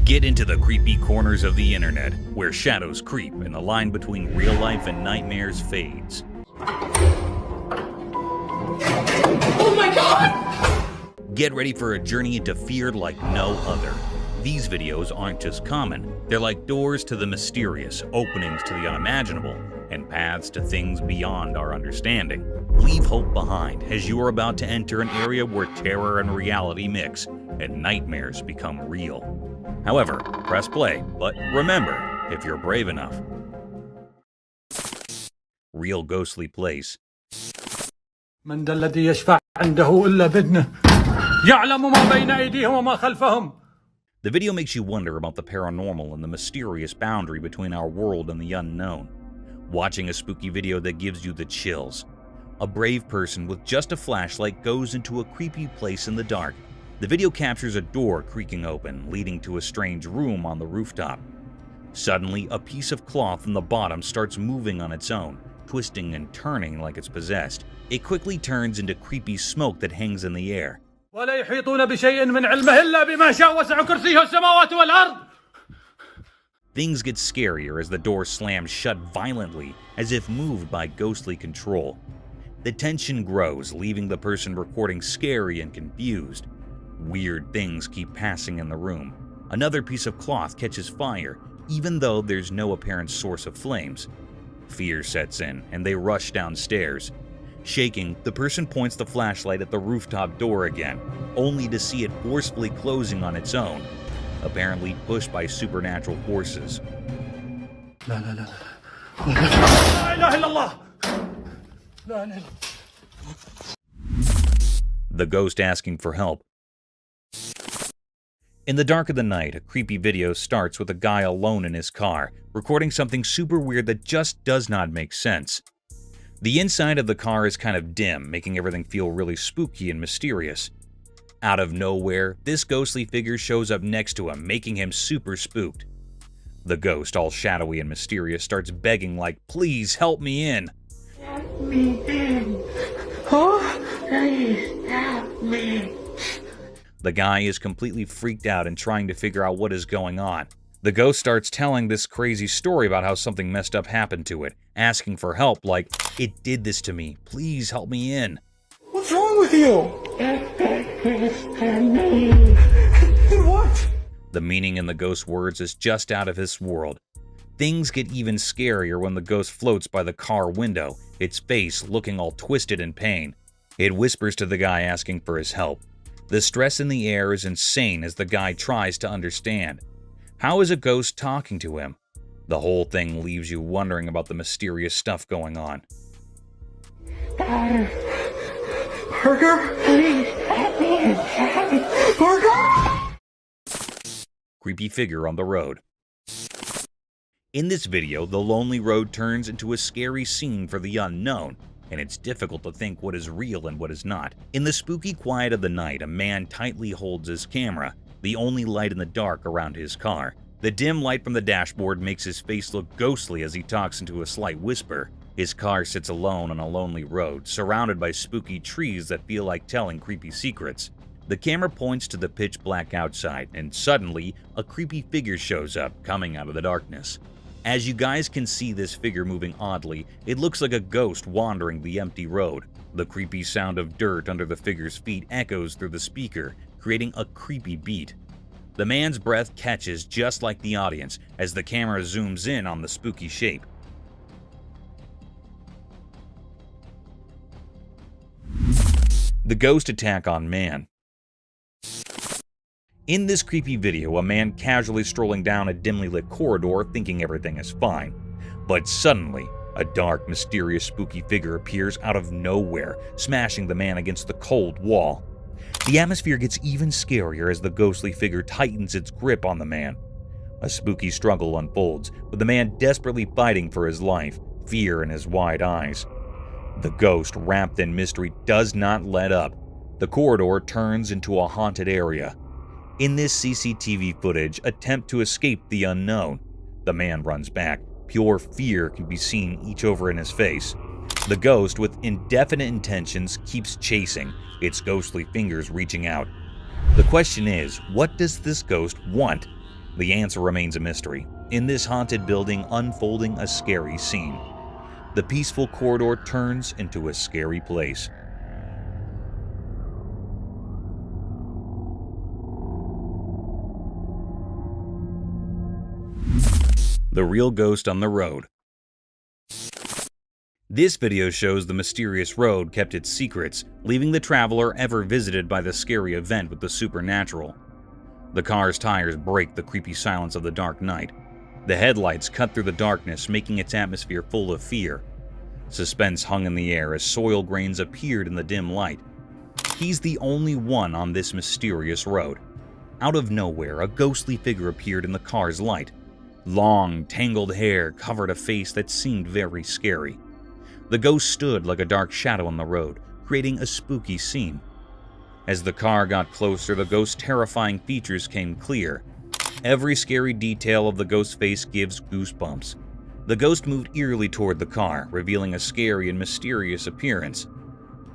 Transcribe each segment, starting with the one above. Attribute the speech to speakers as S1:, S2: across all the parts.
S1: Get into the creepy corners of the internet, where shadows creep and the line between real life and nightmares fades.
S2: Oh my God!
S1: Get ready for a journey into fear like no other. These videos aren't just common, they're like doors to the mysterious, openings to the unimaginable, and paths to things beyond our understanding. Leave hope behind, as you are about to enter an area where terror and reality mix, and nightmares become real. However, press play, but remember, if you're brave enough. Real ghostly place.
S3: من ذا الذي يشفع عنده إلا بإذنه يعلم ما بين أيديهم وما خلفهم.
S1: The video makes you wonder about the paranormal and the mysterious boundary between our world and the unknown. Watching a spooky video that gives you the chills. A brave person with just a flashlight goes into a creepy place in the dark. The video captures a door creaking open, leading to a strange room on the rooftop. Suddenly, a piece of cloth in the bottom starts moving on its own, twisting and turning like it's possessed. It quickly turns into creepy smoke that hangs in the air.
S3: ولا يحيطون بشيء من علمه إلا بما شاء وسع كرسيه السماوات والأرض.
S1: Things get scarier as the door slams shut violently, as if moved by ghostly control. The tension grows, leaving the person recording scary and confused. Weird things keep passing in the room. Another piece of cloth catches fire, even though there's no apparent source of flames. Fear sets in, and they rush downstairs. Shaking, the person points the flashlight at the rooftop door again, only to see it forcefully closing on its own, apparently pushed by supernatural forces.
S3: لا لا لا لا إله إلا الله. لا إله إلا الله.
S1: The ghost asking for help. In the dark of the night, a creepy video starts with a guy alone in his car, recording something super weird that just does not make sense. The inside of the car is kind of dim, making everything feel really spooky and mysterious. Out of nowhere, this ghostly figure shows up next to him, making him super spooked. The ghost, all shadowy and mysterious, starts begging like, "Please help me in."
S2: Help me in. Oh, please help me.
S1: The guy is completely freaked out and trying to figure out what is going on. The ghost starts telling this crazy story about how something messed up happened to it, asking for help like, "It did this to me, please help me in."
S3: What's wrong with you? What?
S1: The meaning in the ghost's words is just out of this world. Things get even scarier when the ghost floats by the car window, its face looking all twisted in pain. It whispers to the guy asking for his help. The stress in the air is insane as the guy tries to understand. How is a ghost talking to him? The whole thing leaves you wondering about the mysterious stuff going on.
S2: Parker, please help me inside. Parker!
S1: Creepy figure on the road. In this video, the lonely road turns into a scary scene for the unknown, and it's difficult to think what is real and what is not. In the spooky quiet of the night, a man tightly holds his camera, the only light in the dark around his car. The dim light from the dashboard makes his face look ghostly as he talks into a slight whisper. His car sits alone on a lonely road, surrounded by spooky trees that feel like telling creepy secrets. The camera points to the pitch black outside, and suddenly, a creepy figure shows up, coming out of the darkness. As you guys can see this figure moving oddly, it looks like a ghost wandering the empty road. The creepy sound of dirt under the figure's feet echoes through the speaker, creating a creepy beat. The man's breath catches just like the audience as the camera zooms in on the spooky shape. The ghost attack on man. In this creepy video, a man casually strolling down a dimly lit corridor thinking everything is fine. But suddenly, a dark, mysterious, spooky figure appears out of nowhere, smashing the man against the cold wall. The atmosphere gets even scarier as the ghostly figure tightens its grip on the man. A spooky struggle unfolds, with the man desperately fighting for his life, fear in his wide eyes. The ghost, wrapped in mystery, does not let up. The corridor turns into a haunted area. In this CCTV footage, attempt to escape the unknown. The man runs back. Pure fear can be seen each over in his face. The ghost, with indefinite intentions, keeps chasing, its ghostly fingers reaching out. The question is, what does this ghost want? The answer remains a mystery. In this haunted building unfolding a scary scene. The peaceful corridor turns into a scary place. The real ghost on the road. This video shows the mysterious road kept its secrets, leaving the traveler ever visited by the scary event with the supernatural. The car's tires break the creepy silence of the dark night. The headlights cut through the darkness, making its atmosphere full of fear. Suspense hung in the air as soil grains appeared in the dim light. He's the only one on this mysterious road. Out of nowhere, a ghostly figure appeared in the car's light. Long, tangled hair covered a face that seemed very scary. The ghost stood like a dark shadow on the road, creating a spooky scene. As the car got closer, the ghost's terrifying features came clear. Every scary detail of the ghost's face gives goosebumps. The ghost moved eerily toward the car, revealing a scary and mysterious appearance.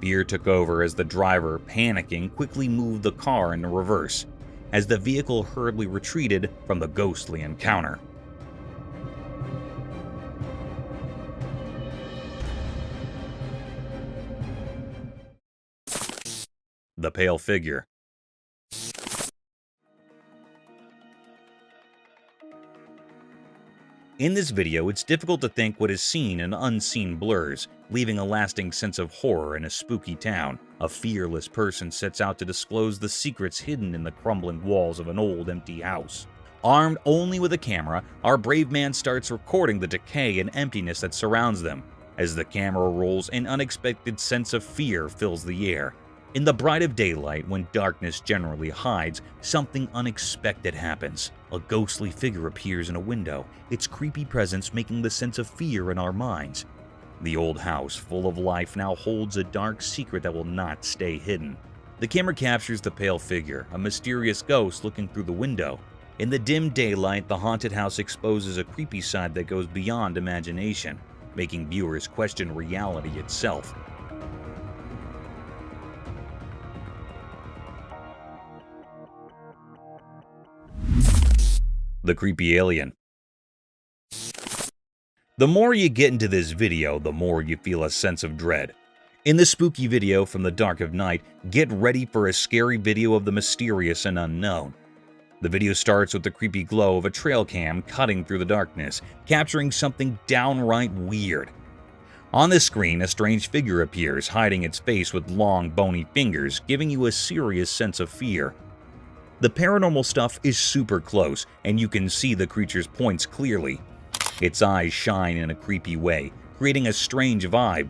S1: Fear took over as the driver, panicking, quickly moved the car into reverse, as the vehicle hurriedly retreated from the ghostly encounter. The pale figure. In this video, it's difficult to think what is seen and unseen blurs, leaving a lasting sense of horror in a spooky town. A fearless person sets out to disclose the secrets hidden in the crumbling walls of an old, empty house. Armed only with a camera, our brave man starts recording the decay and emptiness that surrounds them. As the camera rolls, an unexpected sense of fear fills the air. In the bright of daylight, when darkness generally hides, something unexpected happens. A ghostly figure appears in a window, its creepy presence making the sense of fear in our minds. The old house, full of life, now holds a dark secret that will not stay hidden. The camera captures the pale figure, a mysterious ghost looking through the window. In the dim daylight, the haunted house exposes a creepy side that goes beyond imagination, making viewers question reality itself. The creepy alien. The more you get into this video, the more you feel a sense of dread. In this spooky video from the dark of night, get ready for a scary video of the mysterious and unknown. The video starts with the creepy glow of a trail cam cutting through the darkness, capturing something downright weird. On the screen, a strange figure appears, hiding its face with long, bony fingers, giving you a serious sense of fear. The paranormal stuff is super close, and you can see the creature's points clearly. Its eyes shine in a creepy way, creating a strange vibe.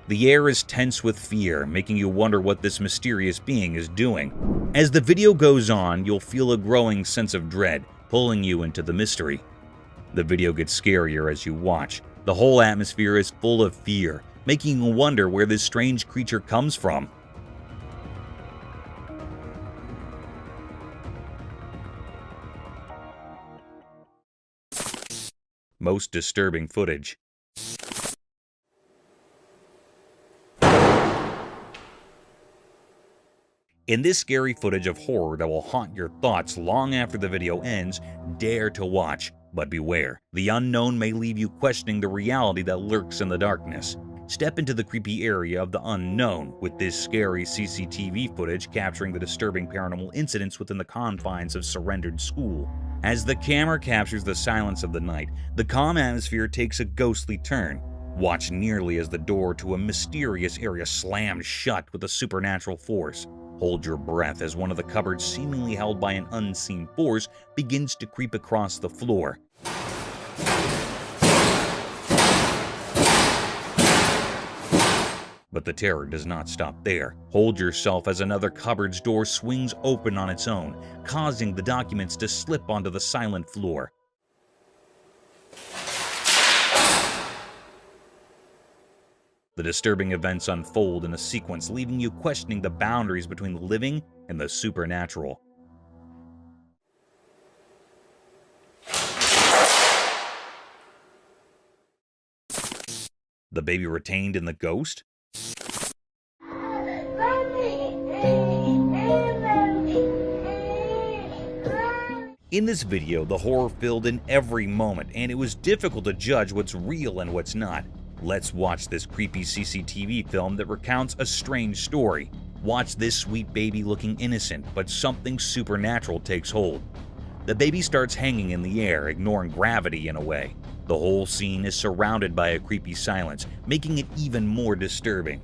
S1: The air is tense with fear, making you wonder what this mysterious being is doing. As the video goes on, you'll feel a growing sense of dread, pulling you into the mystery. The video gets scarier as you watch. The whole atmosphere is full of fear, making you wonder where this strange creature comes from. Most disturbing footage. In this scary footage of horror that will haunt your thoughts long after the video ends, dare to watch, but beware. The unknown may leave you questioning the reality that lurks in the darkness. Step into the creepy area of the unknown with this scary CCTV footage capturing the disturbing paranormal incidents within the confines of surrendered school. As the camera captures the silence of the night, the calm atmosphere takes a ghostly turn. Watch nearly as the door to a mysterious area slams shut with a supernatural force. Hold your breath as one of the cupboards seemingly held by an unseen force begins to creep across the floor. But the terror does not stop there. Hold yourself as another cupboard's door swings open on its own, causing the documents to slip onto the silent floor. The disturbing events unfold in a sequence, leaving you questioning the boundaries between the living and the supernatural. The baby retained in the ghost? In In this video, the horror filled in every moment, and it was difficult to judge what's real and what's not. Let's watch this creepy CCTV film that recounts a strange story. Watch this sweet baby looking innocent, but something supernatural takes hold. The baby starts hanging in the air, ignoring gravity in a way. The whole scene is surrounded by a creepy silence, making it even more disturbing.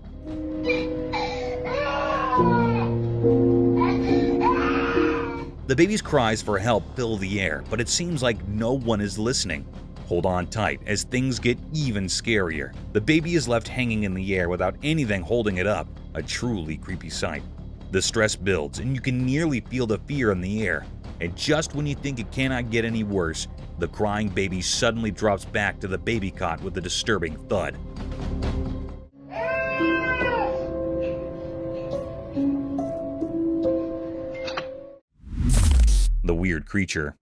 S1: The baby's cries for help fill the air, but it seems like no one is listening. Hold on tight as things get even scarier. The baby is left hanging in the air without anything holding it up, a truly creepy sight. The stress builds and you can nearly feel the fear in the air. And just when you think it cannot get any worse, the crying baby suddenly drops back to the baby cot with a disturbing thud. The weird creature.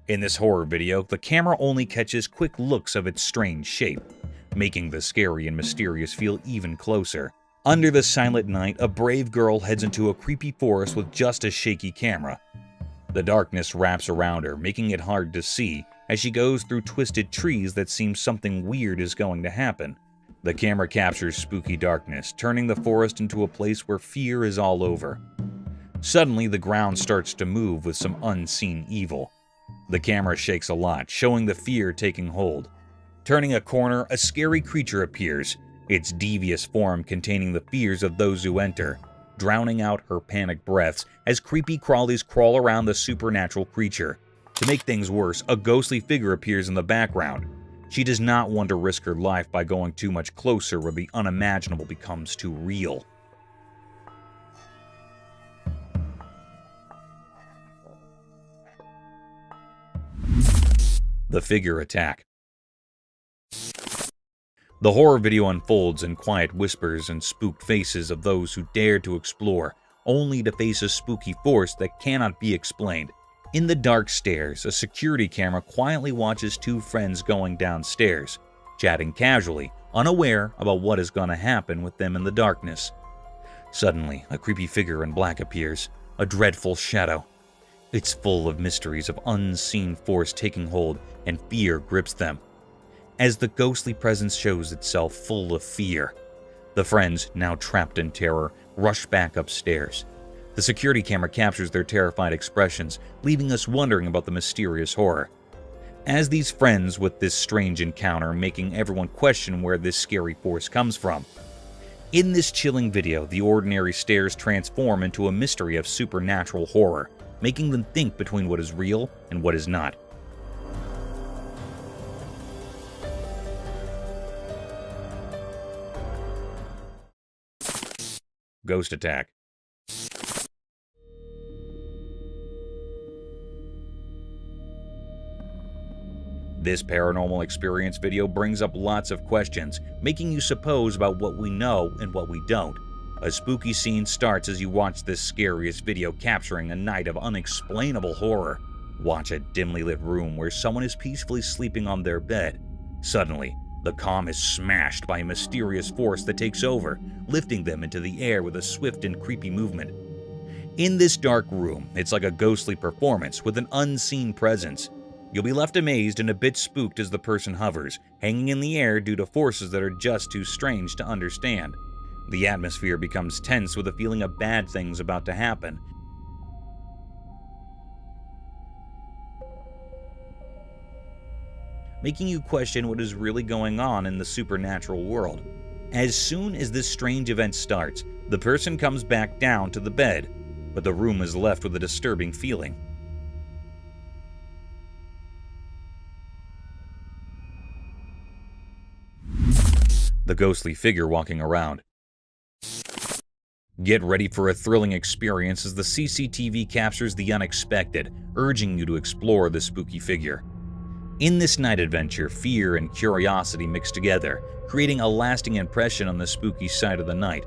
S1: In this horror video, the camera only catches quick looks of its strange shape, making the scary and mysterious feel even closer. Under the silent night, a brave girl heads into a creepy forest with just a shaky camera. The darkness wraps around her, making it hard to see as she goes through twisted trees that seem something weird is going to happen. The camera captures spooky darkness, turning the forest into a place where fear is all over. Suddenly, the ground starts to move with some unseen evil. The camera shakes a lot, showing the fear taking hold. Turning a corner, a scary creature appears, its devious form containing the fears of those who enter, drowning out her panicked breaths as creepy crawlies crawl around the supernatural creature. To make things worse, a ghostly figure appears in the background. She does not want to risk her life by going too much closer where the unimaginable becomes too real. The figure attack. The horror video unfolds in quiet whispers and spooked faces of those who dare to explore, only to face a spooky force that cannot be explained. In the dark stairs, a security camera quietly watches two friends going downstairs, chatting casually, unaware about what is going to happen with them in the darkness. Suddenly, a creepy figure in black appears, a dreadful shadow. It's full of mysteries of unseen force taking hold, and fear grips them. As the ghostly presence shows itself full of fear, the friends, now trapped in terror, rush back upstairs. The security camera captures their terrified expressions, leaving us wondering about the mysterious horror. As these friends with this strange encounter, making everyone question where this scary force comes from. In this chilling video, the ordinary stairs transform into a mystery of supernatural horror, making them think between what is real and what is not. Ghost attack. This paranormal experience video brings up lots of questions, making you suppose about what we know and what we don't. A spooky scene starts as you watch this scariest video capturing a night of unexplainable horror. Watch a dimly lit room where someone is peacefully sleeping on their bed. Suddenly, the calm is smashed by a mysterious force that takes over, lifting them into the air with a swift and creepy movement. In this dark room, it's like a ghostly performance with an unseen presence. You'll be left amazed and a bit spooked as the person hovers, hanging in the air due to forces that are just too strange to understand. The atmosphere becomes tense with a feeling of bad things about to happen. Making you question what is really going on in the supernatural world. As soon as this strange event starts, the person comes back down to the bed, but the room is left with a disturbing feeling. The ghostly figure walking around. Get ready for a thrilling experience as the CCTV captures the unexpected, urging you to explore the spooky figure. In this night adventure, fear and curiosity mix together, creating a lasting impression on the spooky side of the night.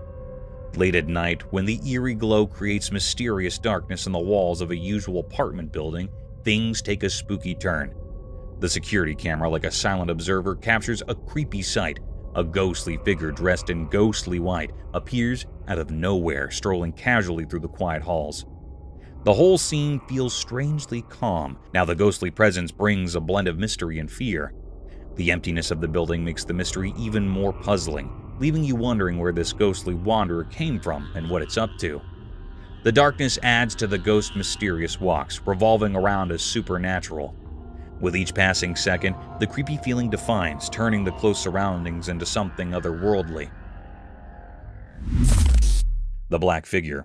S1: Late at night, when the eerie glow creates mysterious darkness in the walls of a usual apartment building, things take a spooky turn. The security camera, like a silent observer, captures a creepy sight. A ghostly figure dressed in ghostly white appears out of nowhere, strolling casually through the quiet halls. The whole scene feels strangely calm. Now the ghostly presence brings a blend of mystery and fear. The emptiness of the building makes the mystery even more puzzling, leaving you wondering where this ghostly wanderer came from and what it's up to. The darkness adds to the ghost's mysterious walks, revolving around as supernatural. With each passing second, the creepy feeling defines, turning the close surroundings into something otherworldly. The Black Figure.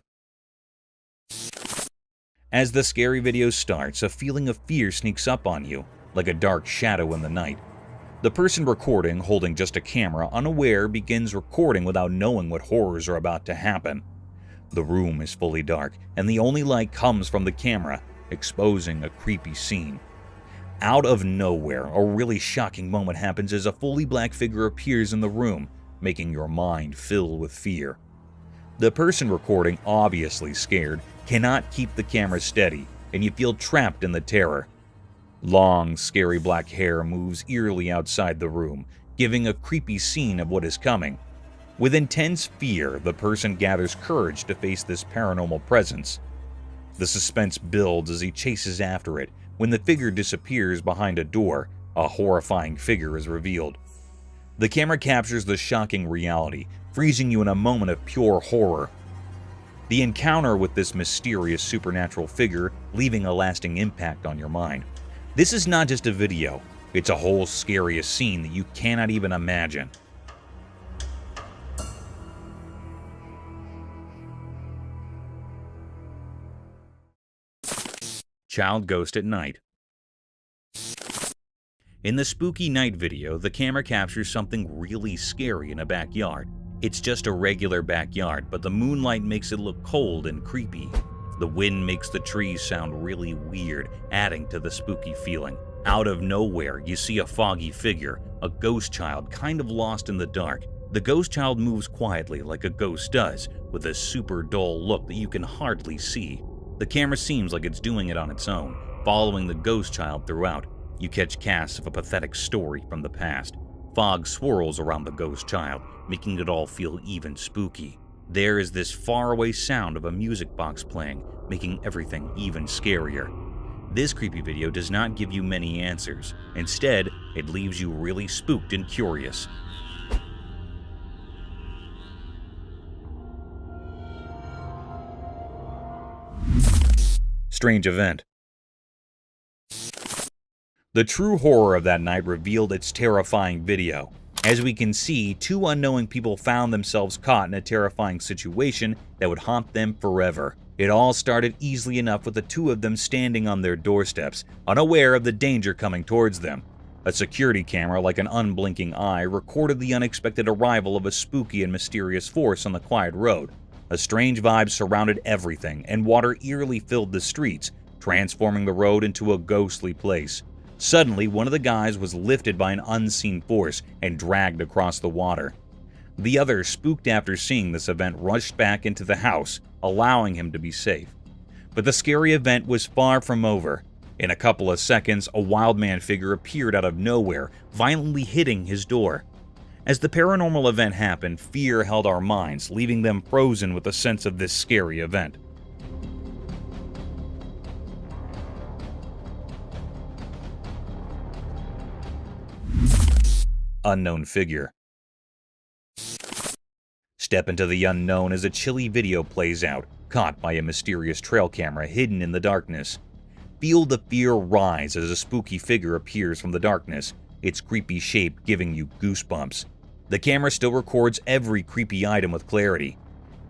S1: As the scary video starts, a feeling of fear sneaks up on you, like a dark shadow in the night. The person recording, holding just a camera, unaware, begins recording without knowing what horrors are about to happen. The room is fully dark, and the only light comes from the camera, exposing a creepy scene. Out of nowhere, a really shocking moment happens as a fully black figure appears in the room, making your mind fill with fear. The person recording, obviously scared, cannot keep the camera steady, and you feel trapped in the terror. Long, scary black hair moves eerily outside the room, giving a creepy scene of what is coming. With intense fear, the person gathers courage to face this paranormal presence. The suspense builds as he chases after it. When the figure disappears behind a door, a horrifying figure is revealed. The camera captures the shocking reality, freezing you in a moment of pure horror. The encounter with this mysterious supernatural figure leaving a lasting impact on your mind. This is not just a video, it's a whole scary scene that you cannot even imagine. Child Ghost at Night. In the spooky night video, the camera captures something really scary in a backyard. It's just a regular backyard, but the moonlight makes it look cold and creepy. The wind makes the trees sound really weird, adding to the spooky feeling. Out of nowhere, you see a foggy figure, a ghost child kind of lost in the dark. The ghost child moves quietly like a ghost does, with a super dull look that you can hardly see. The camera seems like it's doing it on its own, following the ghost child throughout. You catch casts of a pathetic story from the past. Fog swirls around the ghost child, making it all feel even spooky. There is this faraway sound of a music box playing, making everything even scarier. This creepy video does not give you many answers. Instead, it leaves you really spooked and curious. Strange event. The true horror of that night revealed its terrifying video. As we can see, two unknowing people found themselves caught in a terrifying situation that would haunt them forever. It all started easily enough with the two of them standing on their doorsteps, unaware of the danger coming towards them. A security camera, like an unblinking eye, recorded the unexpected arrival of a spooky and mysterious force on the quiet road. A strange vibe surrounded everything, and water eerily filled the streets, transforming the road into a ghostly place. Suddenly, one of the guys was lifted by an unseen force and dragged across the water. The other, spooked after seeing this event, rushed back into the house, allowing him to be safe. But the scary event was far from over. In a couple of seconds, a wild man figure appeared out of nowhere, violently hitting his door. As the paranormal event happened, fear held our minds, leaving them frozen with the sense of this scary event. Unknown figure. Step into the unknown as a chilly video plays out, caught by a mysterious trail camera hidden in the darkness. Feel the fear rise as a spooky figure appears from the darkness, its creepy shape giving you goosebumps. The camera still records every creepy item with clarity.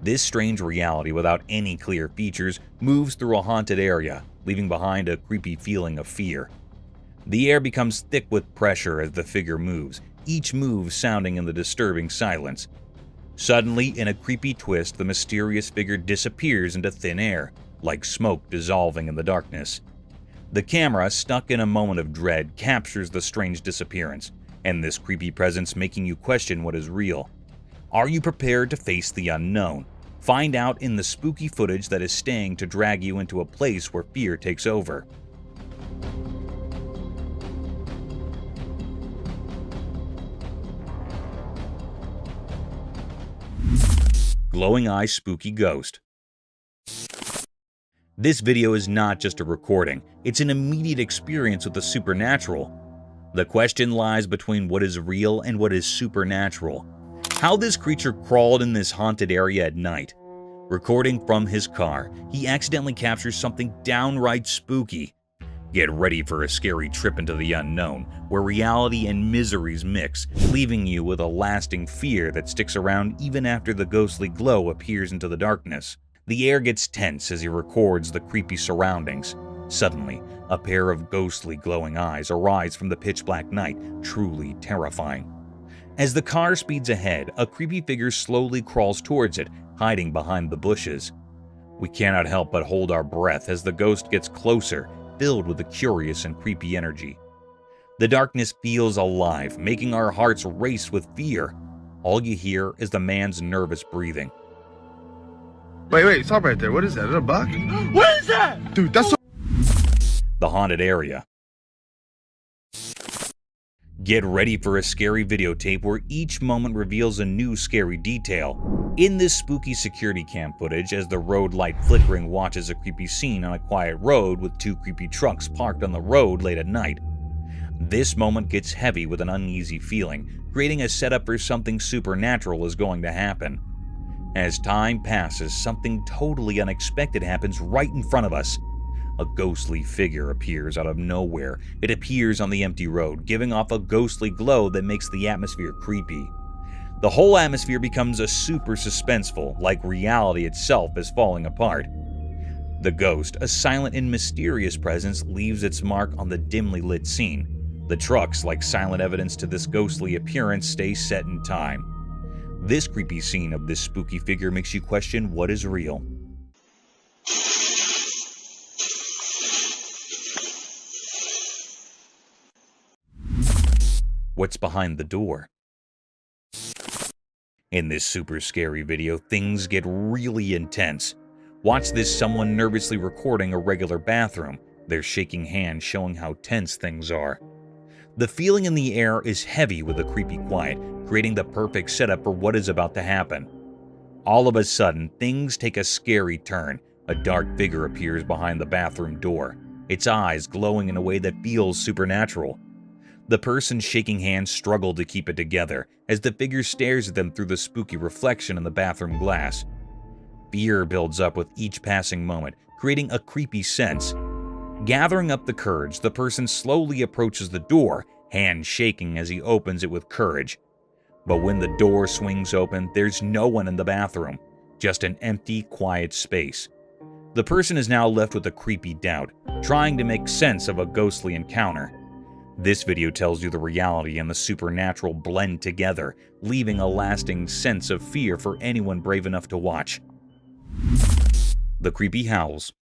S1: This strange reality without any clear features moves through a haunted area, leaving behind a creepy feeling of fear. The air becomes thick with pressure as the figure moves, each move sounding in the disturbing silence. Suddenly, in a creepy twist, the mysterious figure disappears into thin air, like smoke dissolving in the darkness. The camera, stuck in a moment of dread, captures the strange disappearance, and this creepy presence making you question what is real. Are you prepared to face the unknown? Find out in the spooky footage that is staying to drag you into a place where fear takes over. Glowing Eye Spooky Ghost. This video is not just a recording, it's an immediate experience with the supernatural. The question lies between what is real and what is supernatural. How this creature crawled in this haunted area at night. Recording from his car, he accidentally captures something downright spooky. Get ready for a scary trip into the unknown, where reality and miseries mix, leaving you with a lasting fear that sticks around even after the ghostly glow appears into the darkness. The air gets tense as he records the creepy surroundings. Suddenly, a pair of ghostly glowing eyes arise from the pitch-black night, truly terrifying. As the car speeds ahead, a creepy figure slowly crawls towards it, hiding behind the bushes. We cannot help but hold our breath as the ghost gets closer, filled with a curious and creepy energy. The darkness feels alive, making our hearts race with fear. All you hear is the man's nervous breathing.
S4: Wait, stop right there. What is that? Is that a buck?
S2: What is that?
S4: Dude, that's so...
S1: The haunted area. Get ready for a scary videotape where each moment reveals a new scary detail. In this spooky security cam footage, as the road light flickering watches a creepy scene on a quiet road with two creepy trucks parked on the road late at night. This moment gets heavy with an uneasy feeling, creating a setup for something supernatural is going to happen. As time passes, something totally unexpected happens right in front of us. A ghostly figure appears out of nowhere. It appears on the empty road, giving off a ghostly glow that makes the atmosphere creepy. The whole atmosphere becomes a super suspenseful, like reality itself is falling apart. The ghost, a silent and mysterious presence, leaves its mark on the dimly lit scene. The trucks, like silent evidence to this ghostly appearance, stay set in time. This creepy scene of this spooky figure makes you question what is real. What's behind the door? In this super scary video, things get really intense. Watch this someone nervously recording a regular bathroom, their shaking hand showing how tense things are. The feeling in the air is heavy with a creepy quiet, creating the perfect setup for what is about to happen. All of a sudden, things take a scary turn. A dark figure appears behind the bathroom door, its eyes glowing in a way that feels supernatural. The person shaking hands struggle to keep it together as the figure stares at them through the spooky reflection in the bathroom glass. Fear builds up with each passing moment, creating a creepy sense. Gathering up the courage, the person slowly approaches the door, hand shaking as he opens it with courage. But when the door swings open, there's no one in the bathroom, just an empty, quiet space. The person is now left with a creepy doubt, trying to make sense of a ghostly encounter. This video tells you the reality and the supernatural blend together, leaving a lasting sense of fear for anyone brave enough to watch. The creepy howls.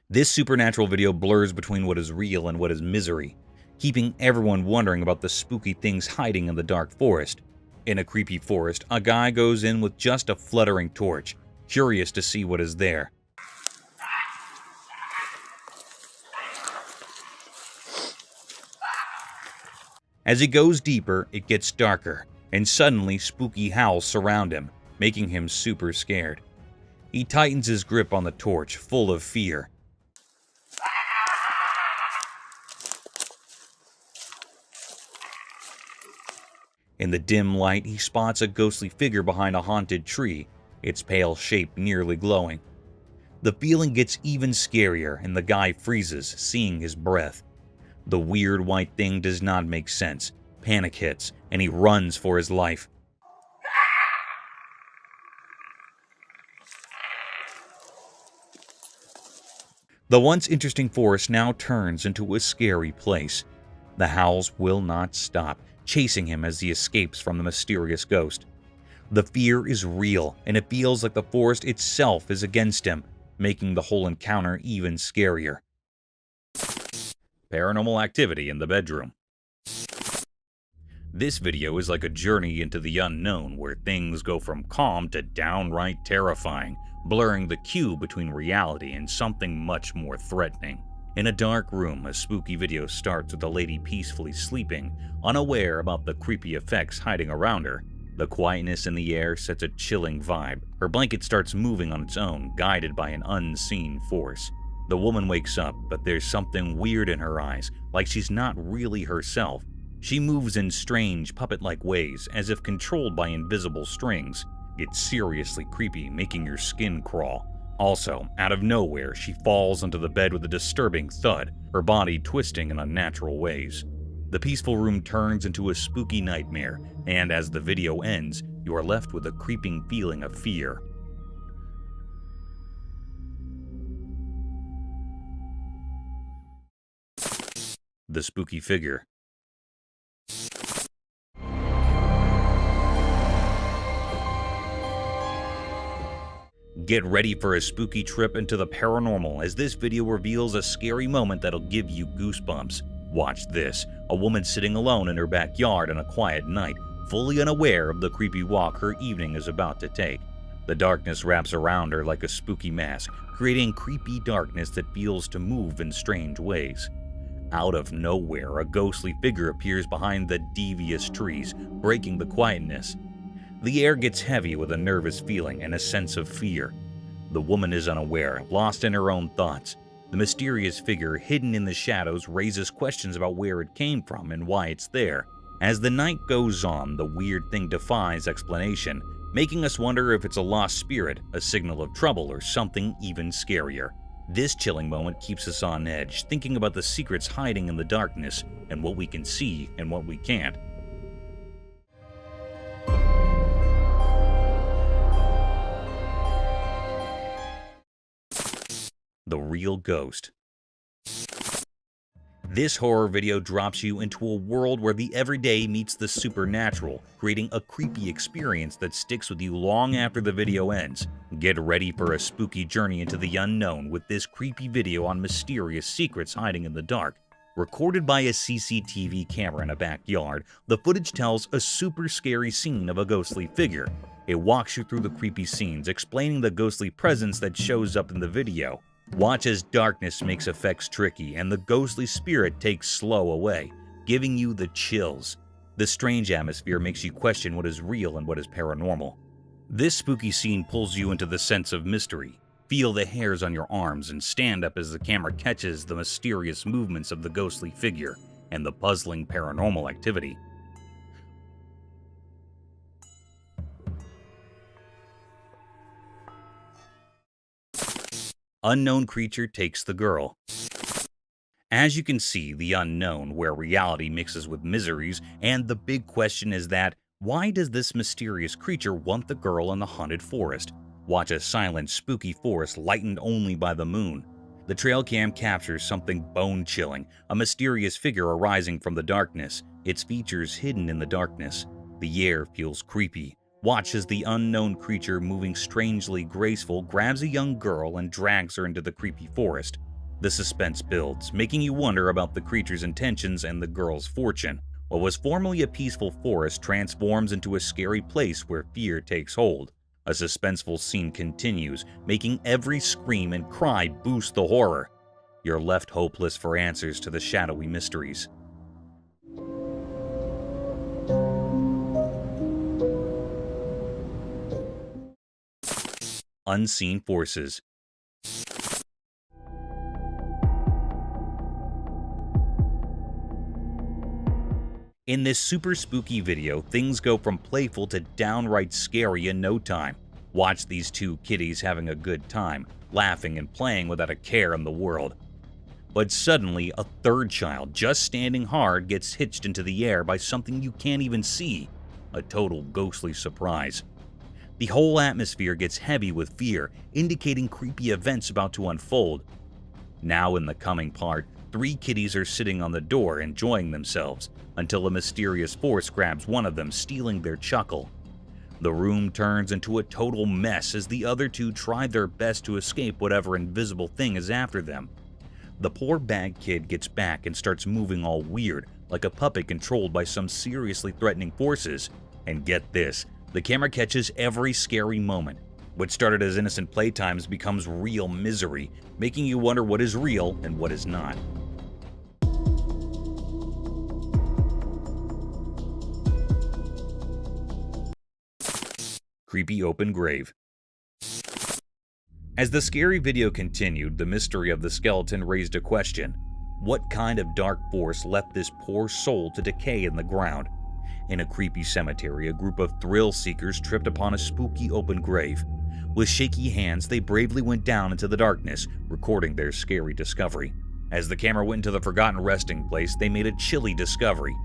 S1: This supernatural video blurs between what is real and what is misery, keeping everyone wondering about the spooky things hiding in the dark forest. In a creepy forest, a guy goes in with just a fluttering torch, curious to see what is there. As he goes deeper, it gets darker, and suddenly spooky howls surround him, making him super scared. He tightens his grip on the torch, full of fear. In the dim light, he spots a ghostly figure behind a haunted tree, its pale shape nearly glowing. The feeling gets even scarier, and the guy freezes, seeing his breath. The weird white thing does not make sense. Panic hits, and he runs for his life. The once interesting forest now turns into a scary place. The howls will not stop, chasing him as he escapes from the mysterious ghost. The fear is real, and it feels like the forest itself is against him, making the whole encounter even scarier. Paranormal activity in the bedroom. This video is like a journey into the unknown where things go from calm to downright terrifying, blurring the cue between reality and something much more threatening. In a dark room, a spooky video starts with a lady peacefully sleeping, unaware about the creepy effects hiding around her. The quietness in the air sets a chilling vibe. Her blanket starts moving on its own, guided by an unseen force. The woman wakes up, but there's something weird in her eyes, like she's not really herself. She moves in strange, puppet-like ways, as if controlled by invisible strings. It's seriously creepy, making your skin crawl. Also, out of nowhere, she falls onto the bed with a disturbing thud, her body twisting in unnatural ways. The peaceful room turns into a spooky nightmare, and as the video ends, you are left with a creeping feeling of fear. The spooky figure. Get ready for a spooky trip into the paranormal, as this video reveals a scary moment that'll give you goosebumps. Watch this: a woman sitting alone in her backyard on a quiet night, fully unaware of the creepy walk her evening is about to take. The darkness wraps around her like a spooky mask, creating creepy darkness that feels to move in strange ways. Out of nowhere, a ghostly figure appears behind the devious trees, breaking the quietness. The air gets heavy with a nervous feeling and a sense of fear. The woman is unaware, lost in her own thoughts. The mysterious figure hidden in the shadows raises questions about where it came from and why it's there. As the night goes on, the weird thing defies explanation, making us wonder if it's a lost spirit, a signal of trouble, or something even scarier. This chilling moment keeps us on edge, thinking about the secrets hiding in the darkness and what we can see and what we can't. The real ghost. This horror video drops you into a world where the everyday meets the supernatural, creating a creepy experience that sticks with you long after the video ends. Get ready for a spooky journey into the unknown with this creepy video on mysterious secrets hiding in the dark. Recorded by a CCTV camera in a backyard, the footage tells a super scary scene of a ghostly figure. It walks you through the creepy scenes, explaining the ghostly presence that shows up in the video. Watch as darkness makes effects tricky and the ghostly spirit takes slow away, giving you the chills. The strange atmosphere makes you question what is real and what is paranormal. This spooky scene pulls you into the sense of mystery. Feel the hairs on your arms and stand up as the camera catches the mysterious movements of the ghostly figure and the puzzling paranormal activity. Unknown creature takes the girl. As you can see, the unknown, where reality mixes with miseries, and the big question is that, why does this mysterious creature want the girl in the haunted forest? Watch a silent, spooky forest lightened only by the moon. The trail cam captures something bone-chilling, a mysterious figure arising from the darkness, its features hidden in the darkness. The air feels creepy. Watch as the unknown creature, moving strangely graceful, grabs a young girl and drags her into the creepy forest. The suspense builds, making you wonder about the creature's intentions and the girl's fortune. What was formerly a peaceful forest transforms into a scary place where fear takes hold. A suspenseful scene continues, making every scream and cry boost the horror. You're left hopeless for answers to the shadowy mysteries. Unseen forces. In this super spooky video, things go from playful to downright scary in no time. Watch these two kitties having a good time, laughing and playing without a care in the world. But suddenly, a third child, just standing hard, gets hitched into the air by something you can't even see. A total ghostly surprise. The whole atmosphere gets heavy with fear, indicating creepy events about to unfold. Now in the coming part, 3 kitties are sitting on the door enjoying themselves, until a mysterious force grabs one of them, stealing their chuckle. The room turns into a total mess as the other 2 try their best to escape whatever invisible thing is after them. The poor bad kid gets back and starts moving all weird, like a puppet controlled by some seriously threatening forces. And get this, the camera catches every scary moment. What started as innocent playtimes becomes real misery, making you wonder what is real and what is not. Creepy open grave. As the scary video continued, the mystery of the skeleton raised a question. What kind of dark force left this poor soul to decay in the ground? In a creepy cemetery, a group of thrill seekers tripped upon a spooky open grave. With shaky hands, they bravely went down into the darkness, recording their scary discovery. As the camera went into the forgotten resting place, they made a chilly discovery: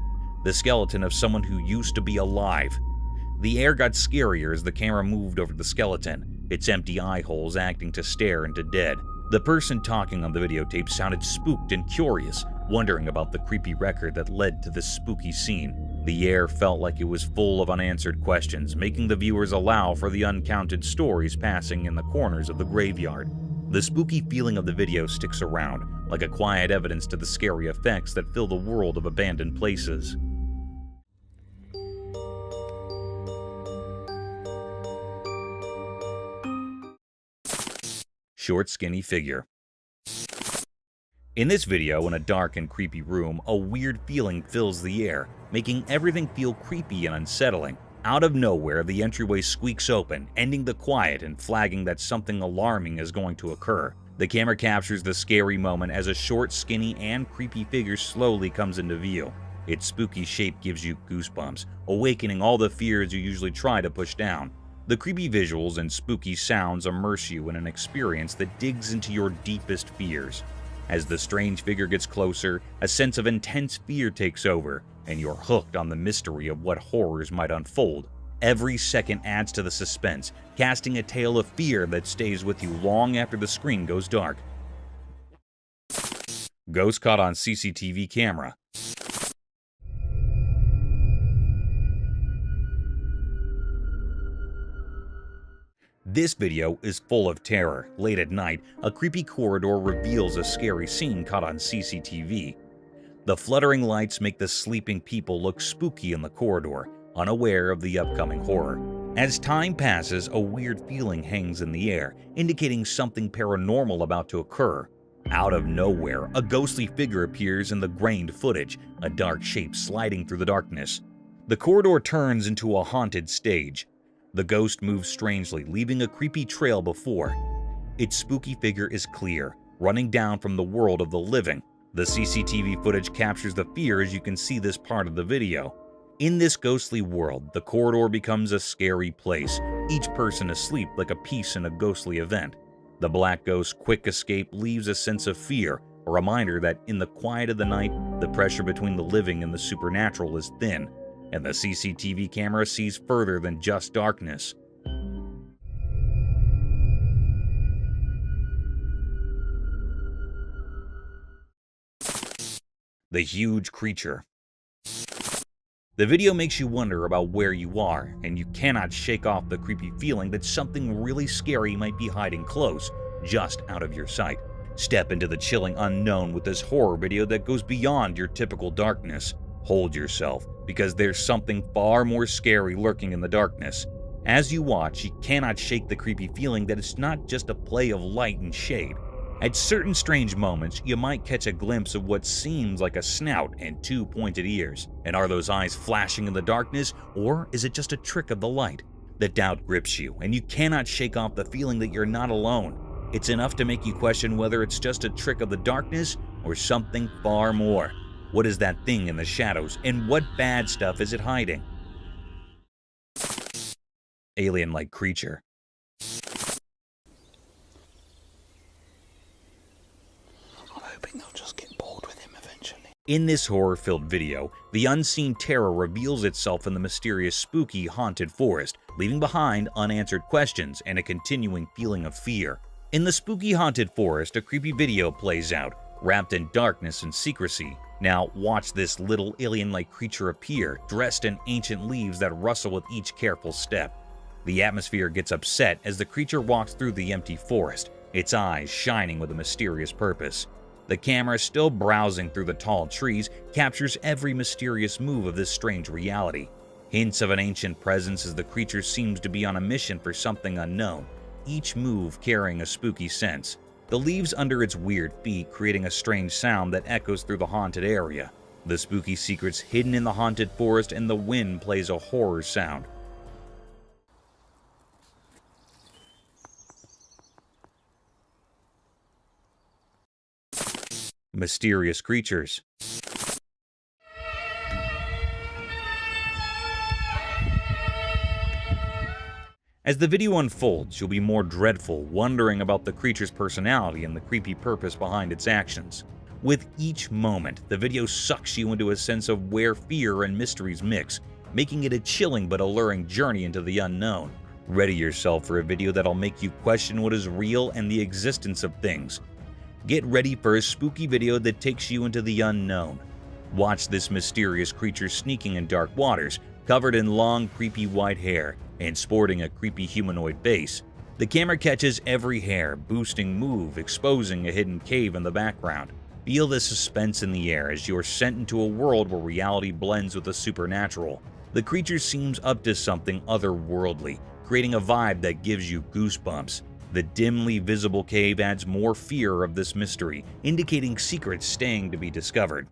S1: the skeleton of someone who used to be alive. The air got scarier as the camera moved over the skeleton, its empty eye holes acting to stare into dead. The person talking on the videotape sounded spooked and curious, wondering about the creepy record that led to this spooky scene. The air felt like it was full of unanswered questions, making the viewers allow for the uncounted stories passing in the corners of the graveyard. The spooky feeling of the video sticks around, like a quiet evidence to the scary effects that fill the world of abandoned places. Short, skinny figure. In this video, in a dark and creepy room, a weird feeling fills the air, making everything feel creepy and unsettling. Out of nowhere, the entryway squeaks open, ending the quiet and flagging that something alarming is going to occur. The camera captures the scary moment as a short, skinny, and creepy figure slowly comes into view. Its spooky shape gives you goosebumps, awakening all the fears you usually try to push down. The creepy visuals and spooky sounds immerse you in an experience that digs into your deepest fears. As the strange figure gets closer, a sense of intense fear takes over, and you're hooked on the mystery of what horrors might unfold. Every second adds to the suspense, casting a tale of fear that stays with you long after the screen goes dark. Ghost caught on CCTV camera. This video is full of terror. Late at night, a creepy corridor reveals a scary scene caught on CCTV. The fluttering lights make the sleeping people look spooky in the corridor, unaware of the upcoming horror. As time passes, a weird feeling hangs in the air, indicating something paranormal about to occur. Out of nowhere, a ghostly figure appears in the grained footage, a dark shape sliding through the darkness. The corridor turns into a haunted stage. The ghost moves strangely, leaving a creepy trail before. Its spooky figure is clear, running down from the world of the living. The CCTV footage captures the fear as you can see this part of the video. In this ghostly world, the corridor becomes a scary place, each person asleep like a piece in a ghostly event. The black ghost's quick escape leaves a sense of fear, a reminder that in the quiet of the night, the pressure between the living and the supernatural is thin, and the CCTV camera sees further than just darkness. The huge creature. The video makes you wonder about where you are, and you cannot shake off the creepy feeling that something really scary might be hiding close, just out of your sight. Step into the chilling unknown with this horror video that goes beyond your typical darkness. Hold yourself, because there's something far more scary lurking in the darkness. As you watch, you cannot shake the creepy feeling that it's not just a play of light and shade. At certain strange moments, you might catch a glimpse of what seems like a snout and two pointed ears. And are those eyes flashing in the darkness, or is it just a trick of the light? The doubt grips you, and you cannot shake off the feeling that you're not alone. It's enough to make you question whether it's just a trick of the darkness or something far more. What is that thing in the shadows, and what bad stuff is it hiding? Alien-like creature.
S2: I'm hoping they'll just get bored with him eventually.
S1: In this horror-filled video, the unseen terror reveals itself in the mysterious, spooky, haunted forest, leaving behind unanswered questions and a continuing feeling of fear. In the spooky, haunted forest, a creepy video plays out, wrapped in darkness and secrecy. Now watch this little alien-like creature appear, dressed in ancient leaves that rustle with each careful step. The atmosphere gets upset as the creature walks through the empty forest, its eyes shining with a mysterious purpose. The camera, still browsing through the tall trees, captures every mysterious move of this strange reality. Hints of an ancient presence as the creature seems to be on a mission for something unknown, each move carrying a spooky sense. The leaves under its weird feet creating a strange sound that echoes through the haunted area. The spooky secrets hidden in the haunted forest, and the wind plays a horror sound. Mysterious creatures. As the video unfolds, you'll be more dreadful, wondering about the creature's personality and the creepy purpose behind its actions. With each moment, the video sucks you into a sense of where fear and mysteries mix, making it a chilling but alluring journey into the unknown. Ready yourself for a video that'll make you question what is real and the existence of things. Get ready for a spooky video that takes you into the unknown. Watch this mysterious creature sneaking in dark waters, covered in long, creepy white hair, and sporting a creepy humanoid face. The camera catches every hair, boosting move, exposing a hidden cave in the background. Feel the suspense in the air as you're sent into a world where reality blends with the supernatural. The creature seems up to something otherworldly, creating a vibe that gives you goosebumps. The dimly visible cave adds more fear of this mystery, indicating secrets staying to be discovered.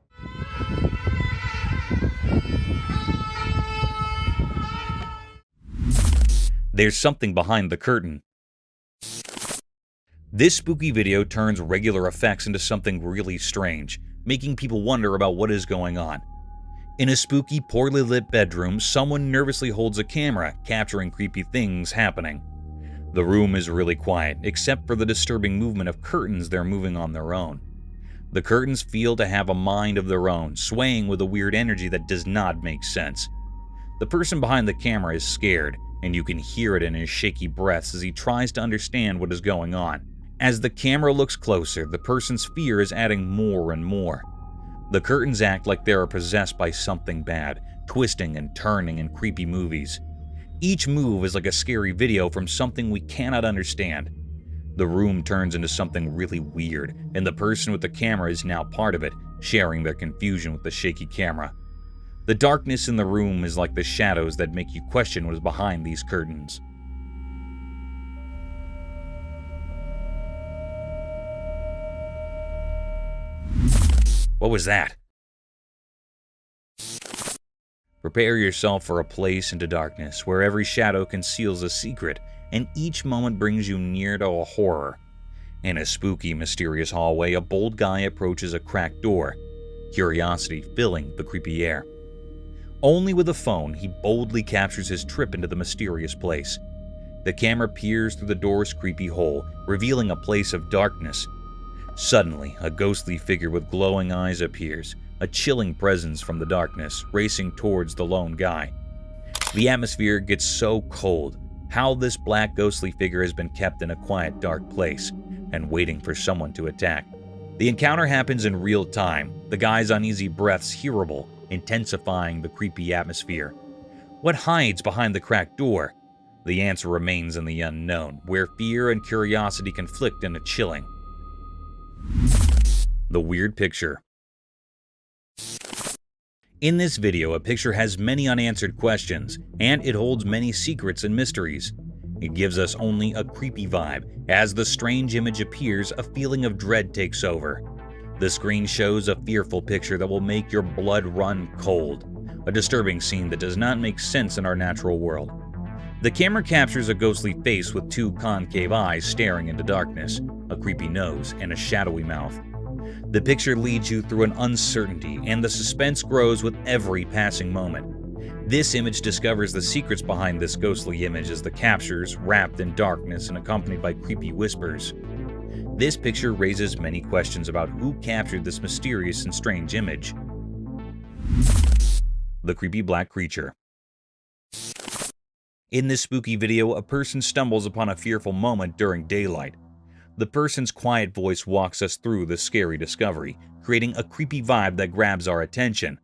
S1: There's something behind the curtain. This spooky video turns regular effects into something really strange, making people wonder about what is going on. In a spooky, poorly lit bedroom, someone nervously holds a camera, capturing creepy things happening. The room is really quiet, except for the disturbing movement of curtains they're moving on their own. The curtains feel to have a mind of their own, swaying with a weird energy that does not make sense. The person behind the camera is scared, and you can hear it in his shaky breaths as he tries to understand what is going on. As the camera looks closer, the person's fear is adding more and more. The curtains act like they are possessed by something bad, twisting and turning in creepy movies. Each move is like a scary video from something we cannot understand. The room turns into something really weird, and the person with the camera is now part of it, sharing their confusion with the shaky camera. The darkness in the room is like the shadows that make you question what is behind these curtains. What was that? Prepare yourself for a place into darkness where every shadow conceals a secret and each moment brings you near to a horror. In a spooky, mysterious hallway, a bold guy approaches a cracked door, curiosity filling the creepy air. Only with a phone, he boldly captures his trip into the mysterious place. The camera peers through the door's creepy hole, revealing a place of darkness. Suddenly, a ghostly figure with glowing eyes appears, a chilling presence from the darkness, racing towards the lone guy. The atmosphere gets so cold. How this black ghostly figure has been kept in a quiet, dark place, and waiting for someone to attack. The encounter happens in real time, the guy's uneasy breaths hearable, intensifying the creepy atmosphere. What hides behind the cracked door? The answer remains in the unknown, where fear and curiosity conflict in a chilling. The weird picture. In this video, a picture has many unanswered questions, and it holds many secrets and mysteries. It gives us only a creepy vibe. As the strange image appears, a feeling of dread takes over. The screen shows a fearful picture that will make your blood run cold, a disturbing scene that does not make sense in our natural world. The camera captures a ghostly face with two concave eyes staring into darkness, a creepy nose, and a shadowy mouth. The picture leads you through an uncertainty, and the suspense grows with every passing moment. This image discovers the secrets behind this ghostly image as the captures, wrapped in darkness and accompanied by creepy whispers. This picture raises many questions about who captured this mysterious and strange image. The creepy black creature. In this spooky video, a person stumbles upon a fearful moment during daylight. The person's quiet voice walks us through the scary discovery, creating a creepy vibe that grabs our attention.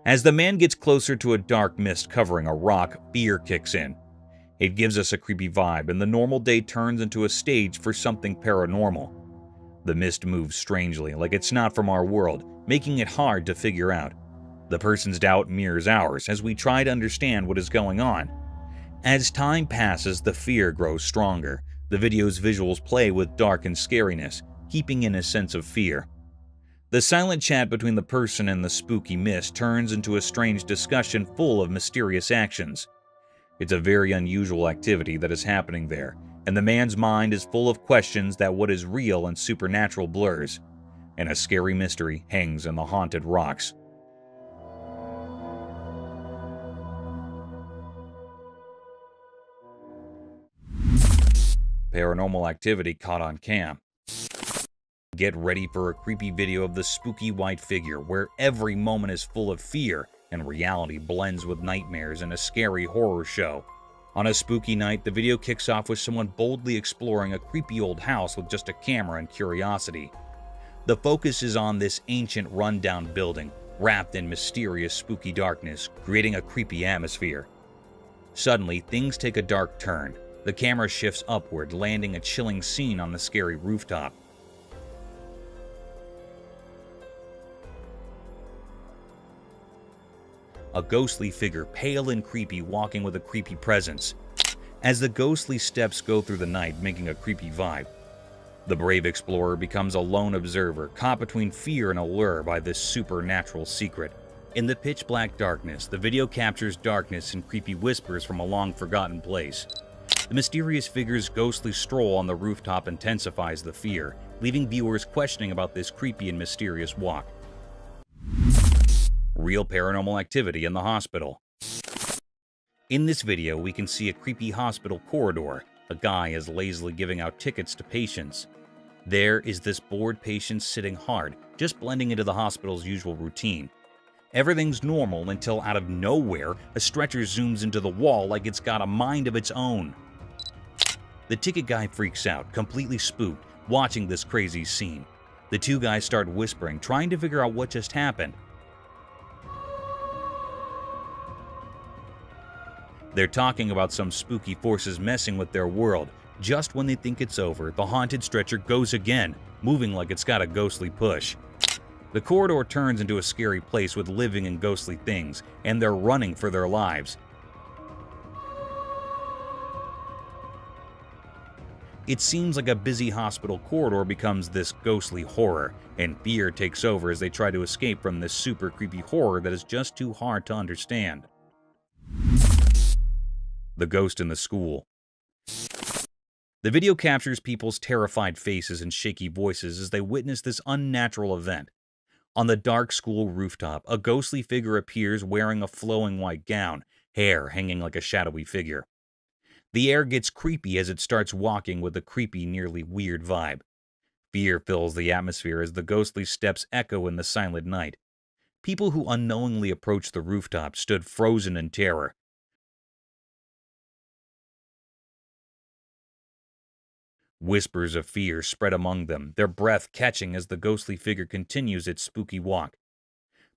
S1: As the man gets closer to a dark mist covering a rock, fear kicks in. It gives us a creepy vibe, and the normal day turns into a stage for something paranormal. The mist moves strangely, like it's not from our world, making it hard to figure out. The person's doubt mirrors ours as we try to understand what is going on. As time passes, the fear grows stronger. The video's visuals play with dark and scariness, keeping in a sense of fear. The silent chat between the person and the spooky mist turns into a strange discussion full of mysterious actions. It's a very unusual activity that is happening there, and the man's mind is full of questions that what is real and supernatural blurs. and a scary mystery hangs in the haunted rocks. Paranormal activity caught on cam. Get ready for a creepy video of the spooky white figure where every moment is full of fear and reality blends with nightmares in a scary horror show. On a spooky night, the video kicks off with someone boldly exploring a creepy old house with just a camera and curiosity. The focus is on this ancient rundown building, wrapped in mysterious spooky darkness, creating a creepy atmosphere. Suddenly, things take a dark turn. The camera shifts upward, landing a chilling scene on the scary rooftop. A ghostly figure, pale and creepy, walking with a creepy presence. As the ghostly steps go through the night, making a creepy vibe. The brave explorer becomes a lone observer, caught between fear and allure by this supernatural secret. In the pitch-black darkness, the video captures darkness and creepy whispers from a long-forgotten place. The mysterious figure's ghostly stroll on the rooftop intensifies the fear, leaving viewers questioning about this creepy and mysterious walk. Real paranormal activity in the hospital. In this video, we can see a creepy hospital corridor. A guy is lazily giving out tickets to patients. There is this bored patient sitting hard, just blending into the hospital's usual routine. Everything's normal until out of nowhere, a stretcher zooms into the wall like it's got a mind of its own. The ticket guy freaks out, completely spooked, watching this crazy scene. The two guys start whispering, trying to figure out what just happened. They're talking about some spooky forces messing with their world. Just when they think it's over, the haunted stretcher goes again, moving like it's got a ghostly push. The corridor turns into a scary place with living and ghostly things, and they're running for their lives. It seems like a busy hospital corridor becomes this ghostly horror, and fear takes over as they try to escape from this super creepy horror that is just too hard to understand. The ghost in the school. The video captures people's terrified faces and shaky voices as they witness this unnatural event. On the dark school rooftop, a ghostly figure appears wearing a flowing white gown, hair hanging like a shadowy figure. The air gets creepy as it starts walking with a creepy, nearly weird vibe. Fear fills the atmosphere as the ghostly steps echo in the silent night. People who unknowingly approached the rooftop stood frozen in terror. Whispers of fear spread among them, their breath catching as the ghostly figure continues its spooky walk.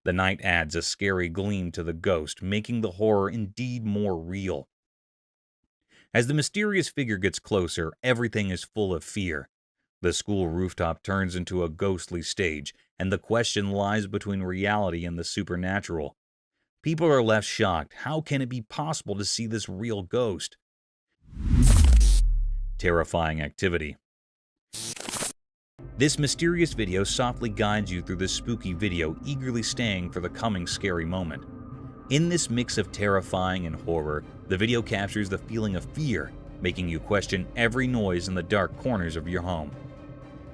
S1: The night adds a scary gleam to the ghost, making the horror indeed more real. As the mysterious figure gets closer, everything is full of fear. The school rooftop turns into a ghostly stage, and the question lies between reality and the supernatural. People are left shocked. How can it be possible to see this real ghost? Terrifying activity. This mysterious video softly guides you through this spooky video, eagerly staying for the coming scary moment. In this mix of terrifying and horror, the video captures the feeling of fear, making you question every noise in the dark corners of your home.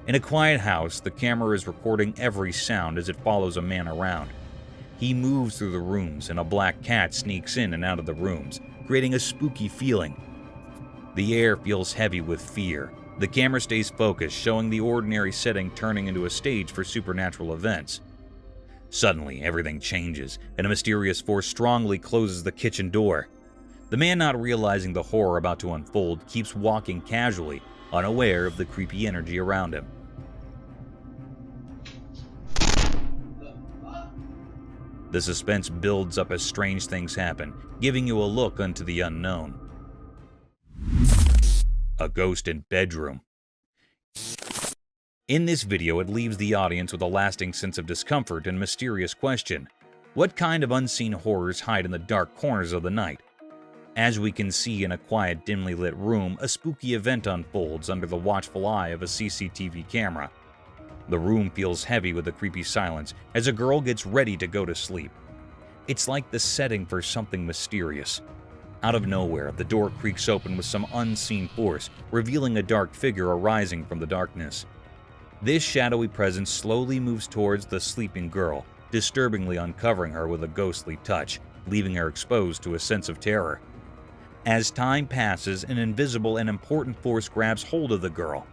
S1: In a quiet house, the camera is recording every sound as it follows a man around. He moves through the rooms, and a black cat sneaks in and out of the rooms, creating a spooky feeling. The air feels heavy with fear. The camera stays focused, showing the ordinary setting turning into a stage for supernatural events. Suddenly, everything changes, and a mysterious force strongly closes the kitchen door. The man, not realizing the horror about to unfold, keeps walking casually, unaware of the creepy energy around him. The suspense builds up as strange things happen, giving you a look into the unknown. A ghost in bedroom. In this video, it leaves the audience with a lasting sense of discomfort and mysterious question. What kind of unseen horrors hide in the dark corners of the night? As we can see in a quiet, dimly lit room, a spooky event unfolds under the watchful eye of a CCTV camera. The room feels heavy with a creepy silence as a girl gets ready to go to sleep. It's like the setting for something mysterious. Out of nowhere, the door creaks open with some unseen force, revealing a dark figure arising from the darkness. This shadowy presence slowly moves towards the sleeping girl, disturbingly uncovering her with a ghostly touch, leaving her exposed to a sense of terror. As time passes, an invisible and important force grabs hold of the girl.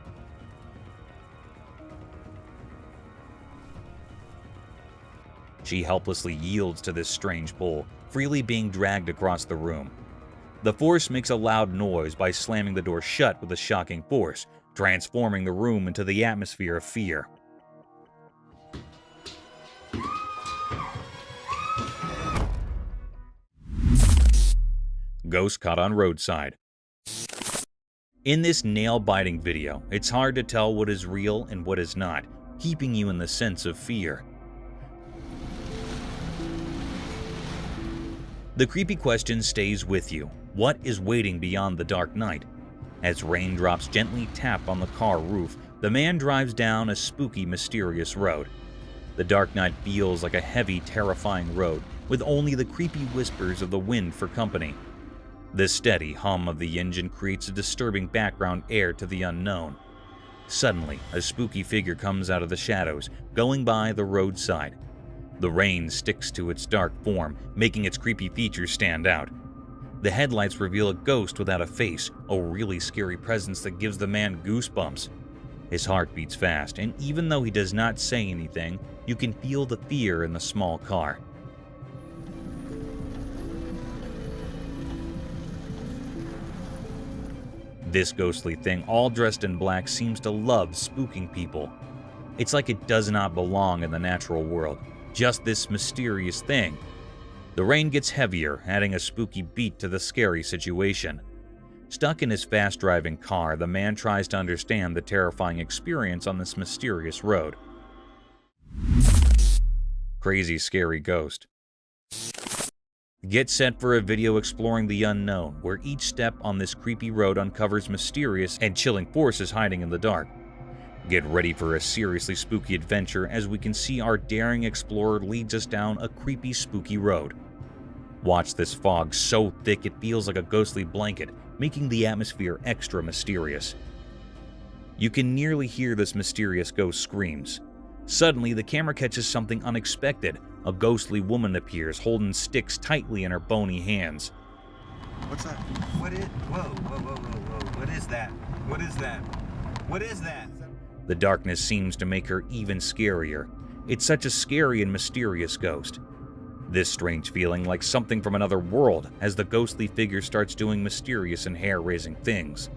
S1: She helplessly yields to this strange pull, freely being dragged across the room. The force makes a loud noise by slamming the door shut with a shocking force, transforming the room into the atmosphere of fear. Ghost caught on Roadside. In this nail-biting video, it's hard to tell what is real and what is not, keeping you in the sense of fear. The creepy question stays with you. What is waiting beyond the dark night? As raindrops gently tap on the car roof, the man drives down a spooky, mysterious road. The dark night feels like a heavy, terrifying road, with only the creepy whispers of the wind for company. The steady hum of the engine creates a disturbing background air to the unknown. Suddenly, a spooky figure comes out of the shadows, going by the roadside. The rain sticks to its dark form, making its creepy features stand out. The headlights reveal a ghost without a face, a really scary presence that gives the man goosebumps. His heart beats fast, and even though he does not say anything, you can feel the fear in the small car. This ghostly thing, all dressed in black, seems to love spooking people. It's like it does not belong in the natural world, just this mysterious thing. The rain gets heavier, adding a spooky beat to the scary situation. Stuck in his fast-driving car, the man tries to understand the terrifying experience on this mysterious road. Crazy scary ghost. Get set for a video exploring the unknown, where each step on this creepy road uncovers mysterious and chilling forces hiding in the dark. Get ready for a seriously spooky adventure as we can see our daring explorer leads us down a creepy, spooky road. Watch this fog so thick it feels like a ghostly blanket, making the atmosphere extra mysterious. You can nearly hear this mysterious ghost screams. Suddenly, the camera catches something unexpected. A ghostly woman appears, holding sticks tightly in her bony hands.
S5: What's that? What is? Whoa. What is that? What is that? What is that?
S1: The darkness seems to make her even scarier. It's such a scary and mysterious ghost. This strange feeling like something from another world as the ghostly figure starts doing mysterious and hair-raising things.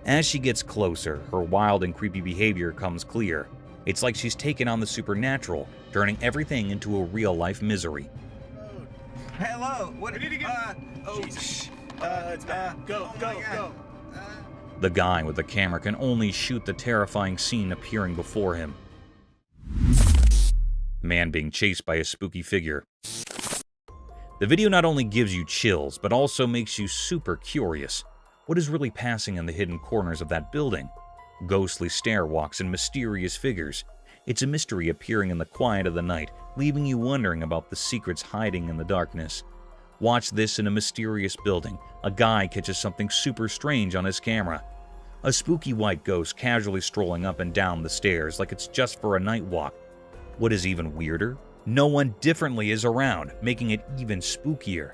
S1: As she gets closer, her wild and creepy behavior comes clear. It's like she's taken on the supernatural, turning everything into a real-life misery.
S5: Hello. What? We need to get.
S6: It's bad. Go.
S1: The guy with the camera can only shoot the terrifying scene appearing before him. Man being chased by a spooky figure. The video not only gives you chills, but also makes you super curious. What is really passing in the hidden corners of that building? Ghostly stairwalks and mysterious figures. It's a mystery appearing in the quiet of the night, leaving you wondering about the secrets hiding in the darkness. Watch this in a mysterious building. A guy catches something super strange on his camera. A spooky white ghost casually strolling up and down the stairs like it's just for a night walk. What is even weirder? No one differently is around, making it even spookier.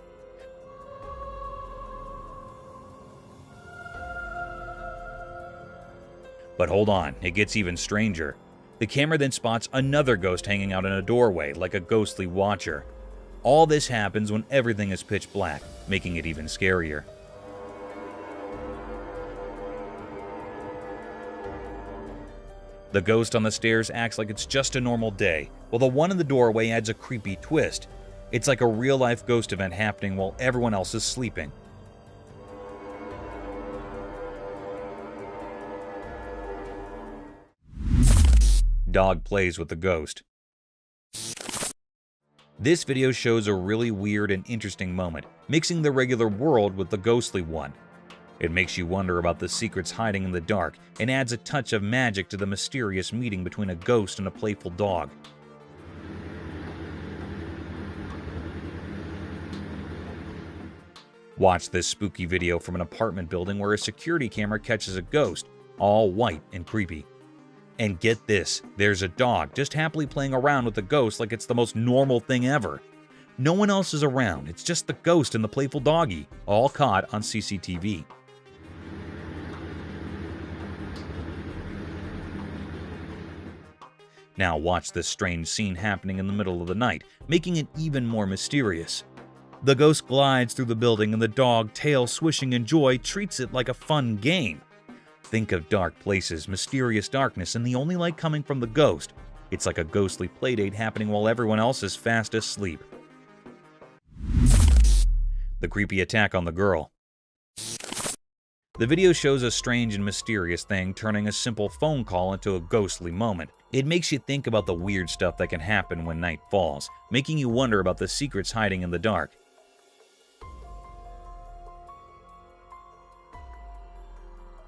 S1: But hold on, it gets even stranger. The camera then spots another ghost hanging out in a doorway like a ghostly watcher. All this happens when everything is pitch black, making it even scarier. The ghost on the stairs acts like it's just a normal day, while the one in the doorway adds a creepy twist. It's like a real-life ghost event happening while everyone else is sleeping. Dog plays with the ghost. This video shows a really weird and interesting moment, mixing the regular world with the ghostly one. It makes you wonder about the secrets hiding in the dark and adds a touch of magic to the mysterious meeting between a ghost and a playful dog. Watch this spooky video from an apartment building where a security camera catches a ghost, all white and creepy. And get this, there's a dog just happily playing around with the ghost like it's the most normal thing ever. No one else is around, it's just the ghost and the playful doggy, all caught on CCTV. Now watch this strange scene happening in the middle of the night, making it even more mysterious. The ghost glides through the building and the dog, tail swishing in joy, treats it like a fun game. Think of dark places, mysterious darkness, and the only light coming from the ghost. It's like a ghostly playdate happening while everyone else is fast asleep. The creepy attack on the girl. The video shows a strange and mysterious thing turning a simple phone call into a ghostly moment. It makes you think about the weird stuff that can happen when night falls, making you wonder about the secrets hiding in the dark.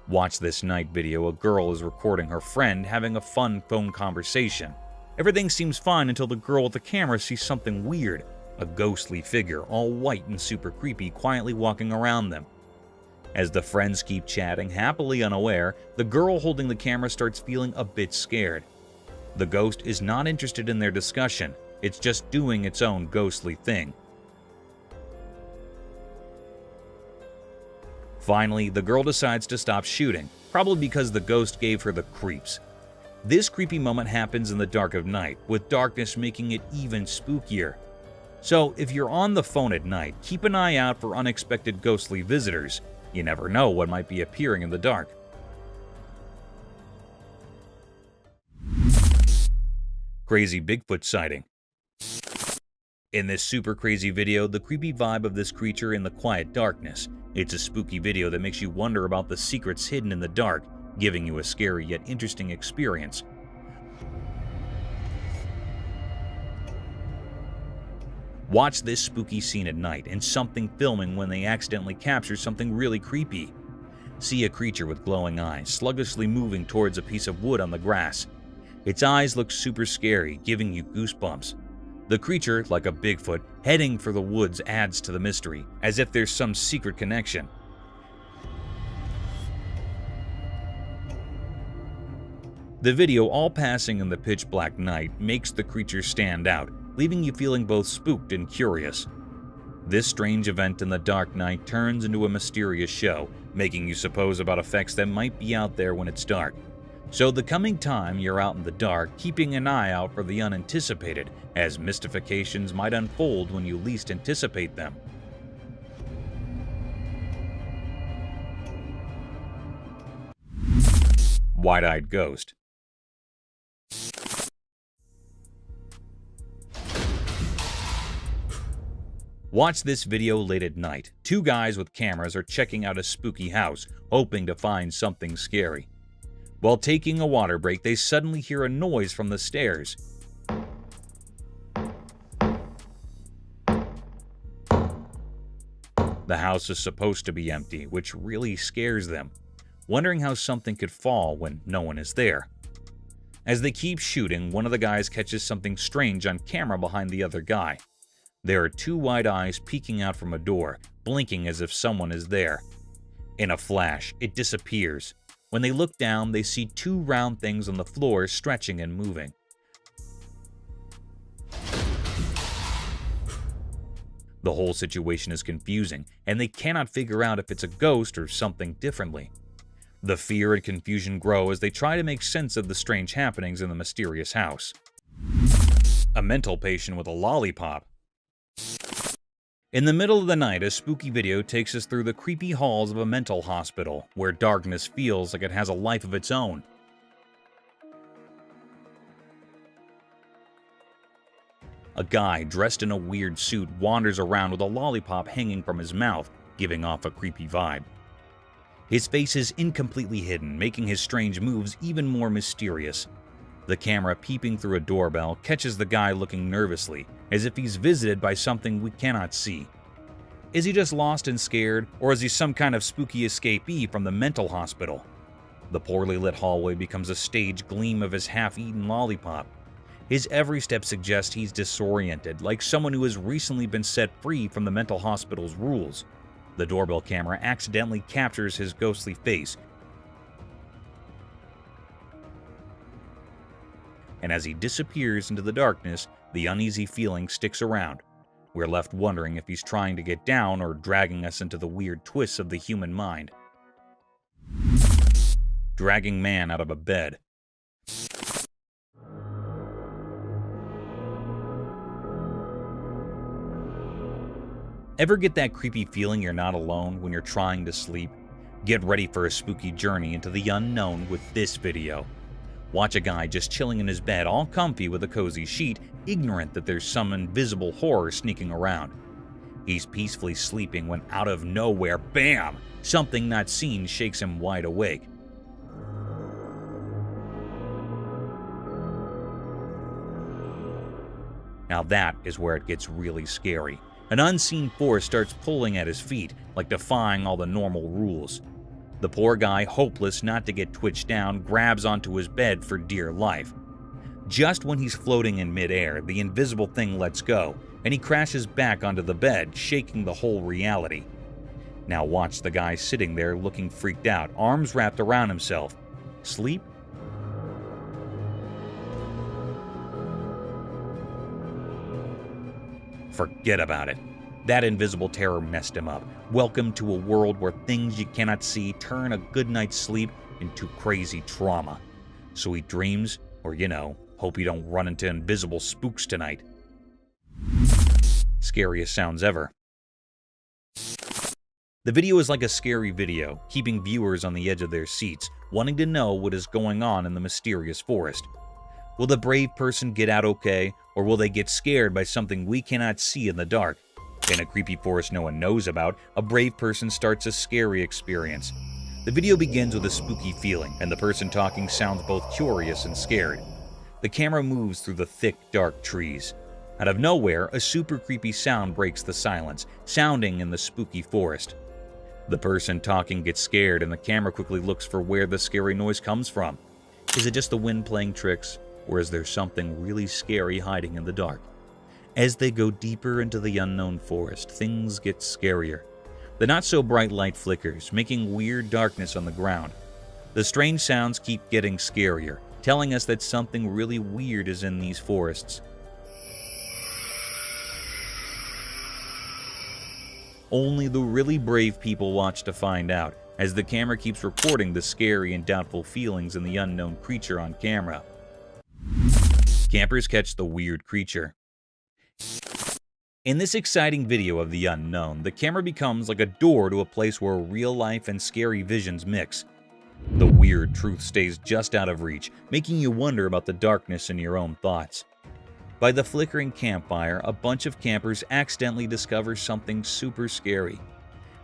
S1: Watch this night video. A girl is recording her friend having a fun phone conversation. Everything seems fine until the girl with the camera sees something weird. A ghostly figure, all white and super creepy, quietly walking around them. As the friends keep chatting, happily unaware, the girl holding the camera starts feeling a bit scared. The ghost is not interested in their discussion. It's just doing its own ghostly thing. Finally, the girl decides to stop shooting, probably because the ghost gave her the creeps. This creepy moment happens in the dark of night, with darkness making it even spookier. So, if you're on the phone at night, keep an eye out for unexpected ghostly visitors. You never know what might be appearing in the dark. Crazy Bigfoot sighting. In this super crazy video, the creepy vibe of this creature in the quiet darkness. It's a spooky video that makes you wonder about the secrets hidden in the dark, giving you a scary yet interesting experience. Watch this spooky scene at night and something filming when they accidentally capture something really creepy. See a creature with glowing eyes sluggishly moving towards a piece of wood on the grass. Its eyes look super scary, giving you goosebumps. The creature, like a Bigfoot, heading for the woods adds to the mystery, as if there's some secret connection. The video, all passing in the pitch black night, makes the creature stand out, leaving you feeling both spooked and curious. This strange event in the dark night turns into a mysterious show, making you suppose about effects that might be out there when it's dark. So the coming time you're out in the dark, keeping an eye out for the unanticipated, as mystifications might unfold when you least anticipate them. WhiteEyed Ghost. Watch this video late at night. Two guys with cameras are checking out a spooky house, hoping to find something scary. While taking a water break, they suddenly hear a noise from the stairs. The house is supposed to be empty, which really scares them, wondering how something could fall when no one is there. As they keep shooting, one of the guys catches something strange on camera behind the other guy. There are two white eyes peeking out from a door, blinking as if someone is there. In a flash, it disappears. When they look down, they see two round things on the floor stretching and moving. The whole situation is confusing, and they cannot figure out if it's a ghost or something differently. The fear and confusion grow as they try to make sense of the strange happenings in the mysterious house. A mental patient with a lollipop. In the middle of the night, a spooky video takes us through the creepy halls of a mental hospital, where darkness feels like it has a life of its own. A guy dressed in a weird suit wanders around with a lollipop hanging from his mouth, giving off a creepy vibe. His face is incompletely hidden, making his strange moves even more mysterious. The camera peeping through a doorbell catches the guy looking nervously, as if he's visited by something we cannot see. Is he just lost and scared, or is he some kind of spooky escapee from the mental hospital? The poorly lit hallway becomes a stage gleam of his half-eaten lollipop. His every step suggests he's disoriented, like someone who has recently been set free from the mental hospital's rules. The doorbell camera accidentally captures his ghostly face, and as he disappears into the darkness, the uneasy feeling sticks around. We're left wondering if he's trying to get down or dragging us into the weird twists of the human mind. Dragging man out of a bed. Ever get that creepy feeling you're not alone when you're trying to sleep? Get ready for a spooky journey into the unknown with this video. Watch a guy just chilling in his bed, all comfy with a cozy sheet, ignorant that there's some invisible horror sneaking around. He's peacefully sleeping when out of nowhere, bam! Something not seen shakes him wide awake. Now that is where it gets really scary. An unseen force starts pulling at his feet, like defying all the normal rules. The poor guy, hopeless not to get twitched down, grabs onto his bed for dear life. Just when he's floating in midair, the invisible thing lets go, and he crashes back onto the bed, shaking the whole reality. Now watch the guy sitting there looking freaked out, arms wrapped around himself. Sleep? Forget about it. That invisible terror messed him up. Welcome to a world where things you cannot see turn a good night's sleep into crazy trauma. Sweet dreams, or hope you don't run into invisible spooks tonight. Scariest sounds ever. The video is like a scary video, keeping viewers on the edge of their seats, wanting to know what is going on in the mysterious forest. Will the brave person get out okay, or will they get scared by something we cannot see in the dark? In a creepy forest no one knows about, a brave person starts a scary experience. The video begins with a spooky feeling, and the person talking sounds both curious and scared. The camera moves through the thick, dark trees. Out of nowhere, a super creepy sound breaks the silence, sounding in the spooky forest. The person talking gets scared, and the camera quickly looks for where the scary noise comes from. Is it just the wind playing tricks? Or is there something really scary hiding in the dark? As they go deeper into the unknown forest, things get scarier. The not-so-bright light flickers, making weird darkness on the ground. The strange sounds keep getting scarier, telling us that something really weird is in these forests. Only the really brave people watch to find out, as the camera keeps recording the scary and doubtful feelings in the unknown creature on camera. Campers catch the weird creature. In this exciting video of the unknown, the camera becomes like a door to a place where real life and scary visions mix. The weird truth stays just out of reach, making you wonder about the darkness in your own thoughts. By the flickering campfire, a bunch of campers accidentally discover something super scary.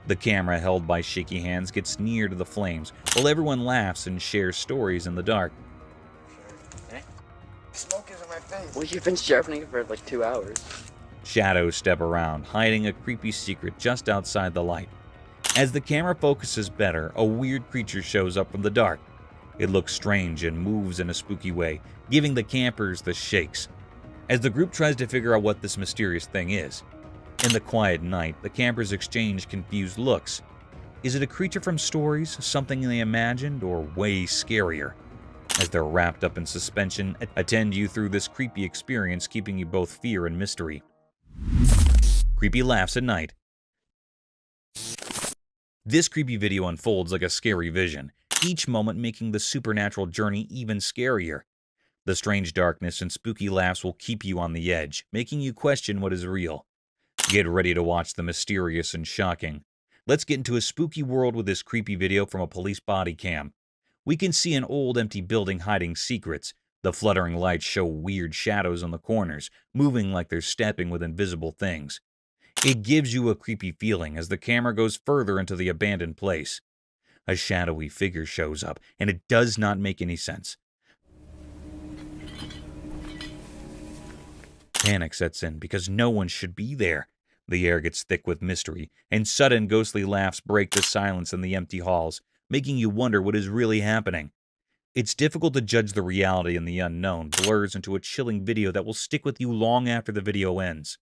S1: The camera, held by shaky hands, gets near to the flames, while everyone laughs and shares stories in the dark.
S2: Smoke is in my face.
S7: Well, you've been sharpening it for like 2 hours.
S1: Shadows step around, hiding a creepy secret just outside the light. As the camera focuses better, a weird creature shows up from the dark. It looks strange and moves in a spooky way, giving the campers the shakes. As the group tries to figure out what this mysterious thing is, in the quiet night, the campers exchange confused looks. Is it a creature from stories, something they imagined, or way scarier? As they're wrapped up in suspension, attend you through this creepy experience, keeping you both fear and mystery. Creepy laughs at night. This creepy video unfolds like a scary vision, each moment making the supernatural journey even scarier. The strange darkness and spooky laughs will keep you on the edge, making you question what is real. Get ready to watch the mysterious and shocking. Let's get into a spooky world with this creepy video from a police body cam. We can see an old empty building hiding secrets. The fluttering lights show weird shadows on the corners, moving like they're stepping with invisible things. It gives you a creepy feeling as the camera goes further into the abandoned place. A shadowy figure shows up, and it does not make any sense. Panic sets in because no one should be there. The air gets thick with mystery, and sudden ghostly laughs break the silence in the empty halls, making you wonder what is really happening. It's difficult to judge the reality in the unknown blurs into a chilling video that will stick with you long after the video ends.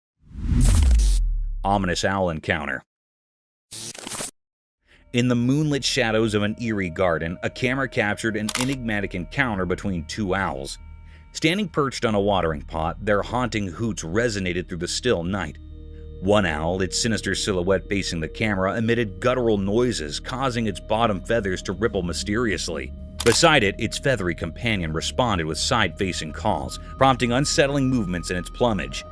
S1: Ominous owl encounter. In the moonlit shadows of an eerie garden, a camera captured an enigmatic encounter between two owls. Standing perched on a watering pot, their haunting hoots resonated through the still night. One owl, its sinister silhouette facing the camera, emitted guttural noises, causing its bottom feathers to ripple mysteriously. Beside it, its feathery companion responded with side-facing calls, prompting unsettling movements in its plumage.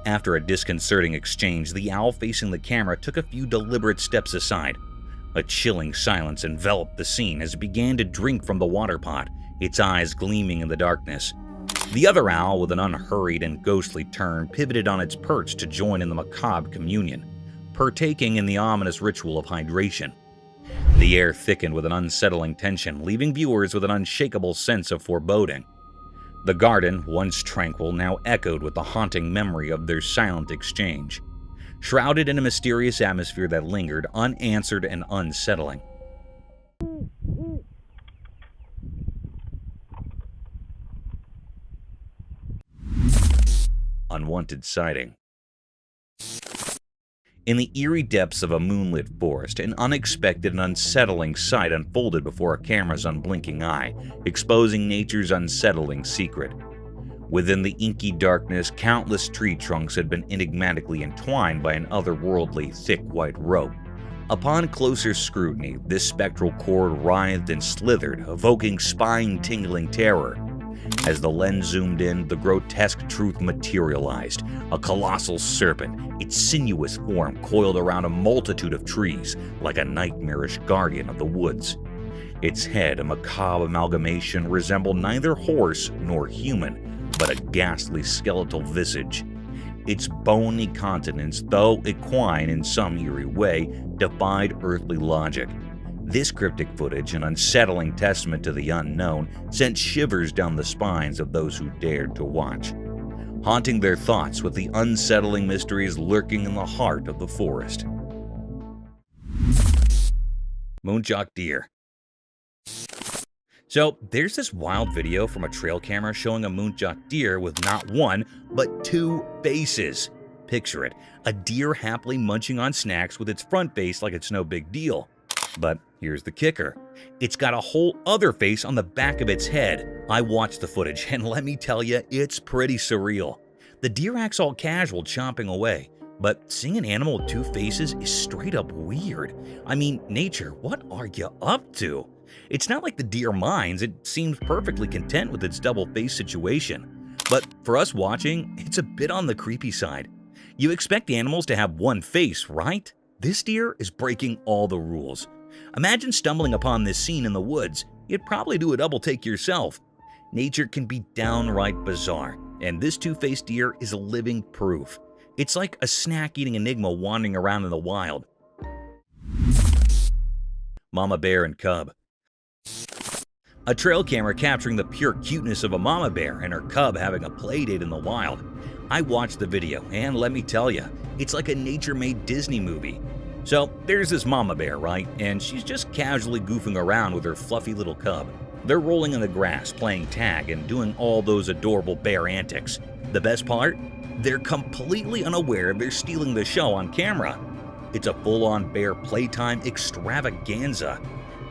S1: After a disconcerting exchange, the owl facing the camera took a few deliberate steps aside. A chilling silence enveloped the scene as it began to drink from the water pot, its eyes gleaming in the darkness. The other owl, with an unhurried and ghostly turn, pivoted on its perch to join in the macabre communion, partaking in the ominous ritual of hydration. The air thickened with an unsettling tension, leaving viewers with an unshakable sense of foreboding. The garden, once tranquil, now echoed with the haunting memory of their silent exchange, shrouded in a mysterious atmosphere that lingered, unanswered and unsettling. Unwanted sighting. In the eerie depths of a moonlit forest, an unexpected and unsettling sight unfolded before a camera's unblinking eye, exposing nature's unsettling secret. Within the inky darkness, countless tree trunks had been enigmatically entwined by an otherworldly, thick white rope. Upon closer scrutiny, this spectral cord writhed and slithered, evoking spine-tingling terror. As the lens zoomed in, the grotesque truth materialized, a colossal serpent, its sinuous form coiled around a multitude of trees, like a nightmarish guardian of the woods. Its head, a macabre amalgamation, resembled neither horse nor human, but a ghastly skeletal visage. Its bony countenance, though equine in some eerie way, defied earthly logic. This cryptic footage, an unsettling testament to the unknown, sent shivers down the spines of those who dared to watch, haunting their thoughts with the unsettling mysteries lurking in the heart of the forest. Moonjock deer. So, there's this wild video from a trail camera showing a moonjock deer with not one, but two faces. Picture it, a deer happily munching on snacks with its front face like it's no big deal. But here's the kicker. It's got a whole other face on the back of its head. I watched the footage, and let me tell you, it's pretty surreal. The deer acts all casual, chomping away. But seeing an animal with two faces is straight up weird. I mean, nature, what are you up to? It's not like the deer minds. It seems perfectly content with its double-face situation. But for us watching, it's a bit on the creepy side. You expect animals to have one face, right? This deer is breaking all the rules. Imagine stumbling upon this scene in the woods. You'd probably do a double take yourself. Nature can be downright bizarre, and this two-faced deer is living proof. It's like a snack-eating enigma wandering around in the wild. Mama bear and cub. A trail camera capturing the pure cuteness of a mama bear and her cub having a play date in the wild. I watched the video, and let me tell you, it's like a nature-made Disney movie. So there's this mama bear, right? And she's just casually goofing around with her fluffy little cub. They're rolling in the grass, playing tag, and doing all those adorable bear antics. The best part? They're completely unaware they're stealing the show on camera. It's a full-on bear playtime extravaganza.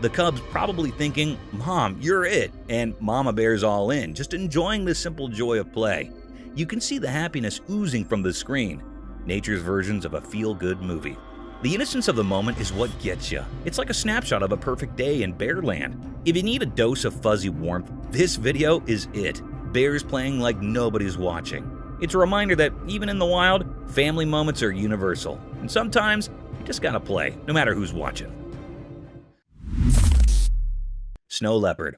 S1: The cub's probably thinking, "Mom, you're it," and Mama Bear's all in, just enjoying the simple joy of play. You can see the happiness oozing from the screen. Nature's versions of a feel-good movie. The innocence of the moment is what gets you. It's like a snapshot of a perfect day in Bearland. If you need a dose of fuzzy warmth, this video is it. Bears playing like nobody's watching. It's a reminder that even in the wild, family moments are universal. And sometimes, you just gotta play, no matter who's watching. Snow leopard.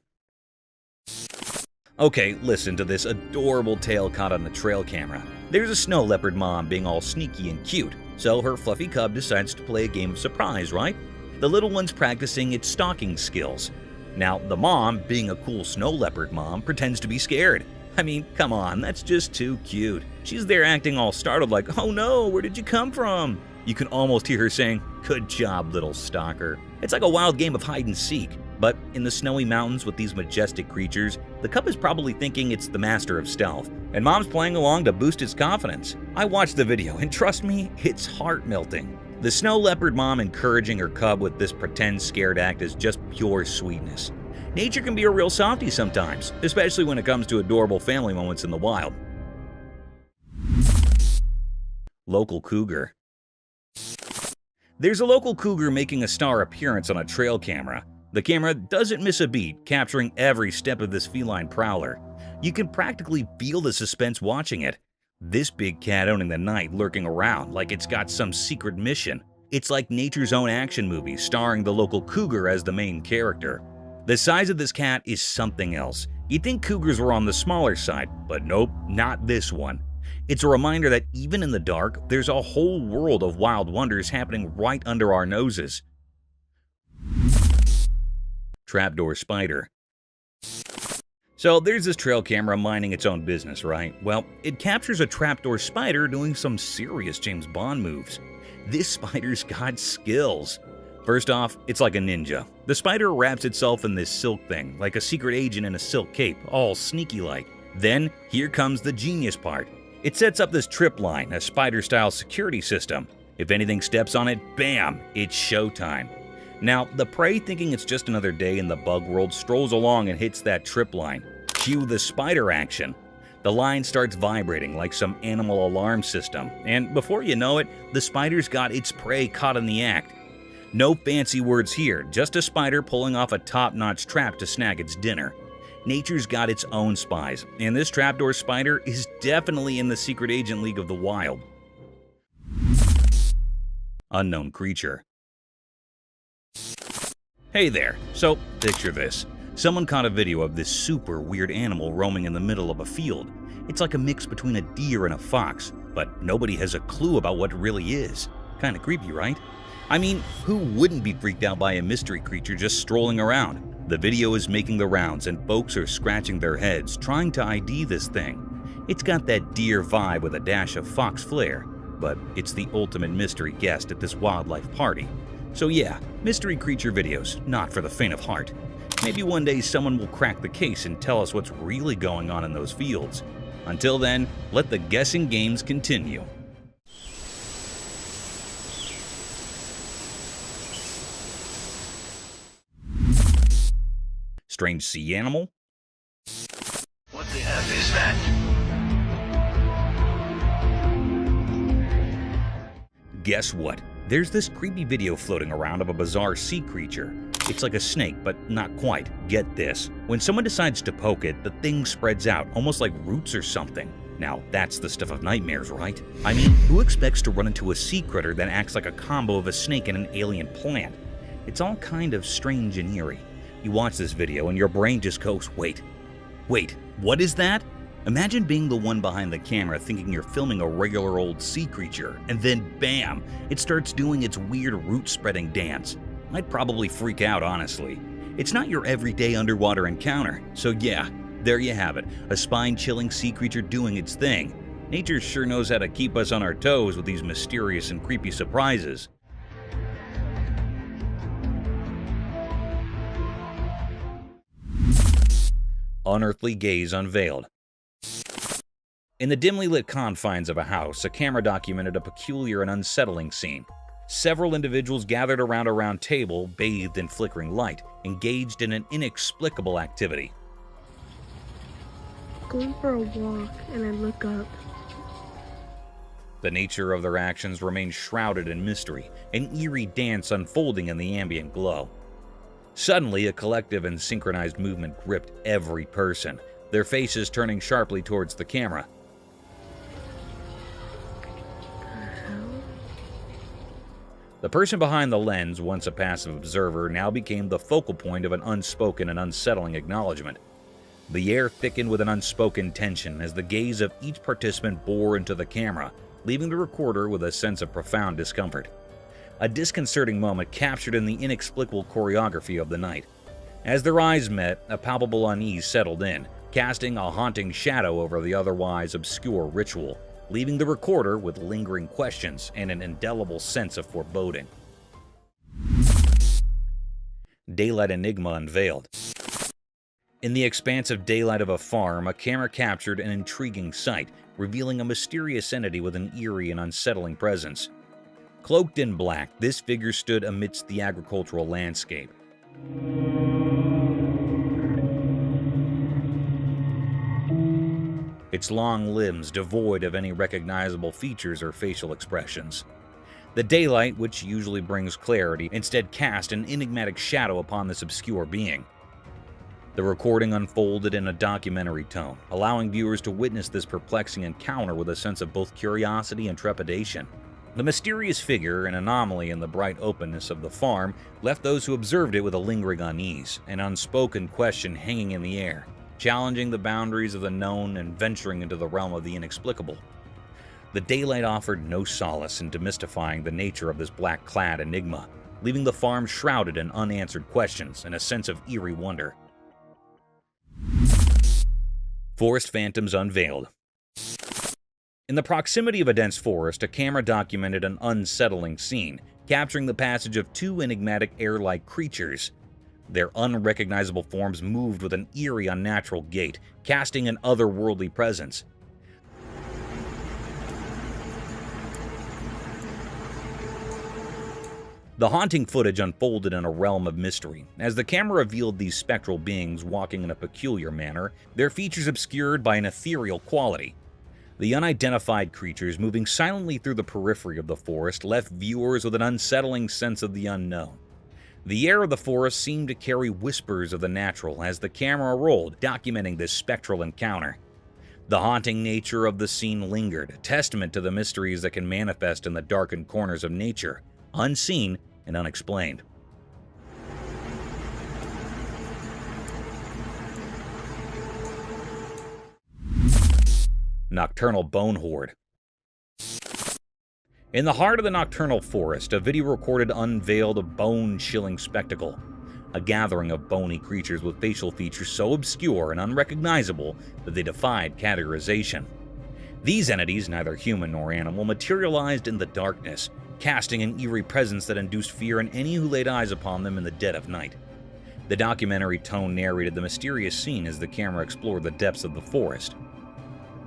S1: Okay, listen to this adorable tale caught on the trail camera. There's a snow leopard mom being all sneaky and cute, so her fluffy cub decides to play a game of surprise, right? The little one's practicing its stalking skills. Now, the mom, being a cool snow leopard mom, pretends to be scared. I mean, come on, that's just too cute. She's there acting all startled like, "Oh no, where did you come from?" You can almost hear her saying, "Good job, little stalker." It's like a wild game of hide and seek. But in the snowy mountains with these majestic creatures, the cub is probably thinking it's the master of stealth, and mom's playing along to boost its confidence. I watched the video, and trust me, it's heart-melting. The snow leopard mom encouraging her cub with this pretend scared act is just pure sweetness. Nature can be a real softie sometimes, especially when it comes to adorable family moments in the wild. Local cougar. There's a local cougar making a star appearance on a trail camera. The camera doesn't miss a beat, capturing every step of this feline prowler. You can practically feel the suspense watching it. This big cat owning the night, lurking around like it's got some secret mission. It's like nature's own action movie, starring the local cougar as the main character. The size of this cat is something else. You'd think cougars were on the smaller side, but nope, not this one. It's a reminder that even in the dark, there's a whole world of wild wonders happening right under our noses. Trapdoor spider. So there's this trail camera minding its own business, right? Well, it captures a trapdoor spider doing some serious James Bond moves. This spider's got skills. First off, it's like a ninja. The spider wraps itself in this silk thing, like a secret agent in a silk cape, all sneaky-like. Then, here comes the genius part. It sets up this trip line, a spider-style security system. If anything steps on it, bam, it's showtime. Now, the prey, thinking it's just another day in the bug world, strolls along and hits that trip line. Cue the spider action. The line starts vibrating like some animal alarm system, and before you know it, the spider's got its prey caught in the act. No fancy words here, just a spider pulling off a top-notch trap to snag its dinner. Nature's got its own spies, and this trapdoor spider is definitely in the secret agent league of the wild. Unknown creature. Hey there, so picture this. Someone caught a video of this super weird animal roaming in the middle of a field. It's like a mix between a deer and a fox, but nobody has a clue about what it really is. Kinda creepy, right? I mean, who wouldn't be freaked out by a mystery creature just strolling around? The video is making the rounds and folks are scratching their heads trying to ID this thing. It's got that deer vibe with a dash of fox flair, but it's the ultimate mystery guest at this wildlife party. So yeah, mystery creature videos, not for the faint of heart. Maybe one day someone will crack the case and tell us what's really going on in those fields. Until then, let the guessing games continue. Strange sea animal?
S6: What the F is that?
S1: Guess what? There's this creepy video floating around of a bizarre sea creature. It's like a snake, but not quite. Get this. When someone decides to poke it, the thing spreads out, almost like roots or something. Now, that's the stuff of nightmares, right? I mean, who expects to run into a sea critter that acts like a combo of a snake and an alien plant? It's all kind of strange and eerie. You watch this video and your brain just goes, wait, what is that? Imagine being the one behind the camera thinking you're filming a regular old sea creature, and then bam, it starts doing its weird root-spreading dance. I'd probably freak out, honestly. It's not your everyday underwater encounter, so yeah, there you have it, a spine-chilling sea creature doing its thing. Nature sure knows how to keep us on our toes with these mysterious and creepy surprises. Unearthly gaze unveiled. In the dimly lit confines of a house, a camera documented a peculiar and unsettling scene. Several individuals gathered around a round table, bathed in flickering light, engaged in an inexplicable activity.
S8: Going for a walk, and I look up.
S1: The nature of their actions remained shrouded in mystery, an eerie dance unfolding in the ambient glow. Suddenly, a collective and synchronized movement gripped every person, their faces turning sharply towards the camera. The person behind the lens, once a passive observer, now became the focal point of an unspoken and unsettling acknowledgement. The air thickened with an unspoken tension as the gaze of each participant bore into the camera, leaving the recorder with a sense of profound discomfort. A disconcerting moment captured in the inexplicable choreography of the night. As their eyes met, a palpable unease settled in, casting a haunting shadow over the otherwise obscure ritual, leaving the recorder with lingering questions and an indelible sense of foreboding. Daylight enigma unveiled. In the expansive daylight of a farm, a camera captured an intriguing sight, revealing a mysterious entity with an eerie and unsettling presence. Cloaked in black, this figure stood amidst the agricultural landscape. its long limbs devoid of any recognizable features or facial expressions. The daylight, which usually brings clarity, instead cast an enigmatic shadow upon this obscure being. The recording unfolded in a documentary tone, allowing viewers to witness this perplexing encounter with a sense of both curiosity and trepidation. The mysterious figure and anomaly in the bright openness of the farm left those who observed it with a lingering unease, an unspoken question hanging in the air, challenging the boundaries of the known and venturing into the realm of the inexplicable. The daylight offered no solace in demystifying the nature of this black-clad enigma, leaving the farm shrouded in unanswered questions and a sense of eerie wonder. Forest phantoms unveiled. In the proximity of a dense forest, a camera documented an unsettling scene, capturing the passage of two enigmatic air-like creatures. Their unrecognizable forms moved with an eerie, unnatural gait, casting an otherworldly presence. The haunting footage unfolded in a realm of mystery. As the camera revealed these spectral beings walking in a peculiar manner, their features obscured by an ethereal quality. The unidentified creatures moving silently through the periphery of the forest left viewers with an unsettling sense of the unknown. The air of the forest seemed to carry whispers of the natural as the camera rolled, documenting this spectral encounter. The haunting nature of the scene lingered, a testament to the mysteries that can manifest in the darkened corners of nature, unseen and unexplained. Nocturnal Bone Horde. In the heart of the nocturnal forest, a video recorded unveiled a bone-chilling spectacle. A gathering of bony creatures with facial features so obscure and unrecognizable that they defied categorization. These entities, neither human nor animal, materialized in the darkness, casting an eerie presence that induced fear in any who laid eyes upon them in the dead of night. The documentary tone narrated the mysterious scene as the camera explored the depths of the forest,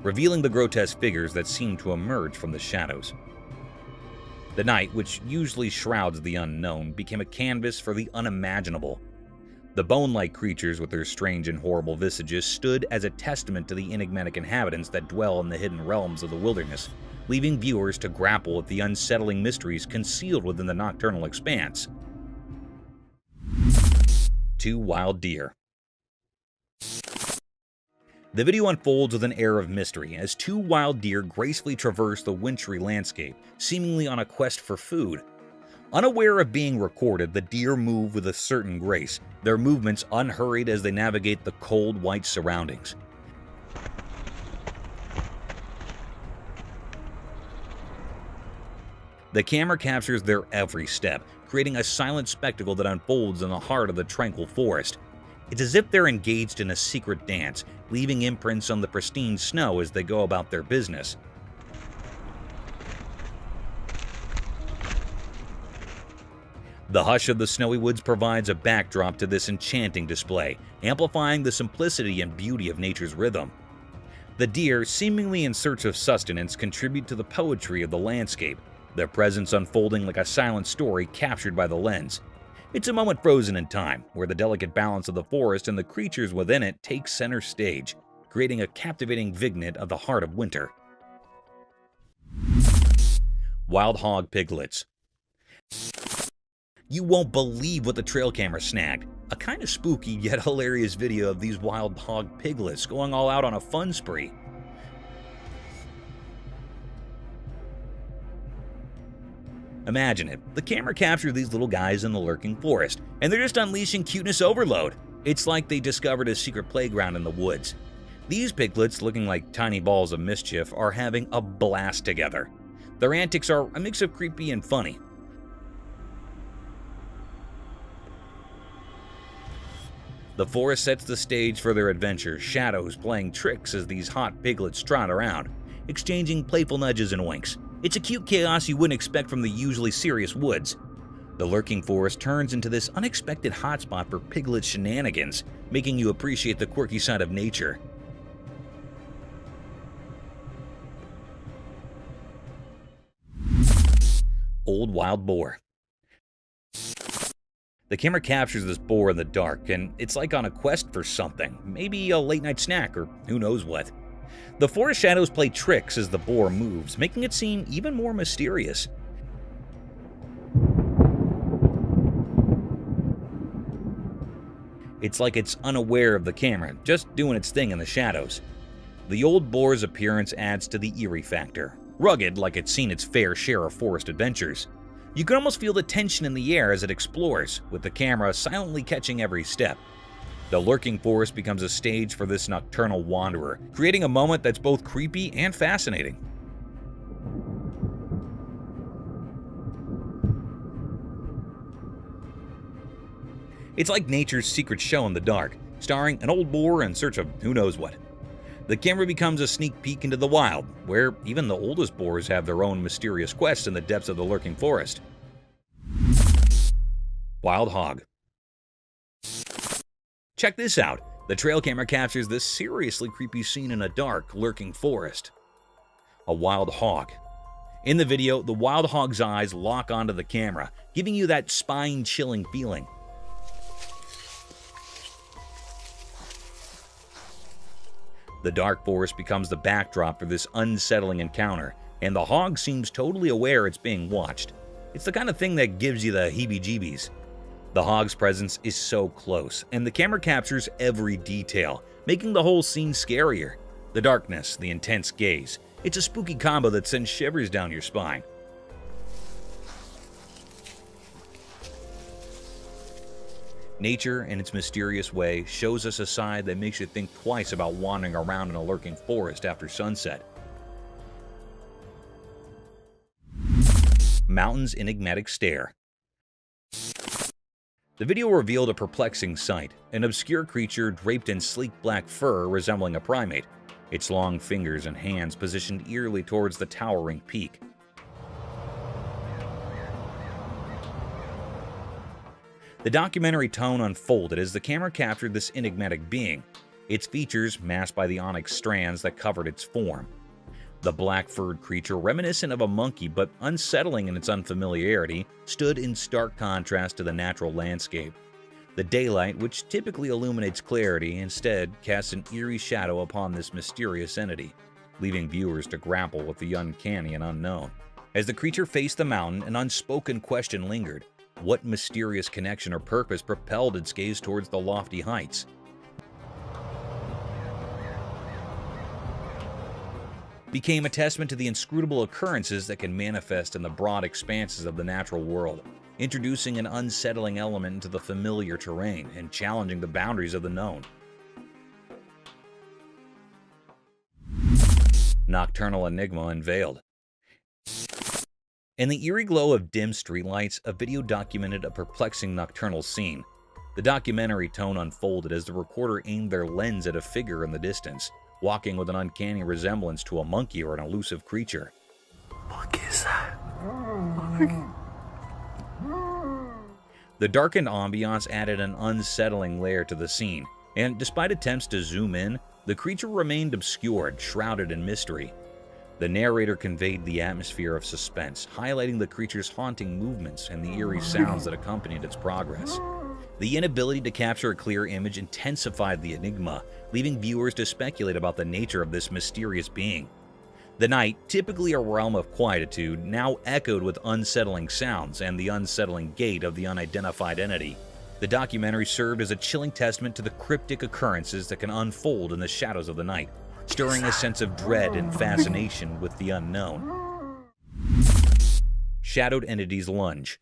S1: revealing the grotesque figures that seemed to emerge from the shadows. The night, which usually shrouds the unknown, became a canvas for the unimaginable. The bone-like creatures with their strange and horrible visages stood as a testament to the enigmatic inhabitants that dwell in the hidden realms of the wilderness, leaving viewers to grapple with the unsettling mysteries concealed within the nocturnal expanse. 2 wild deer. The video unfolds with an air of mystery as 2 wild deer gracefully traverse the wintry landscape, seemingly on a quest for food. Unaware of being recorded, the deer move with a certain grace, their movements unhurried as they navigate the cold, white surroundings. The camera captures their every step, creating a silent spectacle that unfolds in the heart of the tranquil forest. It's as if they're engaged in a secret dance, leaving imprints on the pristine snow as they go about their business. The hush of the snowy woods provides a backdrop to this enchanting display, amplifying the simplicity and beauty of nature's rhythm. The deer, seemingly in search of sustenance, contribute to the poetry of the landscape, their presence unfolding like a silent story captured by the lens. It's a moment frozen in time, where the delicate balance of the forest and the creatures within it take center stage, creating a captivating vignette of the heart of winter. Wild hog piglets. You won't believe what the trail camera snagged. A kind of spooky yet hilarious video of these wild hog piglets going all out on a fun spree. Imagine it. The camera captured these little guys in the lurking forest, and they're just unleashing cuteness overload. It's like they discovered a secret playground in the woods. These piglets, looking like tiny balls of mischief, are having a blast together. Their antics are a mix of creepy and funny. The forest sets the stage for their adventure, shadows playing tricks as these hot piglets trot around, exchanging playful nudges and winks. It's a cute chaos you wouldn't expect from the usually serious woods. The lurking forest turns into this unexpected hotspot for piglet shenanigans, making you appreciate the quirky side of nature. Old wild boar. The camera captures this boar in the dark, and it's like on a quest for something, maybe a late-night snack or who knows what. The forest shadows play tricks as the boar moves, making it seem even more mysterious. It's like it's unaware of the camera, just doing its thing in the shadows. The old boar's appearance adds to the eerie factor, rugged like it's seen its fair share of forest adventures. You can almost feel the tension in the air as it explores, with the camera silently catching every step. The lurking forest becomes a stage for this nocturnal wanderer, creating a moment that's both creepy and fascinating. It's like nature's secret show in the dark, starring an old boar in search of who knows what. The camera becomes a sneak peek into the wild, where even the oldest boars have their own mysterious quests in the depths of the lurking forest. Wild hog. Check this out. The trail camera captures this seriously creepy scene in a dark, lurking forest. A wild hog. In the video, the wild hog's eyes lock onto the camera, giving you that spine-chilling feeling. The dark forest becomes the backdrop for this unsettling encounter, and the hog seems totally aware it's being watched. It's the kind of thing that gives you the heebie-jeebies. The hog's presence is so close, and the camera captures every detail, making the whole scene scarier. The darkness, the intense gaze. It's a spooky combo that sends shivers down your spine. Nature, in its mysterious way, shows us a side that makes you think twice about wandering around in a lurking forest after sunset. Mountain's enigmatic stare. The video revealed a perplexing sight, an obscure creature draped in sleek black fur resembling a primate, its long fingers and hands positioned eerily towards the towering peak. The documentary tone unfolded as the camera captured this enigmatic being, its features masked by the onyx strands that covered its form. The black-furred creature, reminiscent of a monkey but unsettling in its unfamiliarity, stood in stark contrast to the natural landscape. The daylight, which typically illuminates clarity, instead casts an eerie shadow upon this mysterious entity, leaving viewers to grapple with the uncanny and unknown. As the creature faced the mountain, an unspoken question lingered. What mysterious connection or purpose propelled its gaze towards the lofty heights? Became a testament to the inscrutable occurrences that can manifest in the broad expanses of the natural world, introducing an unsettling element into the familiar terrain and challenging the boundaries of the known. Nocturnal enigma unveiled. In the eerie glow of dim streetlights, a video documented a perplexing nocturnal scene. The documentary tone unfolded as the recorder aimed their lens at a figure in the distance, walking with an uncanny resemblance to a monkey or an elusive creature.
S2: What is that?
S1: The darkened ambiance added an unsettling layer to the scene, and despite attempts to zoom in, the creature remained obscured, shrouded in mystery. The narrator conveyed the atmosphere of suspense, highlighting the creature's haunting movements and the eerie sounds that accompanied its progress. The inability to capture a clear image intensified the enigma, leaving viewers to speculate about the nature of this mysterious being. The night, typically a realm of quietude, now echoed with unsettling sounds and the unsettling gait of the unidentified entity. The documentary served as a chilling testament to the cryptic occurrences that can unfold in the shadows of the night, stirring a sense of dread and fascination with the unknown. Shadowed entities lunge.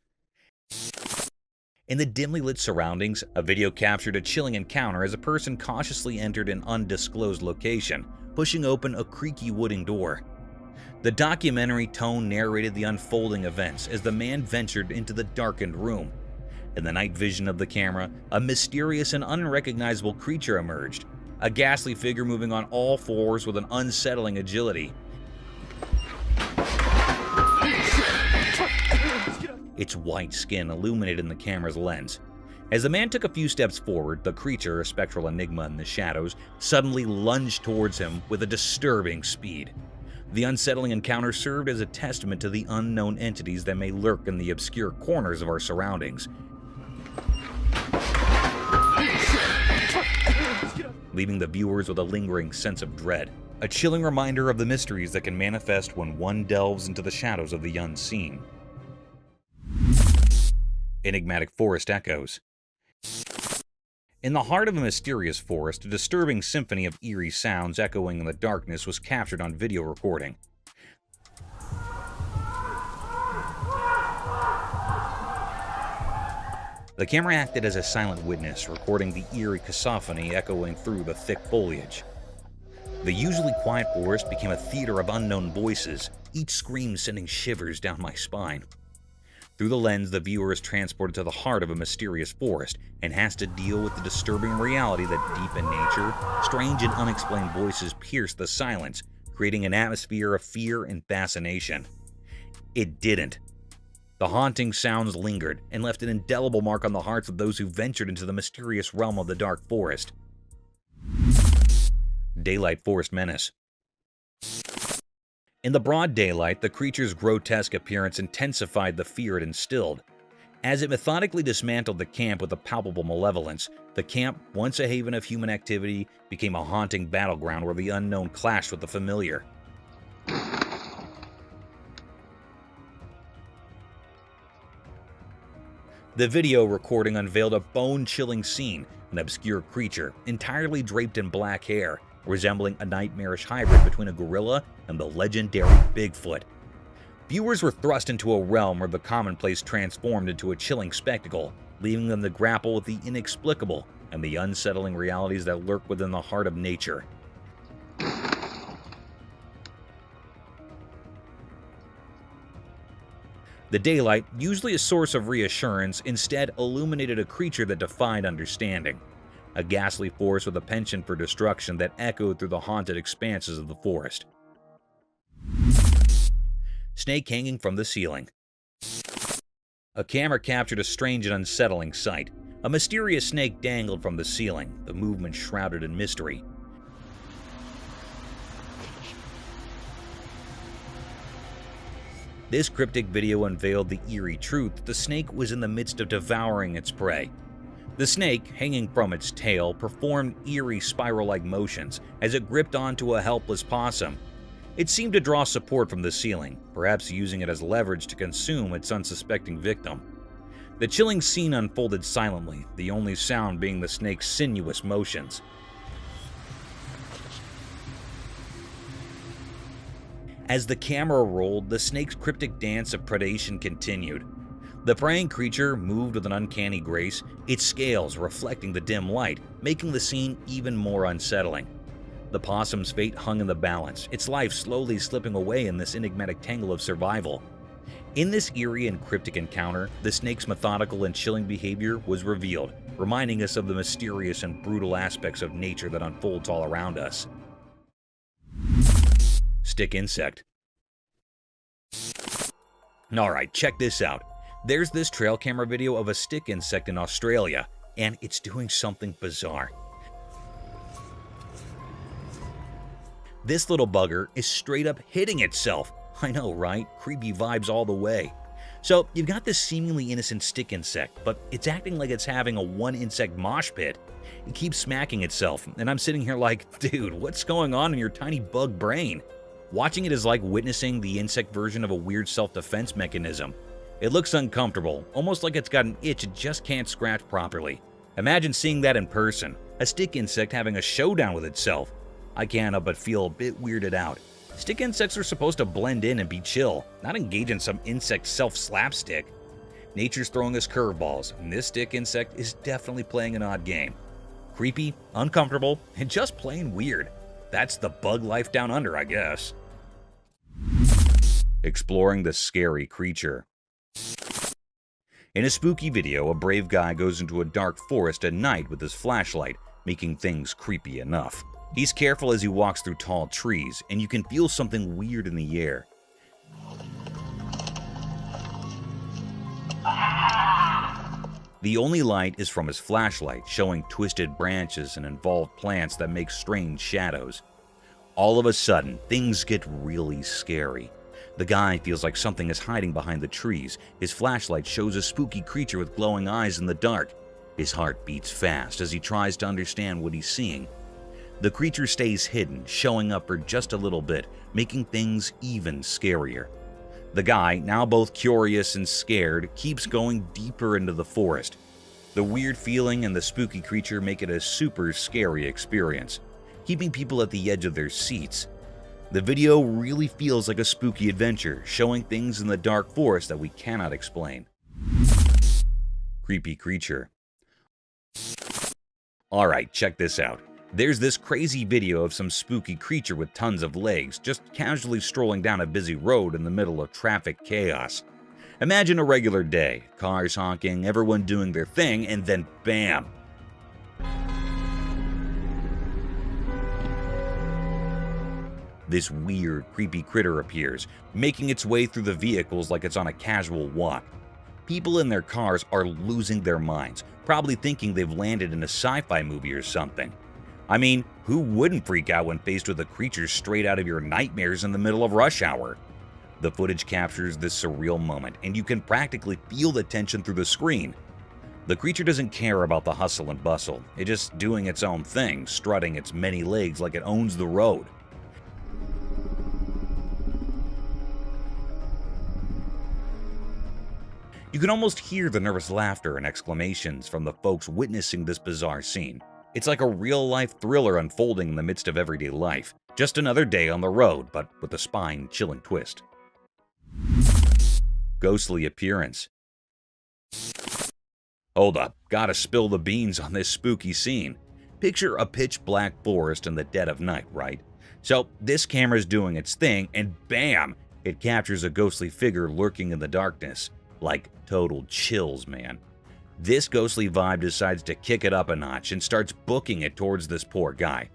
S1: In the dimly lit surroundings, a video captured a chilling encounter as a person cautiously entered an undisclosed location, pushing open a creaky wooden door. The documentary tone narrated the unfolding events as the man ventured into the darkened room. In the night vision of the camera, a mysterious and unrecognizable creature emerged, a ghastly figure moving on all fours with an unsettling agility. Its white skin illuminated in the camera's lens. As the man took a few steps forward, the creature, a spectral enigma in the shadows, suddenly lunged towards him with a disturbing speed. The unsettling encounter served as a testament to the unknown entities that may lurk in the obscure corners of our surroundings, leaving the viewers with a lingering sense of dread. a chilling reminder of the mysteries that can manifest when one delves into the shadows of the unseen. Enigmatic forest echoes. In the heart of a mysterious forest, a disturbing symphony of eerie sounds echoing in the darkness was captured on video recording. The camera acted as a silent witness, recording the eerie cacophony echoing through the thick foliage. The usually quiet forest became a theater of unknown voices, each scream sending shivers down my spine. Through the lens, the viewer is transported to the heart of a mysterious forest and has to deal with the disturbing reality that deep in nature, strange and unexplained voices pierce the silence, creating an atmosphere of fear and fascination. It didn't. The haunting sounds lingered and left an indelible mark on the hearts of those who ventured into the mysterious realm of the dark forest. Daylight Forest Menace. In the broad daylight, the creature's grotesque appearance intensified the fear it instilled. As it methodically dismantled the camp with a palpable malevolence, the camp, once a haven of human activity, became a haunting battleground where the unknown clashed with the familiar. The video recording unveiled a bone-chilling scene, an obscure creature, entirely draped in black hair, resembling a nightmarish hybrid between a gorilla and the legendary Bigfoot. Viewers were thrust into a realm where the commonplace transformed into a chilling spectacle, leaving them to grapple with the inexplicable and the unsettling realities that lurk within the heart of nature. The daylight, usually a source of reassurance, instead illuminated a creature that defied understanding. A ghastly force with a penchant for destruction that echoed through the haunted expanses of the forest. Snake hanging from the ceiling. A camera captured a strange and unsettling sight. A mysterious snake dangled from the ceiling, the movement shrouded in mystery. This cryptic video unveiled the eerie truth that the snake was in the midst of devouring its prey. The snake, hanging from its tail, performed eerie spiral-like motions as it gripped onto a helpless possum. It seemed to draw support from the ceiling, perhaps using it as leverage to consume its unsuspecting victim. The chilling scene unfolded silently, the only sound being the snake's sinuous motions. As the camera rolled, the snake's cryptic dance of predation continued. The preying creature moved with an uncanny grace, its scales reflecting the dim light, making the scene even more unsettling. The possum's fate hung in the balance, its life slowly slipping away in this enigmatic tangle of survival. In this eerie and cryptic encounter, the snake's methodical and chilling behavior was revealed, reminding us of the mysterious and brutal aspects of nature that unfolds all around us. Stick insect. Alright, check this out. There's this trail camera video of a stick insect in Australia, and it's doing something bizarre. This little bugger is straight up hitting itself. I know, right? Creepy vibes all the way. So, you've got this seemingly innocent stick insect, but it's acting like it's having a one-insect mosh pit. It keeps smacking itself, and I'm sitting here like, dude, what's going on in your tiny bug brain? Watching it is like witnessing the insect version of a weird self-defense mechanism. It looks uncomfortable, almost like it's got an itch it just can't scratch properly. Imagine seeing that in person, a stick insect having a showdown with itself. I can't help but feel a bit weirded out. Stick insects are supposed to blend in and be chill, not engage in some insect self-slapstick. Nature's throwing us curveballs, and this stick insect is definitely playing an odd game. Creepy, uncomfortable, and just plain weird. That's the bug life down under, I guess. Exploring the scary creature. In a spooky video, a brave guy goes into a dark forest at night with his flashlight, making things creepy enough. He's careful as he walks through tall trees, and you can feel something weird in the air. The only light is from his flashlight, showing twisted branches and involved plants that make strange shadows. All of a sudden, things get really scary. The guy feels like something is hiding behind the trees. His flashlight shows a spooky creature with glowing eyes in the dark. His heart beats fast as he tries to understand what he's seeing. The creature stays hidden, showing up for just a little bit, making things even scarier. The guy, now both curious and scared, keeps going deeper into the forest. The weird feeling and the spooky creature make it a super scary experience, keeping people at the edge of their seats. The video really feels like a spooky adventure, showing things in the dark forest that we cannot explain. Creepy creature. Alright, check this out. There's this crazy video of some spooky creature with tons of legs just casually strolling down a busy road in the middle of traffic chaos. Imagine a regular day, cars honking, everyone doing their thing, and then bam! This weird, creepy critter appears, making its way through the vehicles like it's on a casual walk. People in their cars are losing their minds, probably thinking they've landed in a sci-fi movie or something. I mean, who wouldn't freak out when faced with a creature straight out of your nightmares in the middle of rush hour? The footage captures this surreal moment, and you can practically feel the tension through the screen. The creature doesn't care about the hustle and bustle. It's just doing its own thing, strutting its many legs like it owns the road. You can almost hear the nervous laughter and exclamations from the folks witnessing this bizarre scene. It's like a real-life thriller unfolding in the midst of everyday life. Just another day on the road, but with a spine-chilling twist. Ghostly appearance. Hold up, gotta spill the beans on this spooky scene. Picture a pitch-black forest in the dead of night, right? So this camera's doing its thing, and bam! It captures a ghostly figure lurking in the darkness. Like total chills, man. This ghostly vibe decides to kick it up a notch and starts booking it towards this poor guy.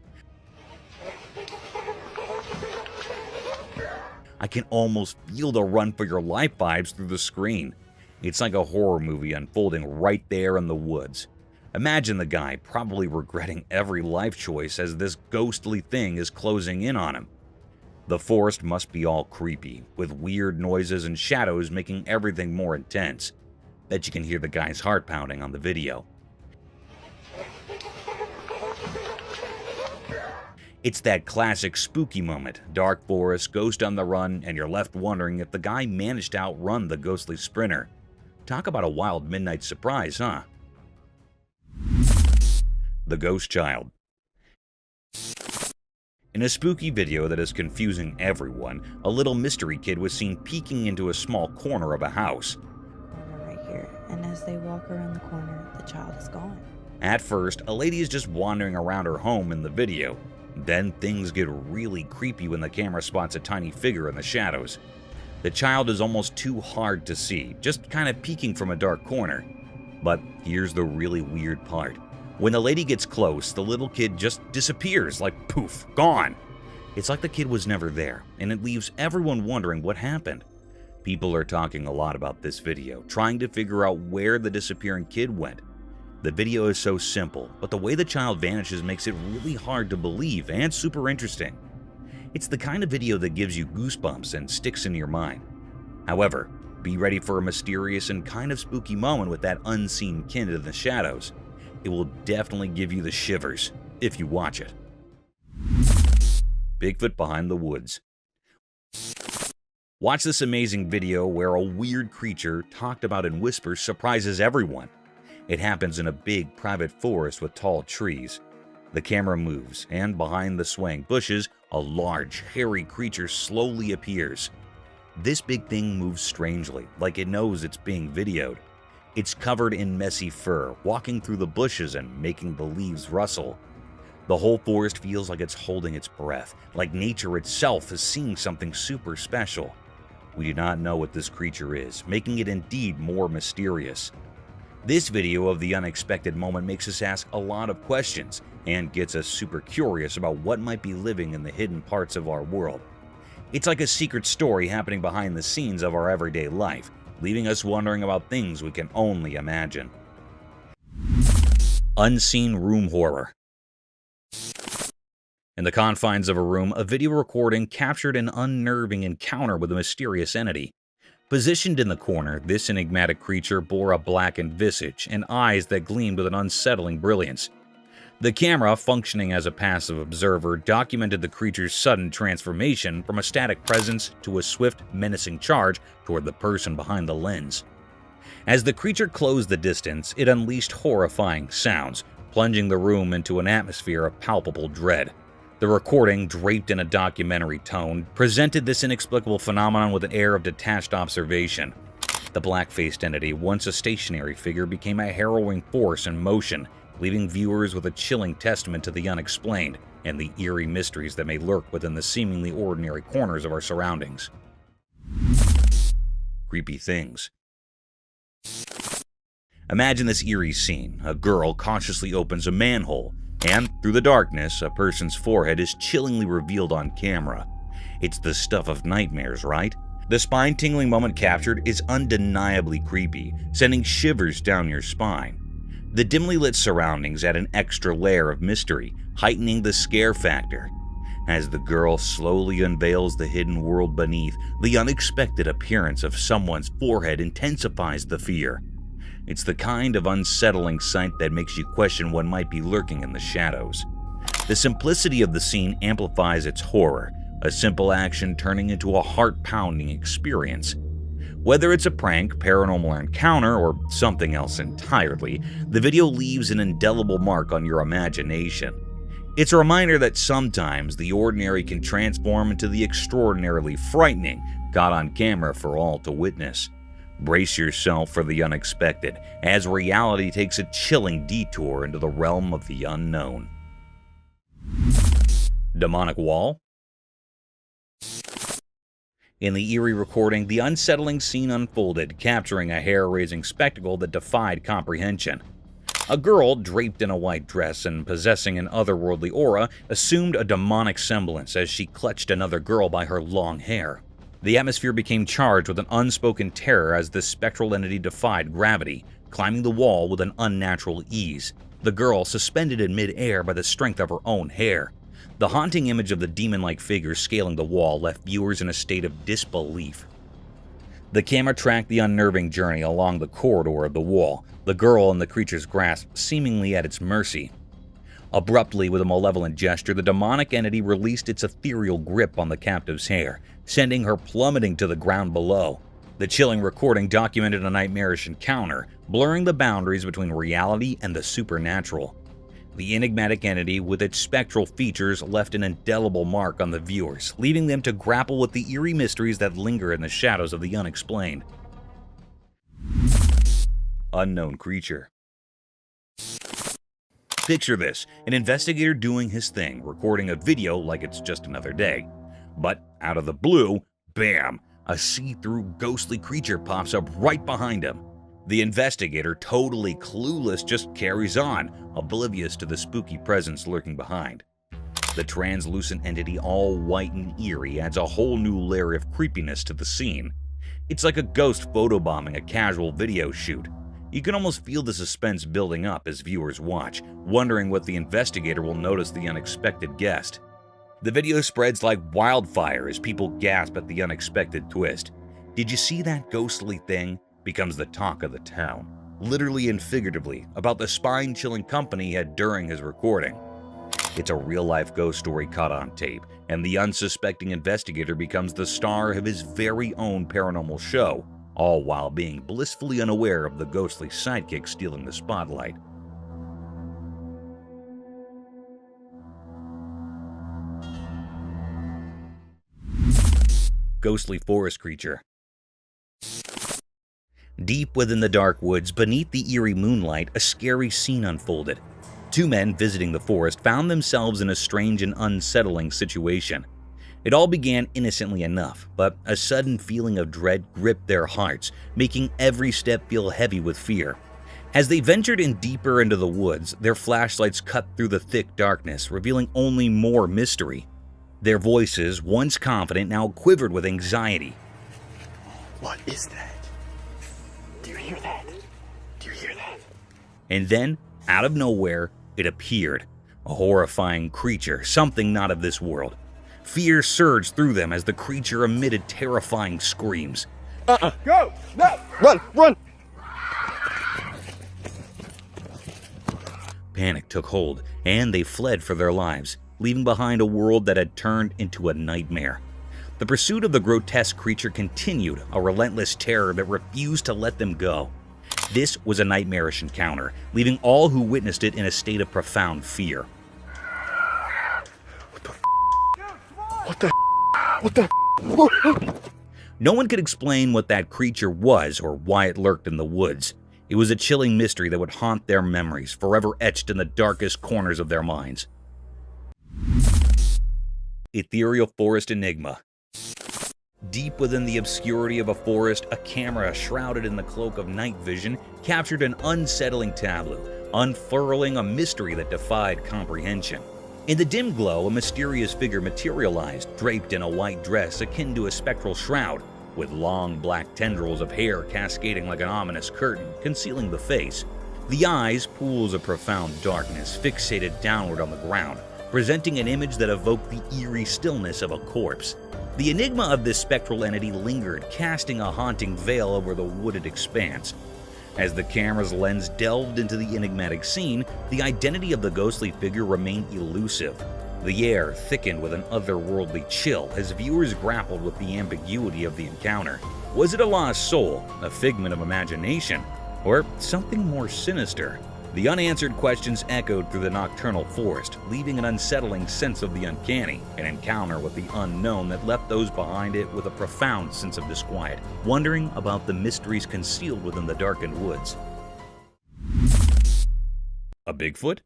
S1: I can almost feel the run for your life vibes through the screen. It's like a horror movie unfolding right there in the woods. Imagine the guy probably regretting every life choice as this ghostly thing is closing in on him. The forest must be all creepy, with weird noises and shadows making everything more intense. Bet you can hear the guy's heart pounding on the video. It's that classic spooky moment, dark forest, ghost on the run, and you're left wondering if the guy managed to outrun the ghostly sprinter. Talk about a wild midnight surprise, huh? The Ghost Child. In a spooky video that is confusing everyone, a little mystery kid was seen peeking into a small corner of a house.
S9: Right here, and as they walk around the corner, the child is gone.
S1: At first, a lady is just wandering around her home in the video. Then things get really creepy when the camera spots a tiny figure in the shadows. The child is almost too hard to see, just kind of peeking from a dark corner. But here's the really weird part. When the lady gets close, the little kid just disappears, like poof, gone. It's like the kid was never there, and it leaves everyone wondering what happened. People are talking a lot about this video, trying to figure out where the disappearing kid went. The video is so simple, but the way the child vanishes makes it really hard to believe and super interesting. It's the kind of video that gives you goosebumps and sticks in your mind. However, be ready for a mysterious and kind of spooky moment with that unseen kid in the shadows. It will definitely give you the shivers if you watch it. Bigfoot behind the woods. Watch this amazing video where a weird creature, talked about in whispers, surprises everyone. It happens in a big private forest with tall trees. The camera moves, and behind the swaying bushes, a large, hairy creature slowly appears. This big thing moves strangely, like it knows it's being videoed. It's covered in messy fur, walking through the bushes and making the leaves rustle. The whole forest feels like it's holding its breath, like nature itself is seeing something super special. We do not know what this creature is, making it indeed more mysterious. This video of the unexpected moment makes us ask a lot of questions and gets us super curious about what might be living in the hidden parts of our world. It's like a secret story happening behind the scenes of our everyday life, leaving us wondering about things we can only imagine. Unseen room horror. In the confines of a room, a video recording captured an unnerving encounter with a mysterious entity. Positioned in the corner, this enigmatic creature bore a blackened visage and eyes that gleamed with an unsettling brilliance. The camera, functioning as a passive observer, documented the creature's sudden transformation from a static presence to a swift, menacing charge toward the person behind the lens. As the creature closed the distance, it unleashed horrifying sounds, plunging the room into an atmosphere of palpable dread. The recording, draped in a documentary tone, presented this inexplicable phenomenon with an air of detached observation. The black-faced entity, once a stationary figure, became a harrowing force in motion, leaving viewers with a chilling testament to the unexplained and the eerie mysteries that may lurk within the seemingly ordinary corners of our surroundings. Creepy things. Imagine this eerie scene. A girl cautiously opens a manhole, and through the darkness, a person's forehead is chillingly revealed on camera. It's the stuff of nightmares, right? The spine-tingling moment captured is undeniably creepy, sending shivers down your spine. The dimly lit surroundings add an extra layer of mystery, heightening the scare factor. As the girl slowly unveils the hidden world beneath, the unexpected appearance of someone's forehead intensifies the fear. It's the kind of unsettling sight that makes you question what might be lurking in the shadows. The simplicity of the scene amplifies its horror, a simple action turning into a heart-pounding experience. Whether it's a prank, paranormal encounter, or something else entirely, the video leaves an indelible mark on your imagination. It's a reminder that sometimes the ordinary can transform into the extraordinarily frightening, caught on camera for all to witness. Brace yourself for the unexpected, as reality takes a chilling detour into the realm of the unknown. Demonic wall? In the eerie recording, the unsettling scene unfolded, capturing a hair-raising spectacle that defied comprehension. A girl, draped in a white dress and possessing an otherworldly aura, assumed a demonic semblance as she clutched another girl by her long hair. The atmosphere became charged with an unspoken terror as this spectral entity defied gravity, climbing the wall with an unnatural ease, the girl suspended in mid-air by the strength of her own hair. The haunting image of the demon-like figure scaling the wall left viewers in a state of disbelief. The camera tracked the unnerving journey along the corridor of the wall, the girl in the creature's grasp seemingly at its mercy. Abruptly, with a malevolent gesture, the demonic entity released its ethereal grip on the captive's hair, sending her plummeting to the ground below. The chilling recording documented a nightmarish encounter, blurring the boundaries between reality and the supernatural. The enigmatic entity, with its spectral features, left an indelible mark on the viewers, leaving them to grapple with the eerie mysteries that linger in the shadows of the unexplained. Unknown creature. Picture this, an investigator doing his thing, recording a video like it's just another day. But out of the blue, bam, a see-through ghostly creature pops up right behind him. The investigator, totally clueless, just carries on, oblivious to the spooky presence lurking behind. The translucent entity, all white and eerie, adds a whole new layer of creepiness to the scene. It's like a ghost photobombing a casual video shoot. You can almost feel the suspense building up as viewers watch, wondering what the investigator will notice the unexpected guest. The video spreads like wildfire as people gasp at the unexpected twist. "Did you see that ghostly thing?" becomes the talk of the town, literally and figuratively, about the spine-chilling company he had during his recording. It's a real-life ghost story caught on tape, and the unsuspecting investigator becomes the star of his very own paranormal show, all while being blissfully unaware of the ghostly sidekick stealing the spotlight. Ghostly forest creature. Deep within the dark woods, beneath the eerie moonlight, a scary scene unfolded. Two men visiting the forest found themselves in a strange and unsettling situation. It all began innocently enough, but a sudden feeling of dread gripped their hearts, making every step feel heavy with fear. As they ventured in deeper into the woods, their flashlights cut through the thick darkness, revealing only more mystery. Their voices, once confident, now quivered with anxiety.
S5: What is that? Do you hear that? Do you hear that?
S1: And then, out of nowhere, it appeared. A horrifying creature, something not of this world. Fear surged through them as the creature emitted terrifying screams.
S4: Go! No! Run! Run!
S1: Panic took hold, and they fled for their lives, leaving behind a world that had turned into a nightmare. The pursuit of the grotesque creature continued, a relentless terror that refused to let them go. This was a nightmarish encounter, leaving all who witnessed it in a state of profound fear.
S4: What the?
S1: No one could explain what that creature was or why it lurked in the woods. It was a chilling mystery that would haunt their memories, forever etched in the darkest corners of their minds. Ethereal Forest Enigma. Deep within the obscurity of a forest, a camera shrouded in the cloak of night vision captured an unsettling tableau, unfurling a mystery that defied comprehension. In the dim glow, a mysterious figure materialized, draped in a white dress akin to a spectral shroud, with long black tendrils of hair cascading like an ominous curtain, concealing the face. The eyes, pools of profound darkness, fixated downward on the ground, presenting an image that evoked the eerie stillness of a corpse. The enigma of this spectral entity lingered, casting a haunting veil over the wooded expanse. As the camera's lens delved into the enigmatic scene, the identity of the ghostly figure remained elusive. The air thickened with an otherworldly chill as viewers grappled with the ambiguity of the encounter. Was it a lost soul, a figment of imagination, or something more sinister? The unanswered questions echoed through the nocturnal forest, leaving an unsettling sense of the uncanny, an encounter with the unknown that left those behind it with a profound sense of disquiet, wondering about the mysteries concealed within the darkened woods. A Bigfoot?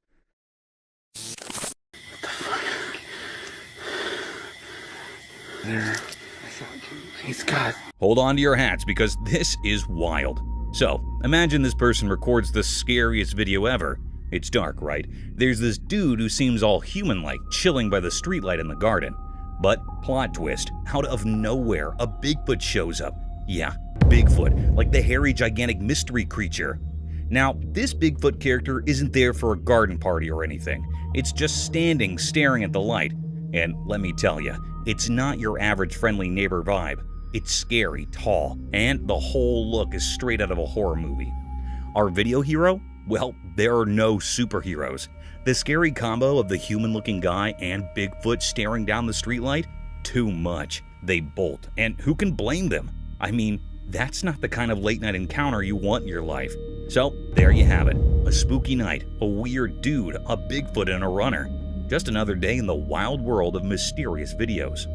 S4: There. He's got.
S1: Hold on to your hats because this is wild. So, imagine this person records the scariest video ever. It's dark, right? There's this dude who seems all human-like, chilling by the streetlight in the garden. But, plot twist, out of nowhere, a Bigfoot shows up. Yeah, Bigfoot, like the hairy, gigantic mystery creature. Now, this Bigfoot character isn't there for a garden party or anything. It's just standing, staring at the light. And let me tell you, it's not your average friendly neighbor vibe. It's scary, tall, and the whole look is straight out of a horror movie. Our video hero? Well, there are no superheroes. The scary combo of the human-looking guy and Bigfoot staring down the streetlight? Too much. They bolt, and who can blame them? I mean, that's not the kind of late-night encounter you want in your life. So, there you have it. A spooky night, a weird dude, a Bigfoot, and a runner. Just another day in the wild world of mysterious videos.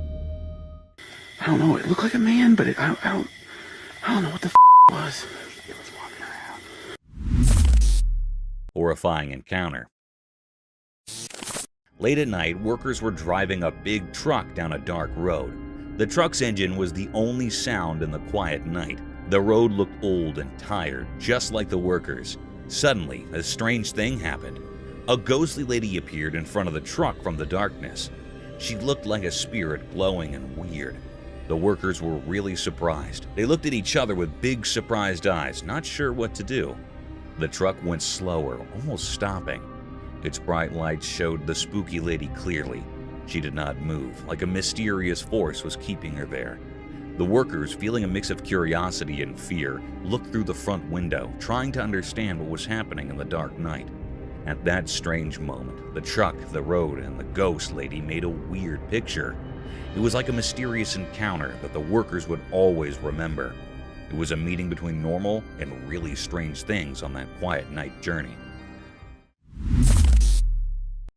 S4: I don't know. It looked like a man, but I don't know what the it was. It was walking around.
S1: Horrifying encounter. Late at night, workers were driving a big truck down a dark road. The truck's engine was the only sound in the quiet night. The road looked old and tired, just like the workers. Suddenly, a strange thing happened. A ghostly lady appeared in front of the truck from the darkness. She looked like a spirit, glowing and weird. The workers were really surprised. They looked at each other with big, surprised eyes, not sure what to do. The truck went slower, almost stopping. Its bright lights showed the spooky lady clearly. She did not move, like a mysterious force was keeping her there. The workers, feeling a mix of curiosity and fear, looked through the front window, trying to understand what was happening in the dark night. At that strange moment, the truck, the road, and the ghost lady made a weird picture. It was like a mysterious encounter that the workers would always remember. It was a meeting between normal and really strange things on that quiet night journey.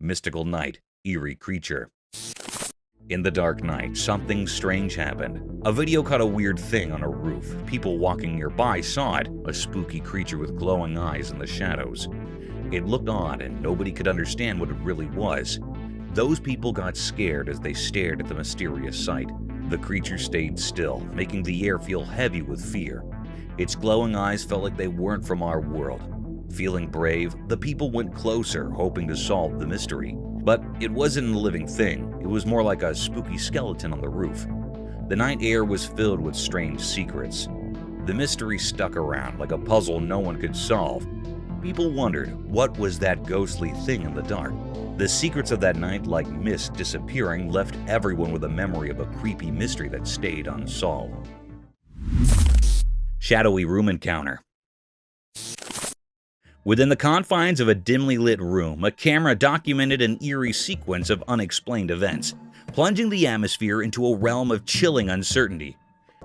S1: Mystical night, eerie creature. In the dark night, something strange happened. A video caught a weird thing on a roof. People walking nearby saw it, a spooky creature with glowing eyes in the shadows. It looked odd and nobody could understand what it really was. Those people got scared as they stared at the mysterious sight. The creature stayed still, making the air feel heavy with fear. Its glowing eyes felt like they weren't from our world. Feeling brave, the people went closer, hoping to solve the mystery. But it wasn't a living thing. It was more like a spooky skeleton on the roof. The night air was filled with strange secrets. The mystery stuck around like a puzzle no one could solve. People wondered, what was that ghostly thing in the dark? The secrets of that night, like mist disappearing, left everyone with a memory of a creepy mystery that stayed unsolved. Shadowy room encounter. Within the confines of a dimly lit room, a camera documented an eerie sequence of unexplained events, plunging the atmosphere into a realm of chilling uncertainty.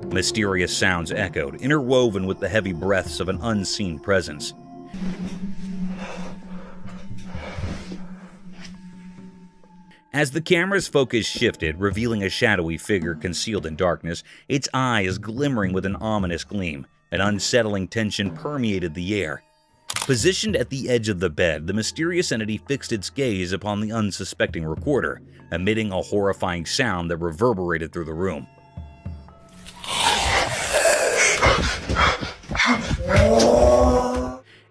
S1: Mysterious sounds echoed, interwoven with the heavy breaths of an unseen presence. As the camera's focus shifted, revealing a shadowy figure concealed in darkness, its eyes glimmering with an ominous gleam, an unsettling tension permeated the air. Positioned at the edge of the bed, the mysterious entity fixed its gaze upon the unsuspecting recorder, emitting a horrifying sound that reverberated through the room.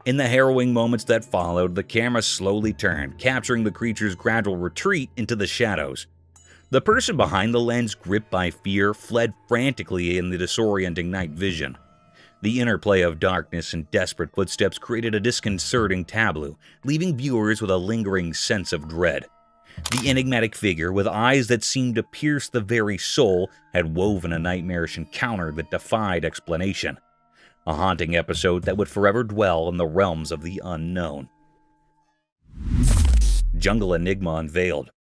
S1: In the harrowing moments that followed, the camera slowly turned, capturing the creature's gradual retreat into the shadows. The person behind the lens, gripped by fear, fled frantically in the disorienting night vision. The interplay of darkness and desperate footsteps created a disconcerting tableau, leaving viewers with a lingering sense of dread. The enigmatic figure, with eyes that seemed to pierce the very soul, had woven a nightmarish encounter that defied explanation. A haunting episode that would forever dwell in the realms of the unknown. Jungle Enigma Unveiled.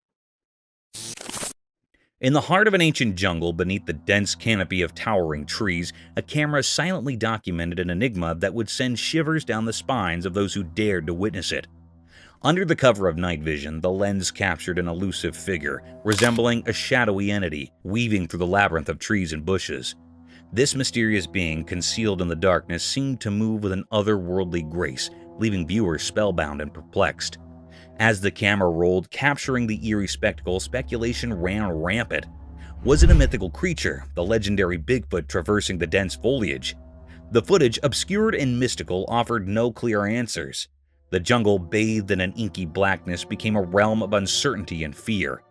S1: In the heart of an ancient jungle, beneath the dense canopy of towering trees, a camera silently documented an enigma that would send shivers down the spines of those who dared to witness it. Under the cover of night vision, the lens captured an elusive figure, resembling a shadowy entity, weaving through the labyrinth of trees and bushes. This mysterious being, concealed in the darkness, seemed to move with an otherworldly grace, leaving viewers spellbound and perplexed. As the camera rolled, capturing the eerie spectacle, speculation ran rampant. Was it a mythical creature, the legendary Bigfoot traversing the dense foliage? The footage, obscured and mystical, offered no clear answers. The jungle, bathed in an inky blackness, became a realm of uncertainty and fear.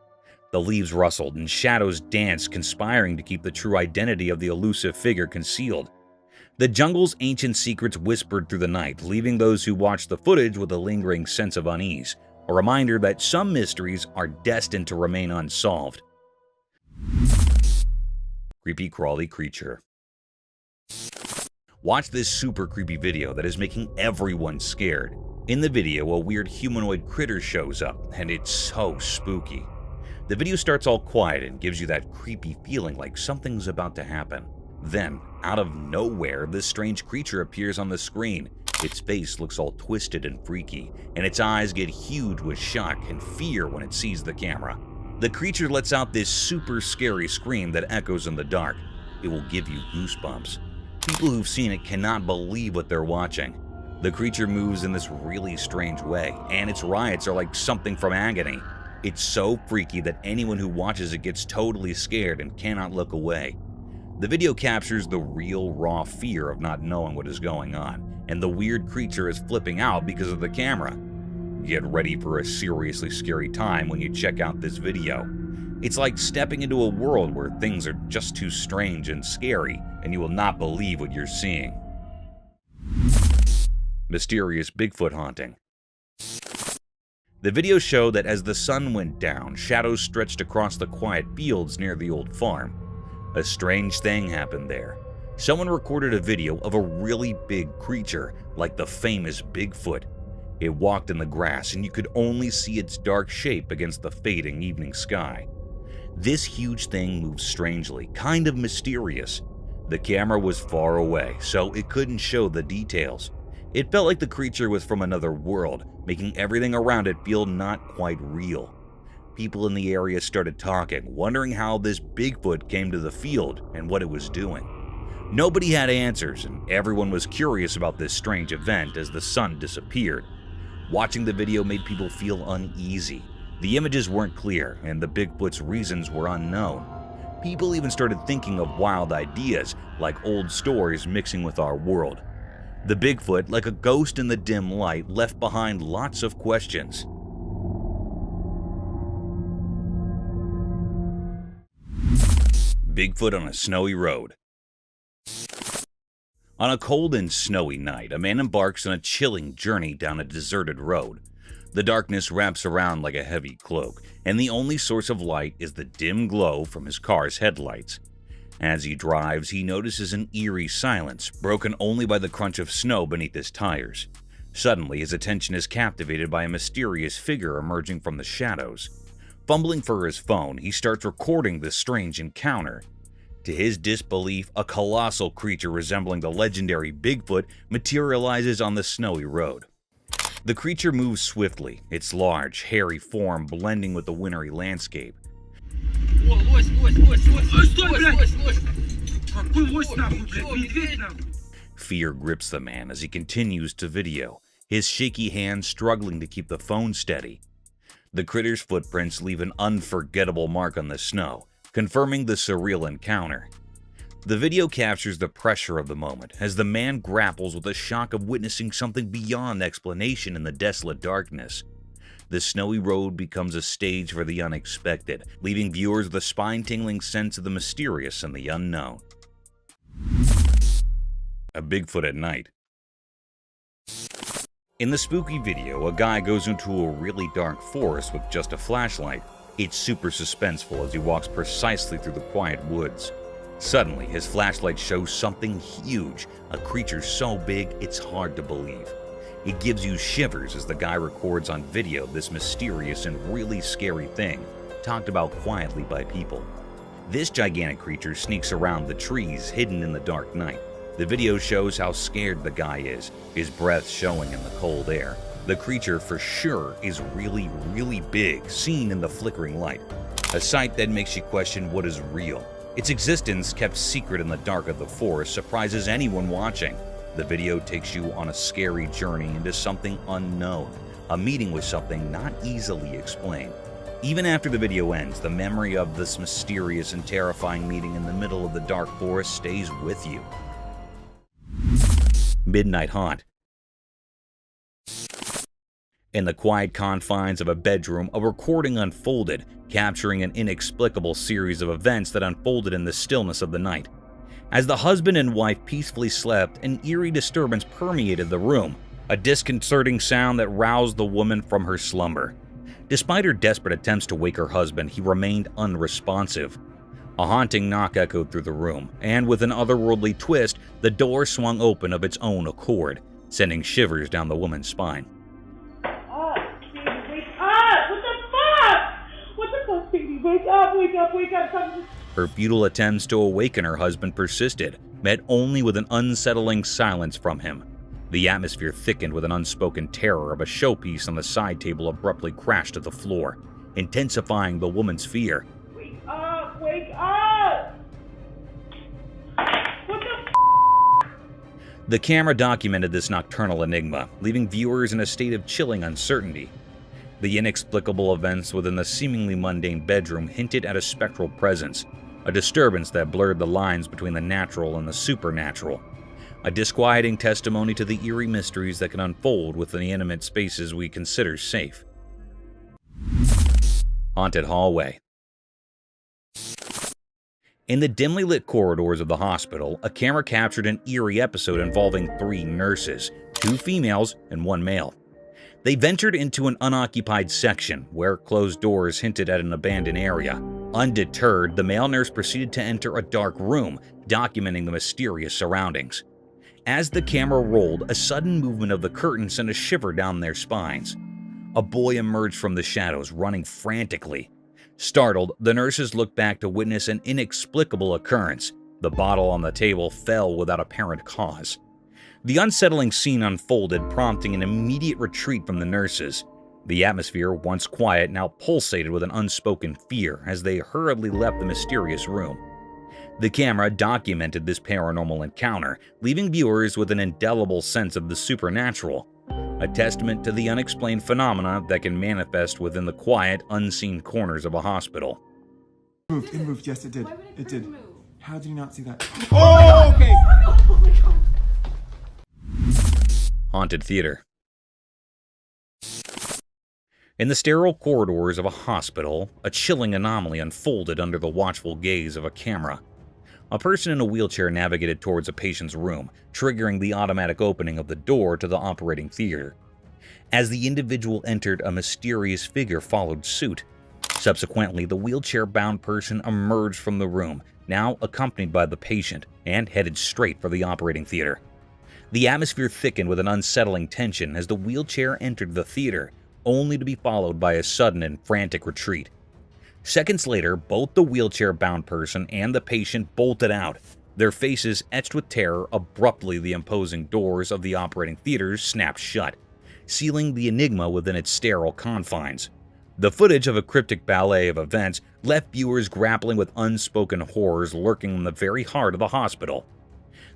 S1: The leaves rustled and shadows danced, conspiring to keep the true identity of the elusive figure concealed. The jungle's ancient secrets whispered through the night, leaving those who watched the footage with a lingering sense of unease, a reminder that some mysteries are destined to remain unsolved. Creepy crawly creature. Watch this super creepy video that is making everyone scared. In the video, a weird humanoid critter shows up, and it's so spooky. The video starts all quiet and gives you that creepy feeling like something's about to happen. Then, out of nowhere, this strange creature appears on the screen. Its face looks all twisted and freaky, and its eyes get huge with shock and fear when it sees the camera. The creature lets out this super scary scream that echoes in the dark. It will give you goosebumps. People who've seen it cannot believe what they're watching. The creature moves in this really strange way, and its riots are like something from Agony. It's so freaky that anyone who watches it gets totally scared and cannot look away. The video captures the real, raw fear of not knowing what is going on, and the weird creature is flipping out because of the camera. Get ready for a seriously scary time when you check out this video. It's like stepping into a world where things are just too strange and scary, and you will not believe what you're seeing. Mysterious Bigfoot haunting. The video showed that as the sun went down, shadows stretched across the quiet fields near the old farm. A strange thing happened there. Someone recorded a video of a really big creature, like the famous Bigfoot. It walked in the grass, and you could only see its dark shape against the fading evening sky. This huge thing moved strangely, kind of mysterious. The camera was far away, so it couldn't show the details. It felt like the creature was from another world, making everything around it feel not quite real. People in the area started talking, wondering how this Bigfoot came to the field and what it was doing. Nobody had answers, and everyone was curious about this strange event as the sun disappeared. Watching the video made people feel uneasy. The images weren't clear, and the Bigfoot's reasons were unknown. People even started thinking of wild ideas, like old stories mixing with our world. The Bigfoot, like a ghost in the dim light, left behind lots of questions. Bigfoot on a snowy road. On a cold and snowy night, a man embarks on a chilling journey down a deserted road. The darkness wraps around like a heavy cloak, and the only source of light is the dim glow from his car's headlights. As he drives, he notices an eerie silence, broken only by the crunch of snow beneath his tires. Suddenly, his attention is captivated by a mysterious figure emerging from the shadows. Fumbling for his phone, he starts recording this strange encounter. To his disbelief, a colossal creature resembling the legendary Bigfoot materializes on the snowy road. The creature moves swiftly, its large, hairy form blending with the wintry landscape. Fear grips the man as he continues to video, his shaky hands struggling to keep the phone steady. The critter's footprints leave an unforgettable mark on the snow, confirming the surreal encounter. The video captures the pressure of the moment as the man grapples with the shock of witnessing something beyond explanation in the desolate darkness. The snowy road becomes a stage for the unexpected, leaving viewers with a spine-tingling sense of the mysterious and the unknown. A Bigfoot at night. In the spooky video, a guy goes into a really dark forest with just a flashlight. It's super suspenseful as he walks precisely through the quiet woods. Suddenly, his flashlight shows something huge, a creature so big it's hard to believe. It gives you shivers as the guy records on video this mysterious and really scary thing, talked about quietly by people. This gigantic creature sneaks around the trees hidden in the dark night. The video shows how scared the guy is, his breath showing in the cold air. The creature for sure is really, really big, seen in the flickering light. A sight that makes you question what is real. Its existence, kept secret in the dark of the forest, surprises anyone watching. The video takes you on a scary journey into something unknown, a meeting with something not easily explained. Even after the video ends, the memory of this mysterious and terrifying meeting in the middle of the dark forest stays with you. Midnight Haunt. In the quiet confines of a bedroom, a recording unfolded, capturing an inexplicable series of events that unfolded in the stillness of the night. As the husband and wife peacefully slept, an eerie disturbance permeated the room, a disconcerting sound that roused the woman from her slumber. Despite her desperate attempts to wake her husband, he remained unresponsive. A haunting knock echoed through the room, and with an otherworldly twist, the door swung open of its own accord, sending shivers down the woman's spine.
S2: Wake up.
S1: Her futile attempts to awaken her husband persisted, met only with an unsettling silence from him. The atmosphere thickened with an unspoken terror of a showpiece on the side table abruptly crashed to the floor, intensifying the woman's fear.
S2: Wake up! What the
S1: The camera documented this nocturnal enigma, leaving viewers in a state of chilling uncertainty. The inexplicable events within the seemingly mundane bedroom hinted at a spectral presence, a disturbance that blurred the lines between the natural and the supernatural, a disquieting testimony to the eerie mysteries that can unfold within the intimate spaces we consider safe. Haunted Hallway. In the dimly lit corridors of the hospital, a camera captured an eerie episode involving 3 nurses, 2 females and 1 male. They ventured into an unoccupied section where closed doors hinted at an abandoned area. Undeterred, the male nurse proceeded to enter a dark room, documenting the mysterious surroundings. As the camera rolled, a sudden movement of the curtain sent a shiver down their spines. A boy emerged from the shadows, running frantically. Startled, the nurses looked back to witness an inexplicable occurrence. The bottle on the table fell without apparent cause. The unsettling scene unfolded, prompting an immediate retreat from the nurses. The atmosphere, once quiet, now pulsated with an unspoken fear as they hurriedly left the mysterious room. The camera documented this paranormal encounter, leaving viewers with an indelible sense of the supernatural, a testament to the unexplained phenomena that can manifest within the quiet, unseen corners of a hospital.
S10: It moved, yes it did. It did. How did you not see that?
S2: Oh, okay. Oh my God.
S1: Haunted Theater. In the sterile corridors of a hospital, a chilling anomaly unfolded under the watchful gaze of a camera. A person in a wheelchair navigated towards a patient's room, triggering the automatic opening of the door to the operating theater. As the individual entered, a mysterious figure followed suit. Subsequently, the wheelchair-bound person emerged from the room, now accompanied by the patient, and headed straight for the operating theater. The atmosphere thickened with an unsettling tension as the wheelchair entered the theater, only to be followed by a sudden and frantic retreat. Seconds later, both the wheelchair-bound person and the patient bolted out, their faces etched with terror. Abruptly, the imposing doors of the operating theaters snapped shut, sealing the enigma within its sterile confines. The footage of a cryptic ballet of events left viewers grappling with unspoken horrors lurking in the very heart of the hospital.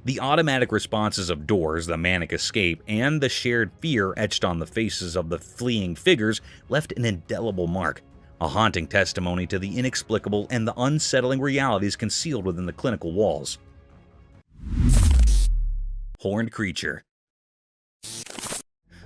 S1: The automatic responses of doors, the manic escape, and the shared fear etched on the faces of the fleeing figures left an indelible mark, a haunting testimony to the inexplicable and the unsettling realities concealed within the clinical walls. Horned creature.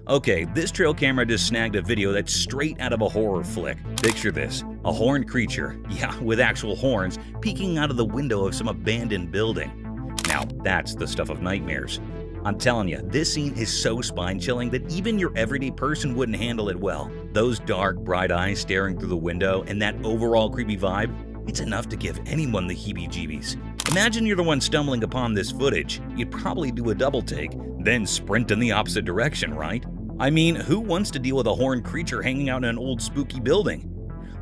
S1: Okay, this trail camera just snagged a video that's straight out of a horror flick. Picture this, a horned creature, yeah, with actual horns, peeking out of the window of some abandoned building. Now, that's the stuff of nightmares. I'm telling you, this scene is so spine-chilling that even your everyday person wouldn't handle it well. Those dark, bright eyes staring through the window and that overall creepy vibe, it's enough to give anyone the heebie-jeebies. Imagine you're the one stumbling upon this footage. You'd probably do a double take, then sprint in the opposite direction, right? I mean, who wants to deal with a horned creature hanging out in an old spooky building?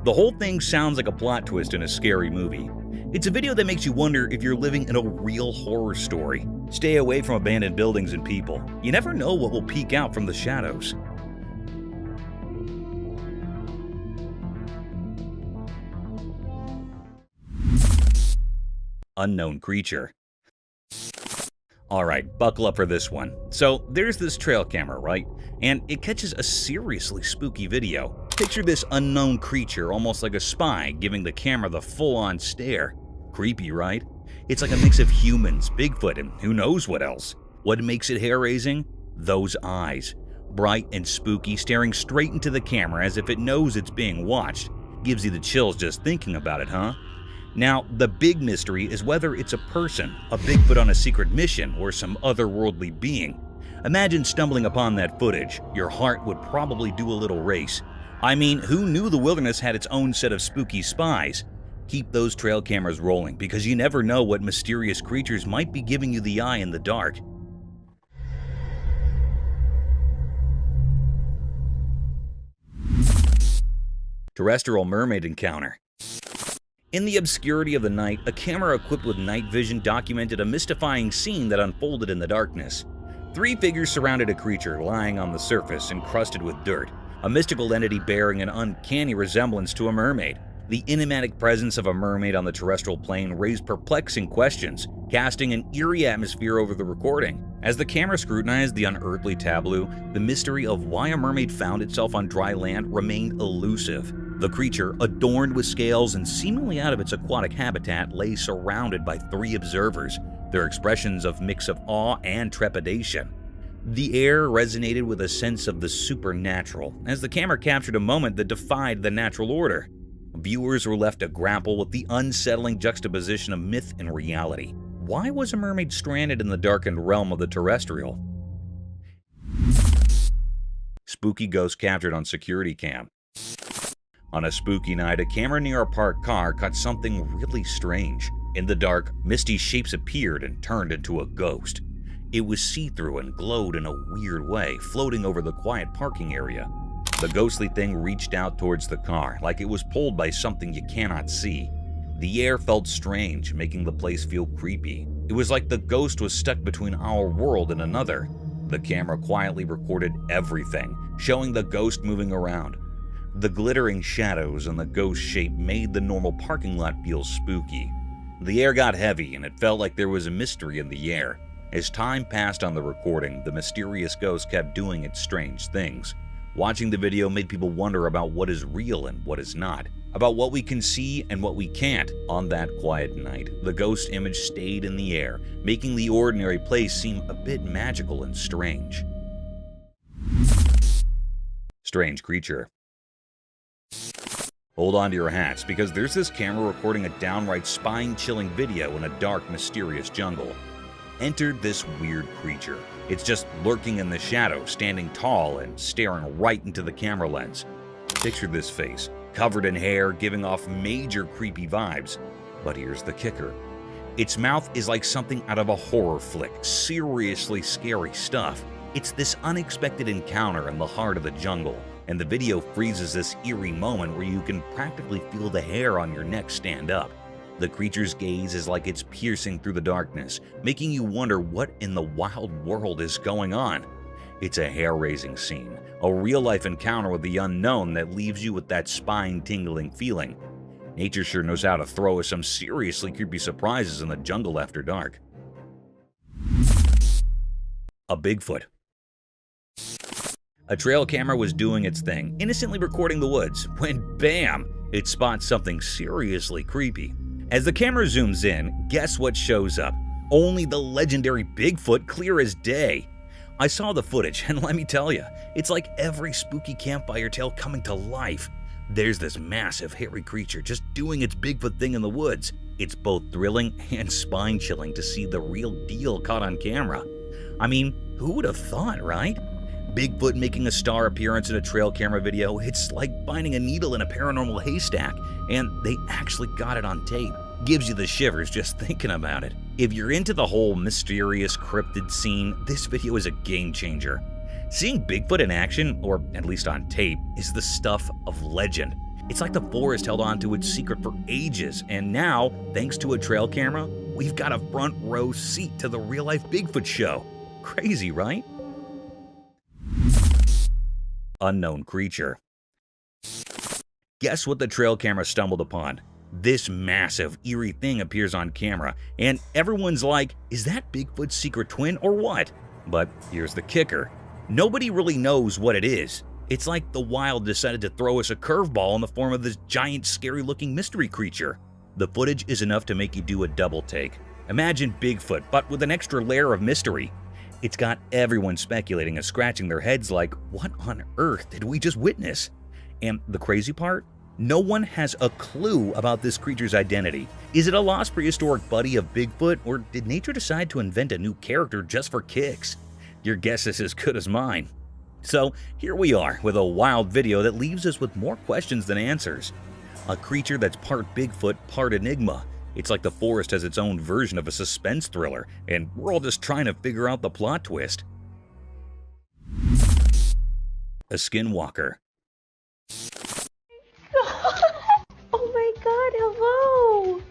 S1: The whole thing sounds like a plot twist in a scary movie. It's a video that makes you wonder if you're living in a real horror story. Stay away from abandoned buildings and people. You never know what will peek out from the shadows. Unknown creature. Alright, buckle up for this one. So, there's this trail camera, right? And it catches a seriously spooky video. Picture this unknown creature, almost like a spy, giving the camera the full-on stare. Creepy, right? It's like a mix of humans, Bigfoot, and who knows what else. What makes it hair-raising? Those eyes. Bright and spooky, staring straight into the camera as if it knows it's being watched. Gives you the chills just thinking about it, huh? Now, the big mystery is whether it's a person, a Bigfoot on a secret mission, or some otherworldly being. Imagine stumbling upon that footage. Your heart would probably do a little race. I mean, who knew the wilderness had its own set of spooky spies? Keep those trail cameras rolling, because you never know what mysterious creatures might be giving you the eye in the dark. Terrestrial mermaid encounter. In the obscurity of the night, a camera equipped with night vision documented a mystifying scene that unfolded in the darkness. 3 figures surrounded a creature lying on the surface, encrusted with dirt, a mystical entity bearing an uncanny resemblance to a mermaid. The enigmatic presence of a mermaid on the terrestrial plane raised perplexing questions, casting an eerie atmosphere over the recording. As the camera scrutinized the unearthly tableau, the mystery of why a mermaid found itself on dry land remained elusive. The creature, adorned with scales and seemingly out of its aquatic habitat, lay surrounded by 3 observers, their expressions of mix of awe and trepidation. The air resonated with a sense of the supernatural, as the camera captured a moment that defied the natural order. Viewers were left to grapple with the unsettling juxtaposition of myth and reality. Why was a mermaid stranded in the darkened realm of the terrestrial? Spooky ghost captured on security cam. On a spooky night, a camera near a parked car caught something really strange. In the dark, misty shapes appeared and turned into a ghost. It was see-through and glowed in a weird way, floating over the quiet parking area. The ghostly thing reached out towards the car, like it was pulled by something you cannot see. The air felt strange, making the place feel creepy. It was like the ghost was stuck between our world and another. The camera quietly recorded everything, showing the ghost moving around. The glittering shadows and the ghost shape made the normal parking lot feel spooky. The air got heavy, and it felt like there was a mystery in the air. As time passed on the recording, the mysterious ghost kept doing its strange things. Watching the video made people wonder about what is real and what is not, about what we can see and what we can't. On that quiet night, the ghost image stayed in the air, making the ordinary place seem a bit magical and strange. Strange creature. Hold on to your hats, because there's this camera recording a downright spine-chilling video in a dark, mysterious jungle. Enter this weird creature. It's just lurking in the shadows, standing tall and staring right into the camera lens. Picture this face, covered in hair, giving off major creepy vibes. But here's the kicker. Its mouth is like something out of a horror flick, seriously scary stuff. It's this unexpected encounter in the heart of the jungle, and the video freezes this eerie moment where you can practically feel the hair on your neck stand up. The creature's gaze is like it's piercing through the darkness, making you wonder what in the wild world is going on. It's a hair-raising scene, a real-life encounter with the unknown that leaves you with that spine-tingling feeling. Nature sure knows how to throw us some seriously creepy surprises in the jungle after dark. A Bigfoot. A trail camera was doing its thing, innocently recording the woods, when bam, it spots something seriously creepy. As the camera zooms in, guess what shows up? Only the legendary Bigfoot, clear as day. I saw the footage, and let me tell you, it's like every spooky campfire tale coming to life. There's this massive, hairy creature just doing its Bigfoot thing in the woods. It's both thrilling and spine-chilling to see the real deal caught on camera. I mean, who would have thought, right? Bigfoot making a star appearance in a trail camera video, it's like finding a needle in a paranormal haystack, and they actually got it on tape. Gives you the shivers just thinking about it. If you're into the whole mysterious cryptid scene, this video is a game changer. Seeing Bigfoot in action, or at least on tape, is the stuff of legend. It's like the forest held on to its secret for ages, and now, thanks to a trail camera, we've got a front row seat to the real-life Bigfoot show. Crazy, right? Unknown creature. Guess what the trail camera stumbled upon? This massive, eerie thing appears on camera, and everyone's like, is that Bigfoot's secret twin or what? But here's the kicker. Nobody really knows what it is. It's like the wild decided to throw us a curveball in the form of this giant, scary-looking mystery creature. The footage is enough to make you do a double take. Imagine Bigfoot, but with an extra layer of mystery. It's got everyone speculating and scratching their heads like, what on earth did we just witness? And the crazy part? No one has a clue about this creature's identity. Is it a lost prehistoric buddy of Bigfoot, or did nature decide to invent a new character just for kicks? Your guess is as good as mine. So here we are with a wild video that leaves us with more questions than answers. A creature that's part Bigfoot, part Enigma. It's like the forest has its own version of a suspense thriller, and we're all just trying to figure out the plot twist. A skinwalker.
S8: Oh my god, hello!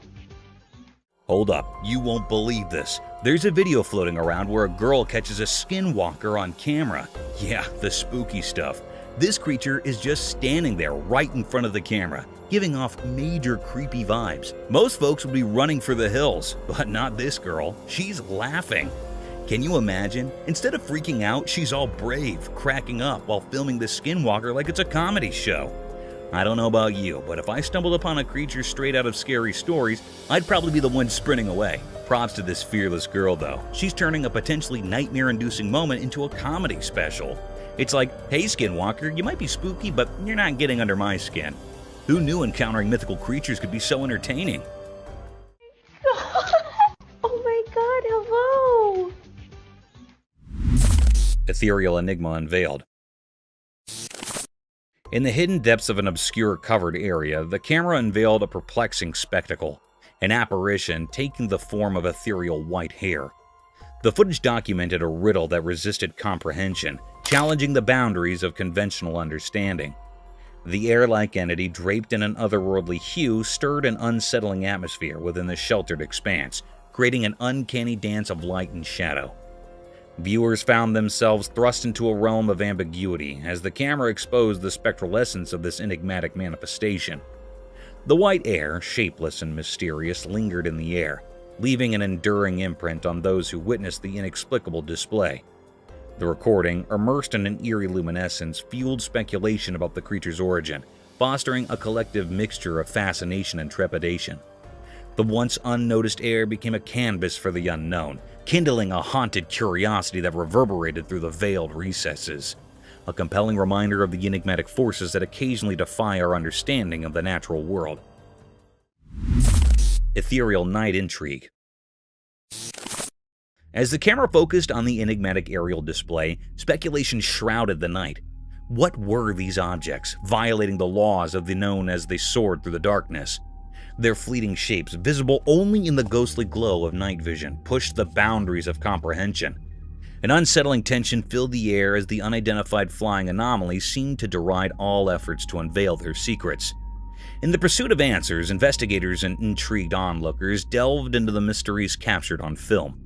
S1: Hold up, you won't believe this. There's a video floating around where a girl catches a skinwalker on camera. Yeah, the spooky stuff. This creature is just standing there right in front of the camera, giving off major creepy vibes. Most folks would be running for the hills, but not this girl. She's laughing. Can you imagine? Instead of freaking out, she's all brave, cracking up while filming the skinwalker like it's a comedy show. I don't know about you, but if I stumbled upon a creature straight out of scary stories, I'd probably be the one sprinting away. Props to this fearless girl though. She's turning a potentially nightmare-inducing moment into a comedy special. It's like, hey skinwalker, you might be spooky, but you're not getting under my skin. Who knew encountering mythical creatures could be so entertaining?
S8: Oh my god, hello!
S1: Ethereal enigma unveiled. In the hidden depths of an obscure covered area, the camera unveiled a perplexing spectacle, an apparition taking the form of ethereal white hair. The footage documented a riddle that resisted comprehension, challenging the boundaries of conventional understanding. The air-like entity draped in an otherworldly hue stirred an unsettling atmosphere within the sheltered expanse, creating an uncanny dance of light and shadow. Viewers found themselves thrust into a realm of ambiguity as the camera exposed the spectral essence of this enigmatic manifestation. The white air, shapeless and mysterious, lingered in the air, leaving an enduring imprint on those who witnessed the inexplicable display. The recording, immersed in an eerie luminescence, fueled speculation about the creature's origin, fostering a collective mixture of fascination and trepidation. The once unnoticed air became a canvas for the unknown, kindling a haunted curiosity that reverberated through the veiled recesses. A compelling reminder of the enigmatic forces that occasionally defy our understanding of the natural world. Ethereal night intrigue. As the camera focused on the enigmatic aerial display, speculation shrouded the night. What were these objects, violating the laws of the known as they soared through the darkness? Their fleeting shapes, visible only in the ghostly glow of night vision, pushed the boundaries of comprehension. An unsettling tension filled the air as the unidentified flying anomaly seemed to deride all efforts to unveil their secrets. In the pursuit of answers, investigators and intrigued onlookers delved into the mysteries captured on film.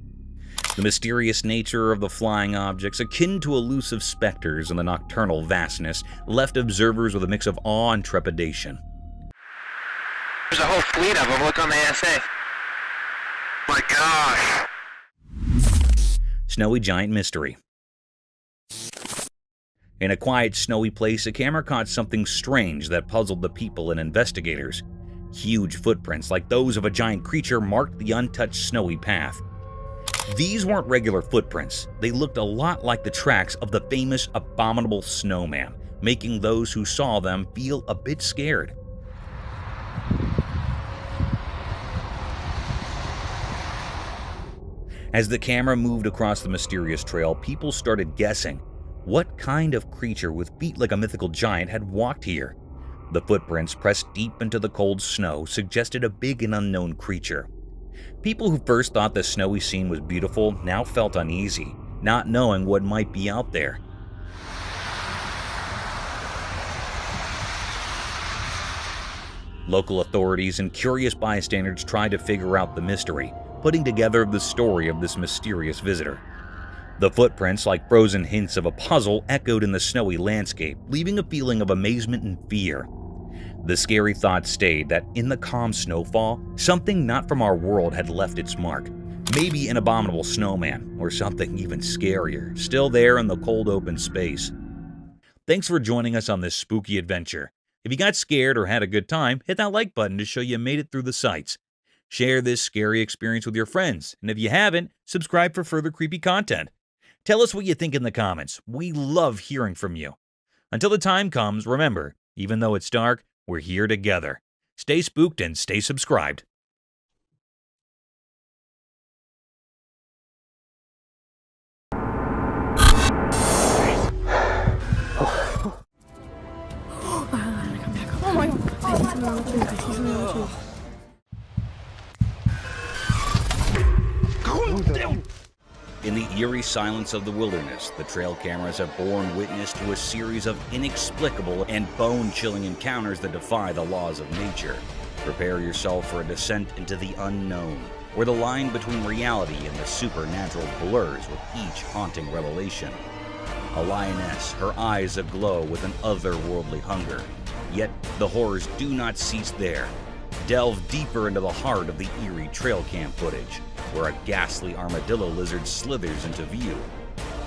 S1: The mysterious nature of the flying objects, akin to elusive specters in the nocturnal vastness, left observers with a mix of awe and trepidation.
S6: There's a whole fleet of them. Look on the ASA. My gosh.
S1: Snowy Giant Mystery. In a quiet, snowy place, a camera caught something strange that puzzled the people and investigators. Huge footprints, like those of a giant creature, marked the untouched snowy path. These weren't regular footprints. They looked a lot like the tracks of the famous abominable snowman, making those who saw them feel a bit scared. As the camera moved across the mysterious trail, people started guessing. What kind of creature with feet like a mythical giant had walked here? The footprints, pressed deep into the cold snow, suggested a big and unknown creature. People who first thought the snowy scene was beautiful now felt uneasy, not knowing what might be out there. Local authorities and curious bystanders tried to figure out the mystery, putting together the story of this mysterious visitor. The footprints, like frozen hints of a puzzle, echoed in the snowy landscape, leaving a feeling of amazement and fear. The scary thought stayed that in the calm snowfall, something not from our world had left its mark. Maybe an abominable snowman, or something even scarier, still there in the cold open space. Thanks for joining us on this spooky adventure. If you got scared or had a good time, hit that like button to show you made it through the sights. Share this scary experience with your friends, and if you haven't, subscribe for further creepy content. Tell us what you think in the comments. We love hearing from you. Until the time comes, remember, even though it's dark, we're here together. Stay spooked and stay subscribed. In the eerie silence of the wilderness, the trail cameras have borne witness to a series of inexplicable and bone-chilling encounters that defy the laws of nature. Prepare yourself for a descent into the unknown, where the line between reality and the supernatural blurs with each haunting revelation. A lioness, her eyes aglow with an otherworldly hunger. Yet the horrors do not cease there. Delve deeper into the heart of the eerie trail cam footage, where a ghastly armadillo lizard slithers into view.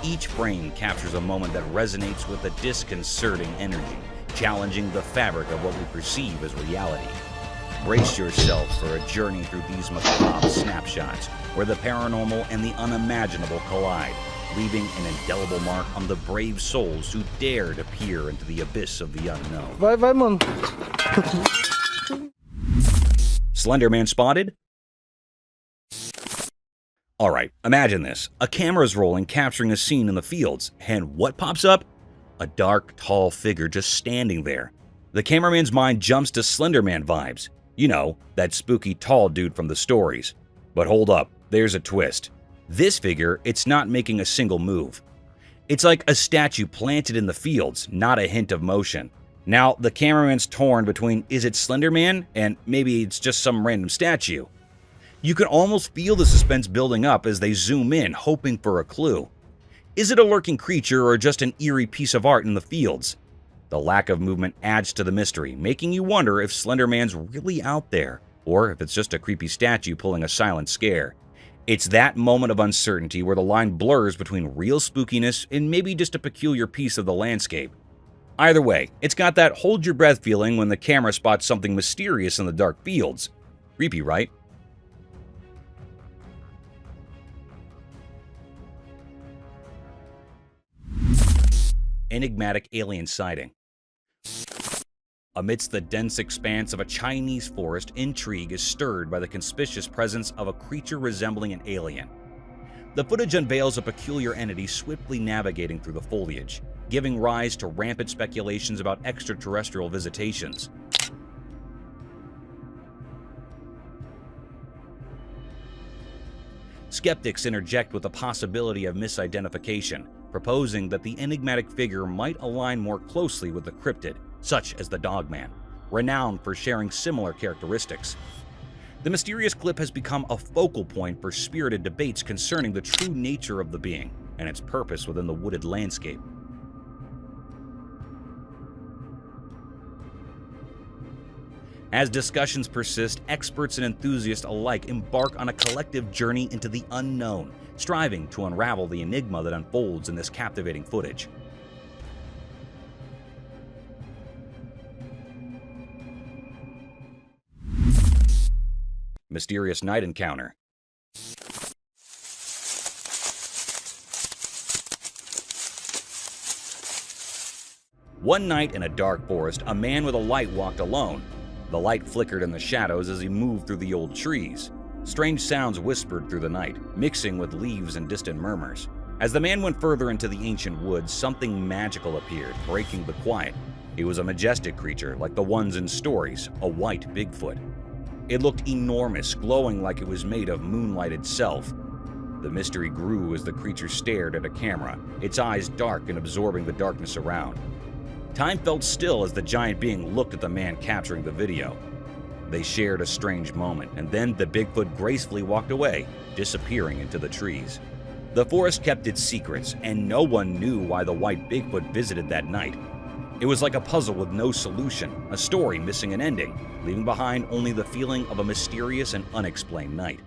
S1: Each frame captures a moment that resonates with a disconcerting energy, challenging the fabric of what we perceive as reality. Brace yourself for a journey through these macabre snapshots, where the paranormal and the unimaginable collide, leaving an indelible mark on the brave souls who dare to peer into the abyss of the unknown.
S11: Vai, mano.
S1: Slenderman spotted? Alright, imagine this. A camera's rolling, capturing a scene in the fields, and what pops up? A dark, tall figure just standing there. The cameraman's mind jumps to Slenderman vibes. You know, that spooky tall dude from the stories. But hold up, there's a twist. This figure, it's not making a single move. It's like a statue planted in the fields, not a hint of motion. Now, the cameraman's torn between is it Slenderman and maybe it's just some random statue. You can almost feel the suspense building up as they zoom in, hoping for a clue. Is it a lurking creature or just an eerie piece of art in the fields? The lack of movement adds to the mystery, making you wonder if Slenderman's really out there, or if it's just a creepy statue pulling a silent scare. It's that moment of uncertainty where the line blurs between real spookiness and maybe just a peculiar piece of the landscape. Either way, it's got that hold your breath feeling when the camera spots something mysterious in the dark fields. Creepy, right? Enigmatic alien sighting. Amidst the dense expanse of a Chinese forest, intrigue is stirred by the conspicuous presence of a creature resembling an alien. The footage unveils a peculiar entity swiftly navigating through the foliage, giving rise to rampant speculations about extraterrestrial visitations. Skeptics interject with the possibility of misidentification, proposing that the enigmatic figure might align more closely with the cryptid, such as the Dogman, renowned for sharing similar characteristics. The mysterious clip has become a focal point for spirited debates concerning the true nature of the being and its purpose within the wooded landscape. As discussions persist, experts and enthusiasts alike embark on a collective journey into the unknown, striving to unravel the enigma that unfolds in this captivating footage. Mysterious night encounter. One night in a dark forest, a man with a light walked alone. The light flickered in the shadows as he moved through the old trees. Strange sounds whispered through the night, mixing with leaves and distant murmurs. As the man went further into the ancient woods, something magical appeared, breaking the quiet. It was a majestic creature, like the ones in stories, a white Bigfoot. It looked enormous, glowing like it was made of moonlight itself. The mystery grew as the creature stared at a camera, its eyes dark and absorbing the darkness around. Time felt still as the giant being looked at the man capturing the video. They shared a strange moment, and then the Bigfoot gracefully walked away, disappearing into the trees. The forest kept its secrets, and no one knew why the white Bigfoot visited that night. It was like a puzzle with no solution, a story missing an ending, leaving behind only the feeling of a mysterious and unexplained night.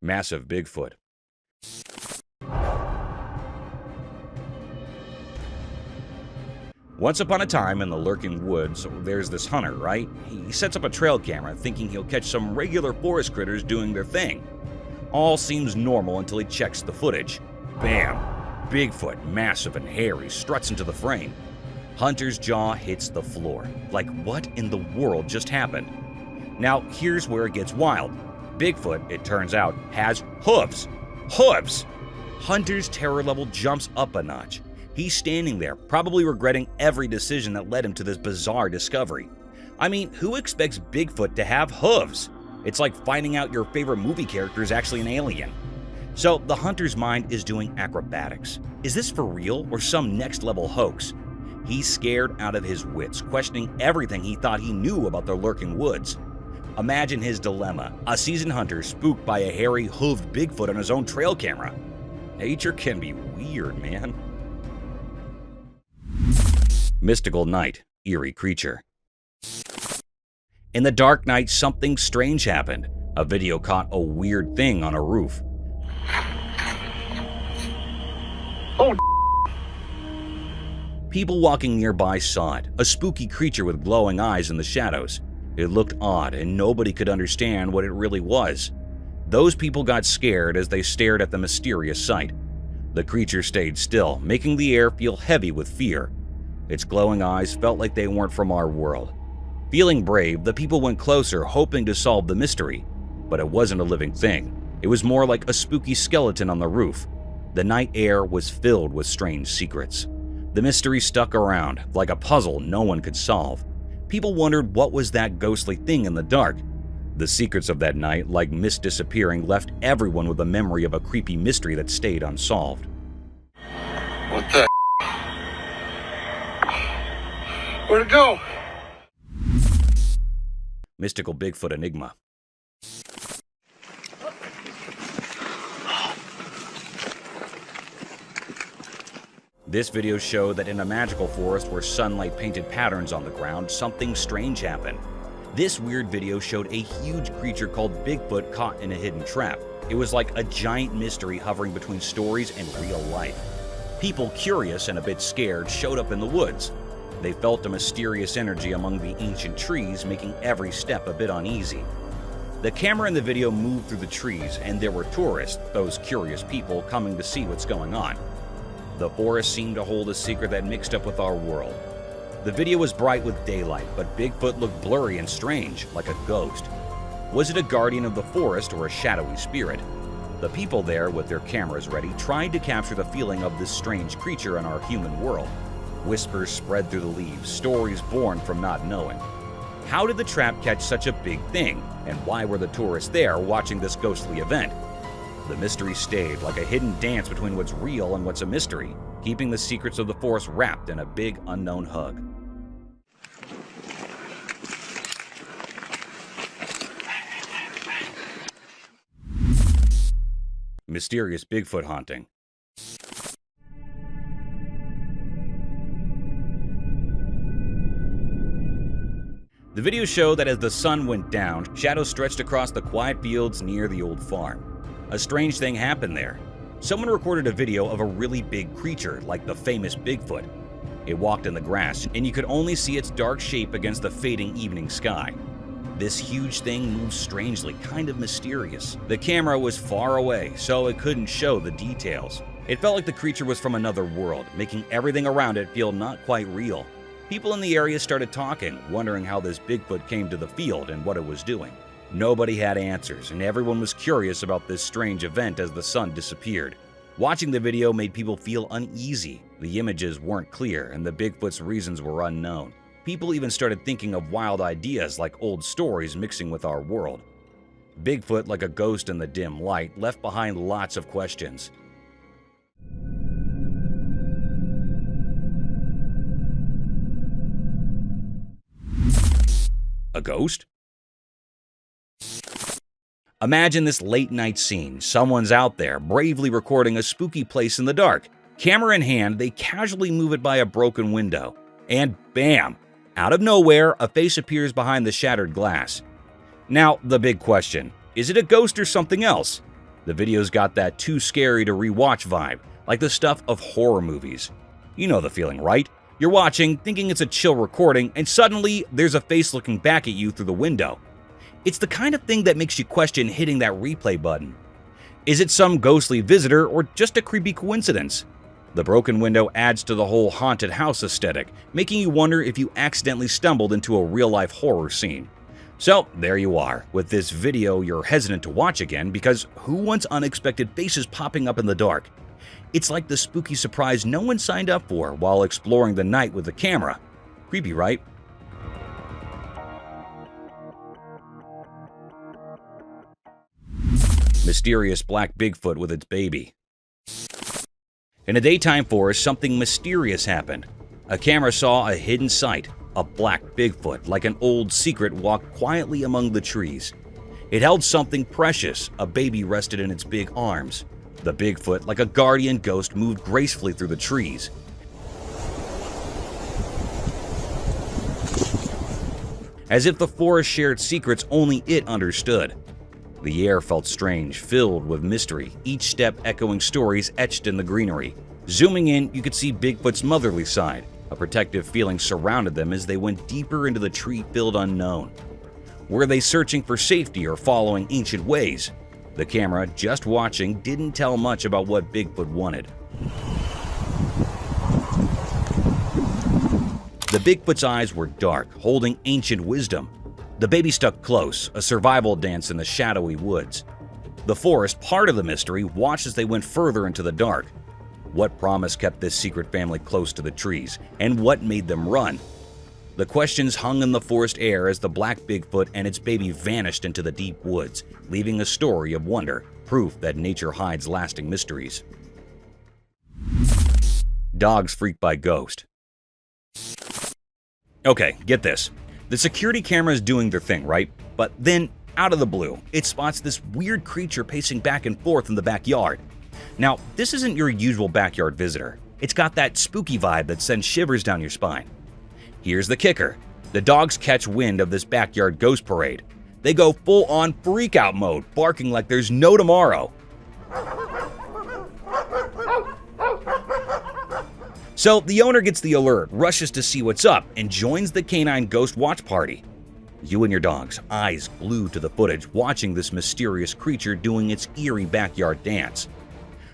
S1: Massive Bigfoot. Once upon a time in the lurking woods, there's this hunter, right? He sets up a trail camera thinking he'll catch some regular forest critters doing their thing. All seems normal until he checks the footage. Bam! Bigfoot, massive and hairy, struts into the frame. Hunter's jaw hits the floor. Like, what in the world just happened? Now, here's where it gets wild. Bigfoot, it turns out, has hooves. Hooves! Hunter's terror level jumps up a notch. He's standing there, probably regretting every decision that led him to this bizarre discovery. I mean, who expects Bigfoot to have hooves? It's like finding out your favorite movie character is actually an alien. So the hunter's mind is doing acrobatics. Is this for real or some next-level hoax? He's scared out of his wits, questioning everything he thought he knew about the lurking woods. Imagine his dilemma, a seasoned hunter spooked by a hairy, hooved Bigfoot on his own trail camera. Nature can be weird, man. Mystical night, eerie creature. In the dark night, something strange happened. A video caught a weird thing on a roof.
S6: Oh,
S1: People walking nearby saw it, a spooky creature with glowing eyes in the shadows. It looked odd, and nobody could understand what it really was. Those people got scared as they stared at the mysterious sight. The creature stayed still, making the air feel heavy with fear. Its glowing eyes felt like they weren't from our world. Feeling brave, the people went closer, hoping to solve the mystery. But it wasn't a living thing. It was more like a spooky skeleton on the roof. The night air was filled with strange secrets. The mystery stuck around, like a puzzle no one could solve. People wondered what was that ghostly thing in the dark. The secrets of that night, like mist disappearing, left everyone with a memory of a creepy mystery that stayed unsolved.
S6: what the? Where'd it go?
S1: Mystical Bigfoot enigma. This video showed that in a magical forest where sunlight painted patterns on the ground, something strange happened. This weird video showed a huge creature called Bigfoot caught in a hidden trap. It was like a giant mystery hovering between stories and real life. People, curious and a bit scared, showed up in the woods. They felt a mysterious energy among the ancient trees, making every step a bit uneasy. The camera in the video moved through the trees, and there were tourists, those curious people, coming to see what's going on. The forest seemed to hold a secret that mixed up with our world. The video was bright with daylight, but Bigfoot looked blurry and strange, like a ghost. Was it a guardian of the forest or a shadowy spirit? The people there, with their cameras ready, tried to capture the feeling of this strange creature in our human world. Whispers spread through the leaves, stories born from not knowing. How did the trap catch such a big thing, and why were the tourists there watching this ghostly event? The mystery stayed like a hidden dance between what's real and what's a mystery, keeping the secrets of the forest wrapped in a big unknown hug. Mysterious Bigfoot haunting. The videos show that as the sun went down, shadows stretched across the quiet fields near the old farm. A strange thing happened there. Someone recorded a video of a really big creature, like the famous Bigfoot. It walked in the grass, and you could only see its dark shape against the fading evening sky. This huge thing moved strangely, kind of mysterious. The camera was far away, so it couldn't show the details. It felt like the creature was from another world, making everything around it feel not quite real. People in the area started talking, wondering how this Bigfoot came to the field and what it was doing. Nobody had answers, and everyone was curious about this strange event as the sun disappeared. Watching the video made people feel uneasy. The images weren't clear, and the Bigfoot's reasons were unknown. People even started thinking of wild ideas like old stories mixing with our world. Bigfoot, like a ghost in the dim light, left behind lots of questions. A ghost? Imagine this late-night scene. Someone's out there, bravely recording a spooky place in the dark. Camera in hand, they casually move it by a broken window. And bam! Out of nowhere, a face appears behind the shattered glass. Now, the big question. Is it a ghost or something else? The video's got that too scary to rewatch vibe, like the stuff of horror movies. You know the feeling, right? You're watching, thinking it's a chill recording, and suddenly there's a face looking back at you through the window. It's the kind of thing that makes you question hitting that replay button. Is it some ghostly visitor or just a creepy coincidence? The broken window adds to the whole haunted house aesthetic, making you wonder if you accidentally stumbled into a real-life horror scene. So, there you are. With this video, you're hesitant to watch again because who wants unexpected faces popping up in the dark? It's like the spooky surprise no one signed up for while exploring the night with the camera. Creepy, right? Mysterious black Bigfoot with its baby. In a daytime forest, something mysterious happened. A camera saw a hidden sight. A black Bigfoot, like an old secret, walked quietly among the trees. It held something precious. A baby rested in its big arms. The Bigfoot, like a guardian ghost, moved gracefully through the trees. As if the forest shared secrets only it understood. The air felt strange, filled with mystery, each step echoing stories etched in the greenery. Zooming in, you could see Bigfoot's motherly side. A protective feeling surrounded them as they went deeper into the tree-filled unknown. Were they searching for safety or following ancient ways? The camera, just watching, didn't tell much about what Bigfoot wanted. The Bigfoot's eyes were dark, holding ancient wisdom. The baby stuck close, a survival dance in the shadowy woods. The forest, part of the mystery, watched as they went further into the dark. What promise kept this secret family close to the trees, and what made them run? The questions hung in the forest air as the black Bigfoot and its baby vanished into the deep woods, leaving a story of wonder, proof that nature hides lasting mysteries. Dogs freaked by ghost. Okay, get this. The security camera is doing their thing, right? But then, out of the blue, it spots this weird creature pacing back and forth in the backyard. Now, this isn't your usual backyard visitor. It's got that spooky vibe that sends shivers down your spine. Here's the kicker. The dogs catch wind of this backyard ghost parade. They go full-on freak-out mode, barking like there's no tomorrow. So the owner gets the alert, rushes to see what's up, and joins the canine ghost watch party. You and your dogs, eyes glued to the footage, watching this mysterious creature doing its eerie backyard dance.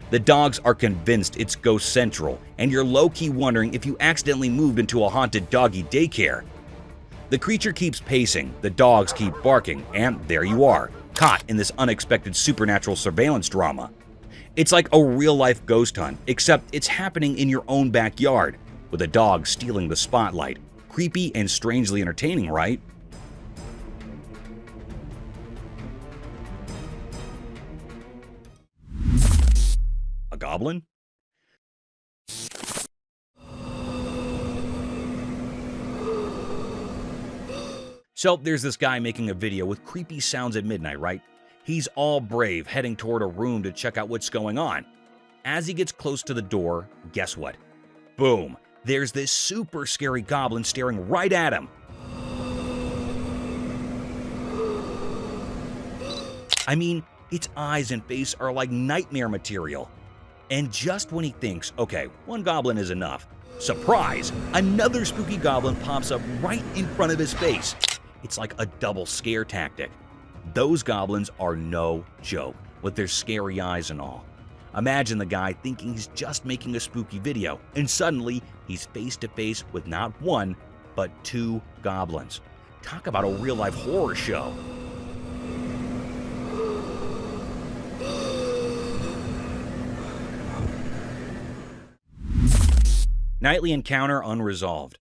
S1: The dogs are convinced it's ghost central, and you're low-key wondering if you accidentally moved into a haunted doggy daycare. The creature keeps pacing, the dogs keep barking, and there you are, caught in this unexpected supernatural surveillance drama. It's like a real-life ghost hunt, except it's happening in your own backyard. with a dog stealing the spotlight. Creepy and strangely entertaining, right? A goblin? So there's this guy making a video with creepy sounds at midnight, right? He's all brave, heading toward a room to check out what's going on. As he gets close to the door, guess what? Boom! There's this super scary goblin staring right at him. I mean, its eyes and face are like nightmare material. And just when he thinks, okay, one goblin is enough, surprise! Another spooky goblin pops up right in front of his face. It's like a double scare tactic. Those goblins are no joke, with their scary eyes and all. Imagine the guy thinking he's just making a spooky video, and suddenly he's face to face with not one, but two goblins. Talk about a real-life horror show. Nightly encounter unresolved.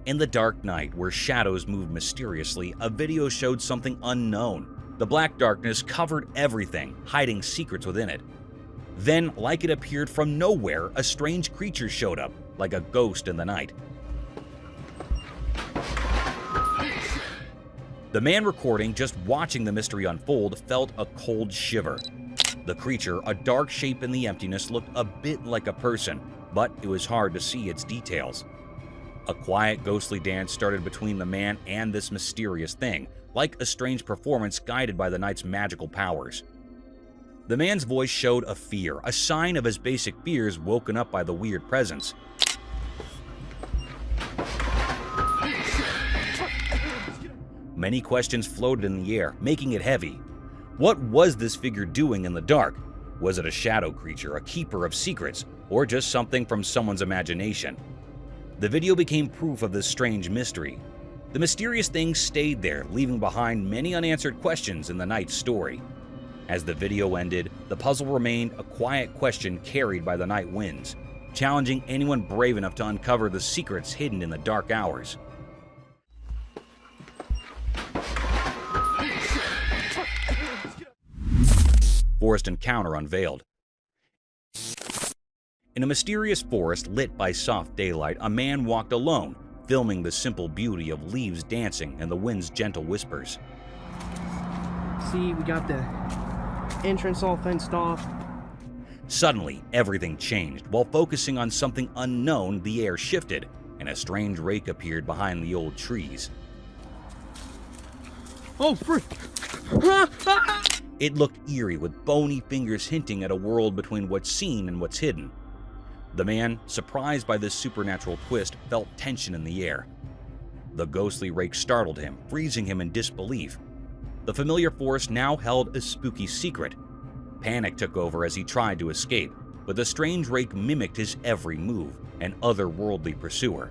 S1: In the dark night, where shadows moved mysteriously, a video showed something unknown. The black darkness covered everything, hiding secrets within it. Then, like it appeared from nowhere, a strange creature showed up, like a ghost in the night. The man recording, just watching the mystery unfold, felt a cold shiver. The creature, a dark shape in the emptiness, looked a bit like a person, but it was hard to see its details. A quiet, ghostly dance started between the man and this mysterious thing, like a strange performance guided by the night's magical powers. The man's voice showed a fear, a sign of his basic fears woken up by the weird presence. Many questions floated in the air, making it heavy. What was this figure doing in the dark? Was it a shadow creature, a keeper of secrets, or just something from someone's imagination? The video became proof of this strange mystery. The mysterious thing stayed there, leaving behind many unanswered questions in the night's story. As the video ended, the puzzle remained a quiet question carried by the night winds, challenging anyone brave enough to uncover the secrets hidden in the dark hours. Forest encounter unveiled. In a mysterious forest lit by soft daylight, a man walked alone, filming the simple beauty of leaves dancing and the wind's gentle whispers.
S11: See, we got the entrance all fenced off.
S1: Suddenly, everything changed. While focusing on something unknown, the air shifted, and a strange rake appeared behind the old trees.
S11: Oh, frick!
S1: It looked eerie, with bony fingers hinting at a world between what's seen and what's hidden. The man, surprised by this supernatural twist, felt tension in the air. The ghostly rake startled him, freezing him in disbelief. The familiar forest now held a spooky secret. Panic took over as he tried to escape, but the strange rake mimicked his every move, an otherworldly pursuer.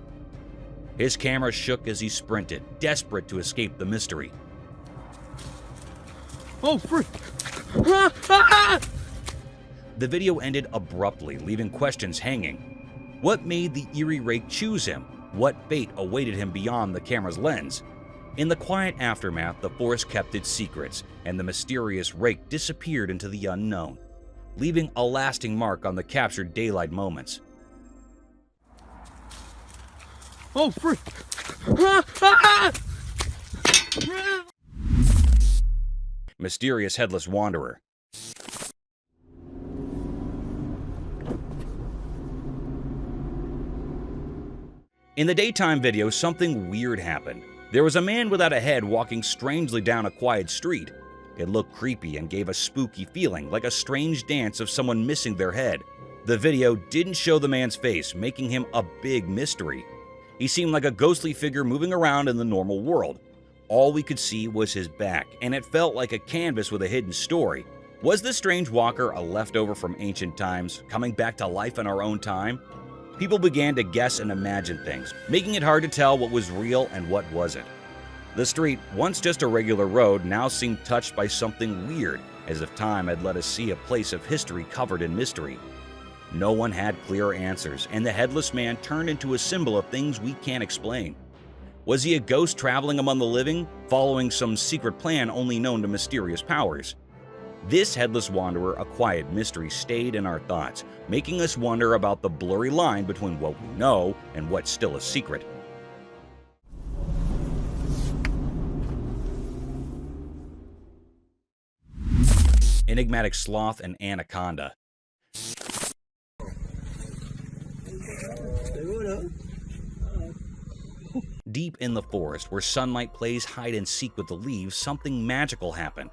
S1: His camera shook as he sprinted, desperate to escape the mystery.
S11: Oh, frick!
S1: The video ended abruptly, leaving questions hanging. What made the eerie rake choose him? What fate awaited him beyond the camera's lens? In the quiet aftermath, the forest kept its secrets, and the mysterious rake disappeared into the unknown, leaving a lasting mark on the captured daylight moments.
S11: Oh, frick!
S1: Mysterious headless wanderer. In the daytime video, something weird happened. There was a man without a head walking strangely down a quiet street. It looked creepy and gave a spooky feeling, like a strange dance of someone missing their head. The video didn't show the man's face, making him a big mystery. He seemed like a ghostly figure moving around in the normal world. All we could see was his back, and it felt like a canvas with a hidden story. Was this strange walker a leftover from ancient times, coming back to life in our own time? People began to guess and imagine things, making it hard to tell what was real and what wasn't. The street, once just a regular road, now seemed touched by something weird. as if time had let us see a place of history covered in mystery. No one had clear answers, and the headless man turned into a symbol of things we can't explain. Was he a ghost traveling among the living, following some secret plan only known to mysterious powers? This headless wanderer, a quiet mystery, stayed in our thoughts, making us wonder about the blurry line between what we know and what's still a secret. Enigmatic sloth and anaconda. Deep in the forest, where sunlight plays hide and seek with the leaves, something magical happened.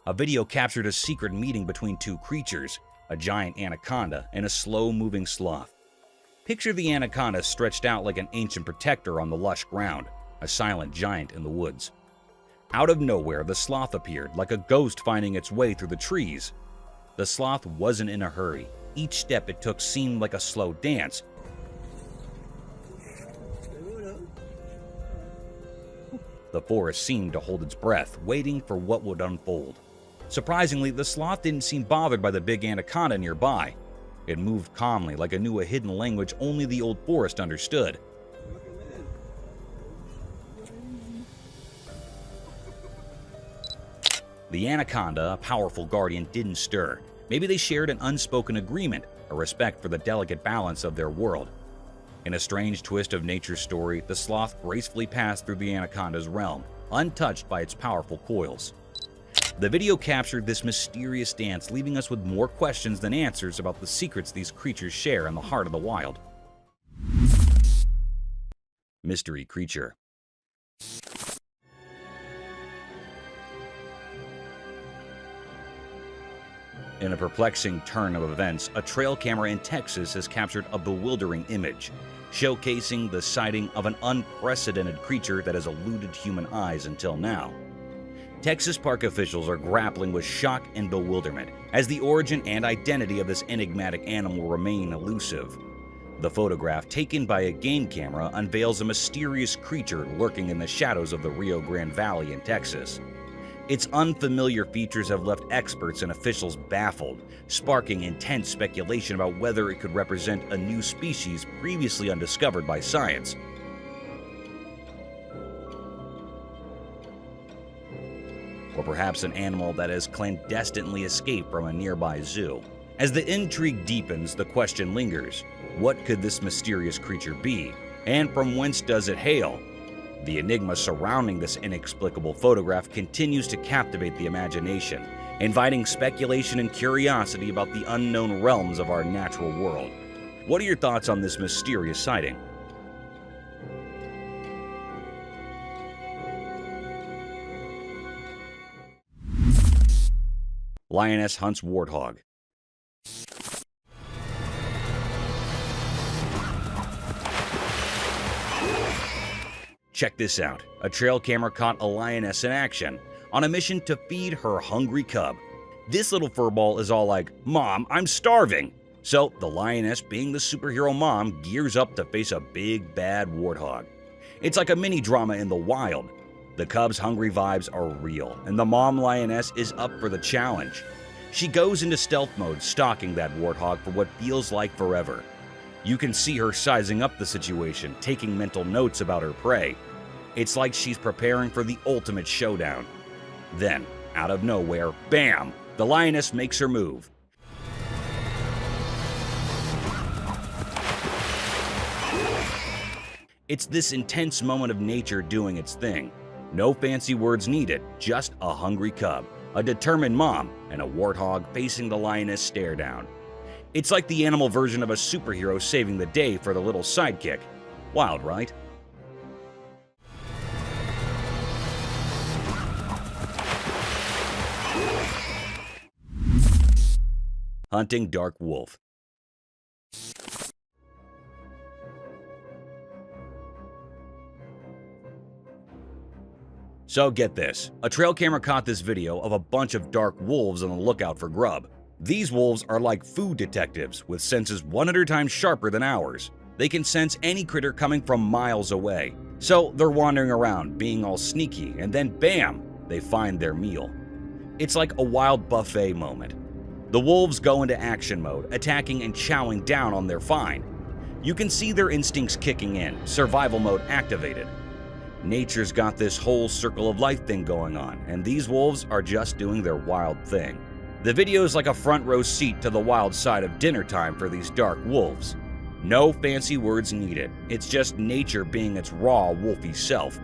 S1: A video captured a secret meeting between two creatures, a giant anaconda and a slow-moving sloth. Picture the anaconda stretched out like an ancient protector on the lush ground, a silent giant in the woods. Out of nowhere, the sloth appeared, like a ghost finding its way through the trees. The sloth wasn't in a hurry. Each step it took seemed like a slow dance. The forest seemed to hold its breath, waiting for what would unfold. Surprisingly, the sloth didn't seem bothered by the big anaconda nearby. It moved calmly, like it knew a hidden language only the old forest understood. The anaconda, a powerful guardian, didn't stir. Maybe they shared an unspoken agreement, a respect for the delicate balance of their world. In a strange twist of nature's story, the sloth gracefully passed through the anaconda's realm, untouched by its powerful coils. The video captured this mysterious dance, leaving us with more questions than answers about the secrets these creatures share in the heart of the wild. Mystery creature. In a perplexing turn of events, a trail camera in Texas has captured a bewildering image, showcasing the sighting of an unprecedented creature that has eluded human eyes until now. Texas park officials are grappling with shock and bewilderment, as the origin and identity of this enigmatic animal remain elusive. The photograph, taken by a game camera, unveils a mysterious creature lurking in the shadows of the Rio Grande Valley in Texas. Its unfamiliar features have left experts and officials baffled, sparking intense speculation about whether it could represent a new species previously undiscovered by science. Or perhaps an animal that has clandestinely escaped from a nearby zoo. As the intrigue deepens, the question lingers: what could this mysterious creature be, and from whence does it hail? The enigma surrounding this inexplicable photograph continues to captivate the imagination, inviting speculation and curiosity about the unknown realms of our natural world. What are your thoughts on this mysterious sighting? Lioness hunts warthog. Check this out. A trail camera caught a lioness in action, on a mission to feed her hungry cub. This little furball is all like, "Mom, I'm starving!" So the lioness, being the superhero mom, gears up to face a big bad warthog. It's like a mini drama in the wild. The cub's hungry vibes are real, and the mom lioness is up for the challenge. She goes into stealth mode, stalking that warthog for what feels like forever. You can see her sizing up the situation, taking mental notes about her prey. It's like she's preparing for the ultimate showdown. Then, out of nowhere, bam! The lioness makes her move. It's this intense moment of nature doing its thing. No fancy words needed, just a hungry cub, a determined mom, and a warthog facing the lioness stare down. It's like the animal version of a superhero saving the day for the little sidekick. Wild, right? Hunting dark wolf. So get this, a trail camera caught this video of a bunch of dark wolves on the lookout for grub. These wolves are like food detectives with senses 100 times sharper than ours. They can sense any critter coming from miles away. So they're wandering around, being all sneaky, and then bam, they find their meal. It's like a wild buffet moment. The wolves go into action mode, attacking and chowing down on their find. You can see their instincts kicking in, survival mode activated. Nature's got this whole circle of life thing going on, and these wolves are just doing their wild thing. The video is like a front row seat to the wild side of dinner time for these dark wolves. No fancy words needed, it's just nature being its raw, wolfy self.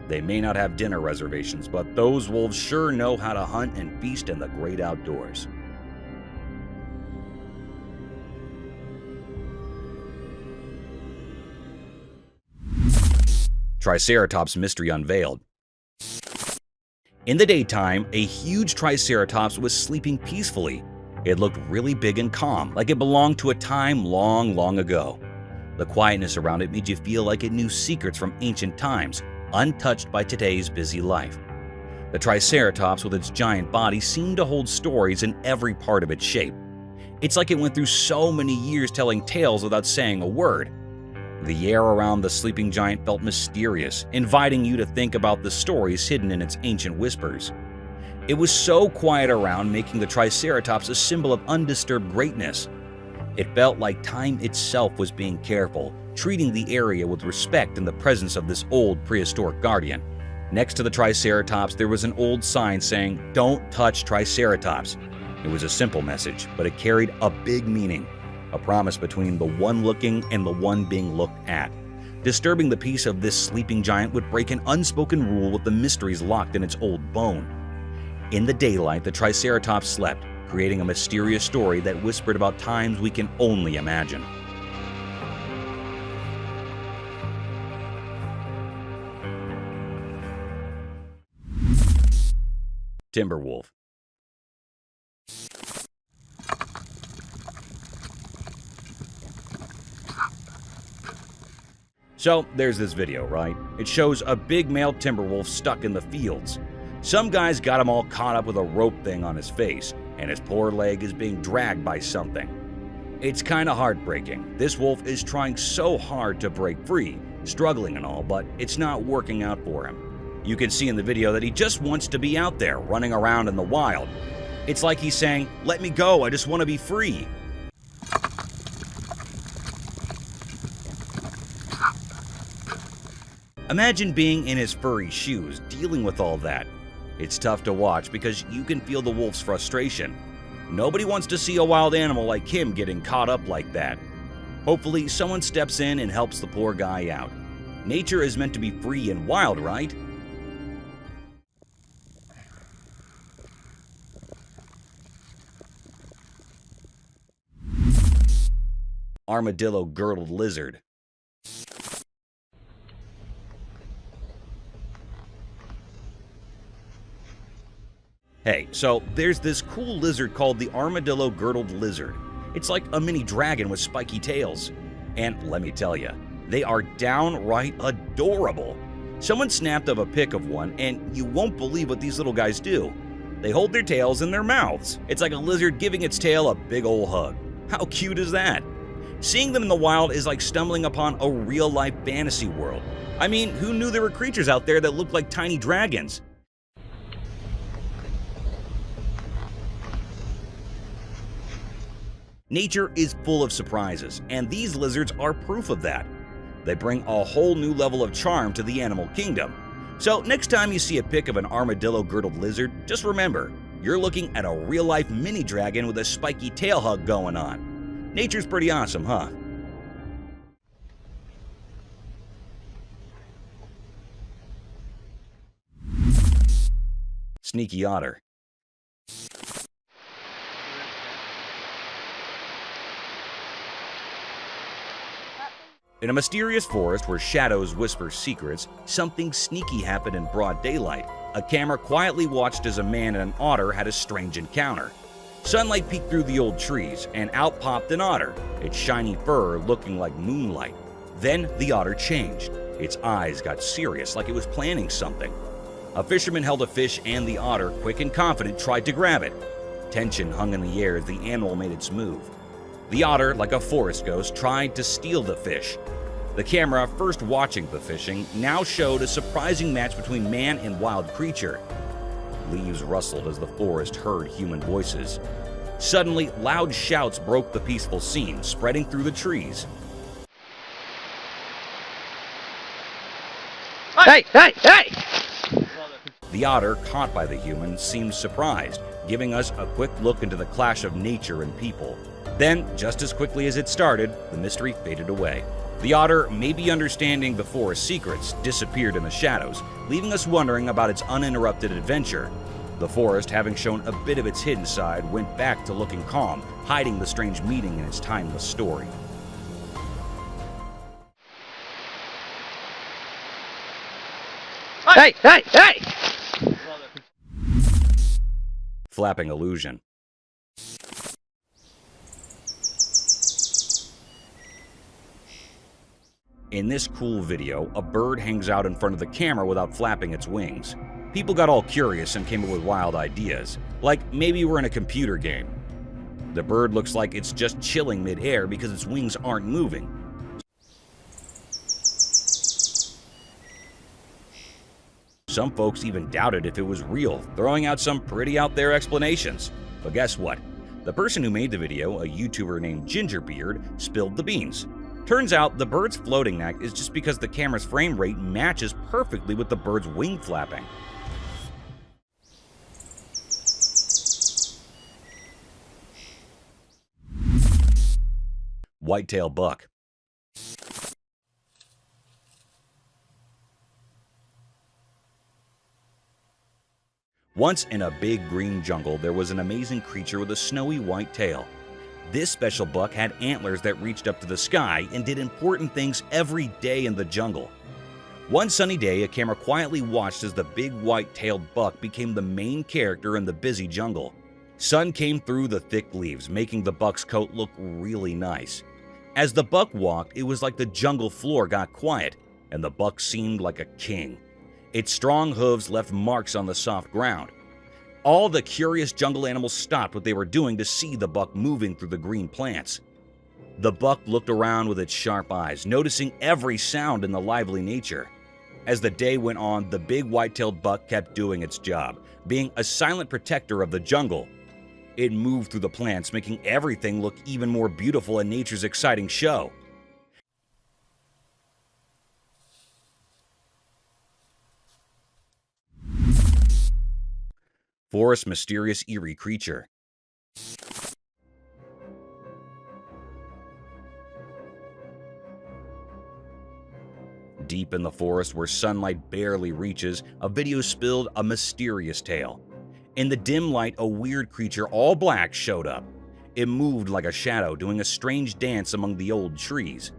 S1: They may not have dinner reservations, but those wolves sure know how to hunt and feast in the great outdoors. Triceratops mystery unveiled. In the daytime, a huge Triceratops was sleeping peacefully. It looked really big and calm, like it belonged to a time long, long ago. The quietness around it made you feel like it knew secrets from ancient times, untouched by today's busy life. The Triceratops with its giant body seemed to hold stories in every part of its shape. It's like it went through so many years telling tales without saying a word. The air around the sleeping giant felt mysterious, inviting you to think about the stories hidden in its ancient whispers. It was so quiet around, making the Triceratops a symbol of undisturbed greatness. It felt like time itself was being careful, treating the area with respect in the presence of this old prehistoric guardian. Next to the Triceratops, there was an old sign saying, "Don't touch Triceratops." It was a simple message, but it carried a big meaning. A promise between the one looking and the one being looked at. Disturbing the peace of this sleeping giant would break an unspoken rule with the mysteries locked in its old bone. In the daylight, the Triceratops slept, creating a mysterious story that whispered about times we can only imagine. Timberwolf. So there's this video, right? It shows a big male timberwolf stuck in the fields. Some guy's got him all caught up with a rope thing on his face, and his poor leg is being dragged by something. It's kinda heartbreaking. This wolf is trying so hard to break free, struggling and all, but it's not working out for him. You can see in the video that he just wants to be out there, running around in the wild. It's like he's saying, "Let me go, I just want to be free." Imagine being in his furry shoes, dealing with all that. It's tough to watch because you can feel the wolf's frustration. Nobody wants to see a wild animal like him getting caught up like that. Hopefully, someone steps in and helps the poor guy out. Nature is meant to be free and wild, right? Armadillo-girdled lizard. Hey, so there's this cool lizard called the armadillo-girdled lizard. It's like a mini dragon with spiky tails. And let me tell you, they are downright adorable. Someone snapped up a pic of one, and you won't believe what these little guys do. They hold their tails in their mouths. It's like a lizard giving its tail a big ol' hug. How cute is that? Seeing them in the wild is like stumbling upon a real-life fantasy world. I mean, who knew there were creatures out there that looked like tiny dragons? Nature is full of surprises, and these lizards are proof of that. They bring a whole new level of charm to the animal kingdom. So next time you see a pic of an armadillo-girdled lizard, just remember, you're looking at a real-life mini dragon with a spiky tail hug going on. Nature's pretty awesome, huh? Sneaky otter. In a mysterious forest where shadows whisper secrets, something sneaky happened in broad daylight. A camera quietly watched as a man and an otter had a strange encounter. Sunlight peeked through the old trees, and out popped an otter, its shiny fur looking like moonlight. Then the otter changed. Its eyes got serious, like it was planning something. A fisherman held a fish, and the otter, quick and confident, tried to grab it. Tension hung in the air as the animal made its move. The otter, like a forest ghost, tried to steal the fish. The camera, first watching the fishing, now showed a surprising match between man and wild creature. Leaves rustled as the forest heard human voices. Suddenly, loud shouts broke the peaceful scene, spreading through the trees.
S6: Hey! Hey! Hey!
S1: The otter, caught by the human, seemed surprised, giving us a quick look into the clash of nature and people. Then, just as quickly as it started, the mystery faded away. The otter, maybe understanding the forest's secrets, disappeared in the shadows, leaving us wondering about its uninterrupted adventure. The forest, having shown a bit of its hidden side, went back to looking calm, hiding the strange meaning in its timeless story.
S6: Hey! Hey! Hey!
S1: Flapping illusion. In this cool video, a bird hangs out in front of the camera without flapping its wings. People got all curious and came up with wild ideas, like maybe we're in a computer game. The bird looks like it's just chilling mid-air because its wings aren't moving. Some folks even doubted if it was real, throwing out some pretty out there explanations. But guess what? The person who made the video, a YouTuber named Gingerbeard, spilled the beans. Turns out the bird's floating neck is just because the camera's frame rate matches perfectly with the bird's wing flapping. Whitetail buck. Once in a big green jungle, there was an amazing creature with a snowy white tail. This special buck had antlers that reached up to the sky and did important things every day in the jungle. One sunny day, a camera quietly watched as the big white-tailed buck became the main character in the busy jungle. Sun came through the thick leaves, making the buck's coat look really nice. As the buck walked, it was like the jungle floor got quiet, and the buck seemed like a king. Its strong hooves left marks on the soft ground. All the curious jungle animals stopped what they were doing to see the buck moving through the green plants. The buck looked around with its sharp eyes, noticing every sound in the lively nature. As the day went on, the big white-tailed buck kept doing its job, being a silent protector of the jungle. It moved through the plants, making everything look even more beautiful in nature's exciting show. Forest mysterious eerie creature. Deep in the forest where sunlight barely reaches, a video spilled a mysterious tale. In the dim light, a weird creature all black showed up. It moved like a shadow, doing a strange dance among the old trees.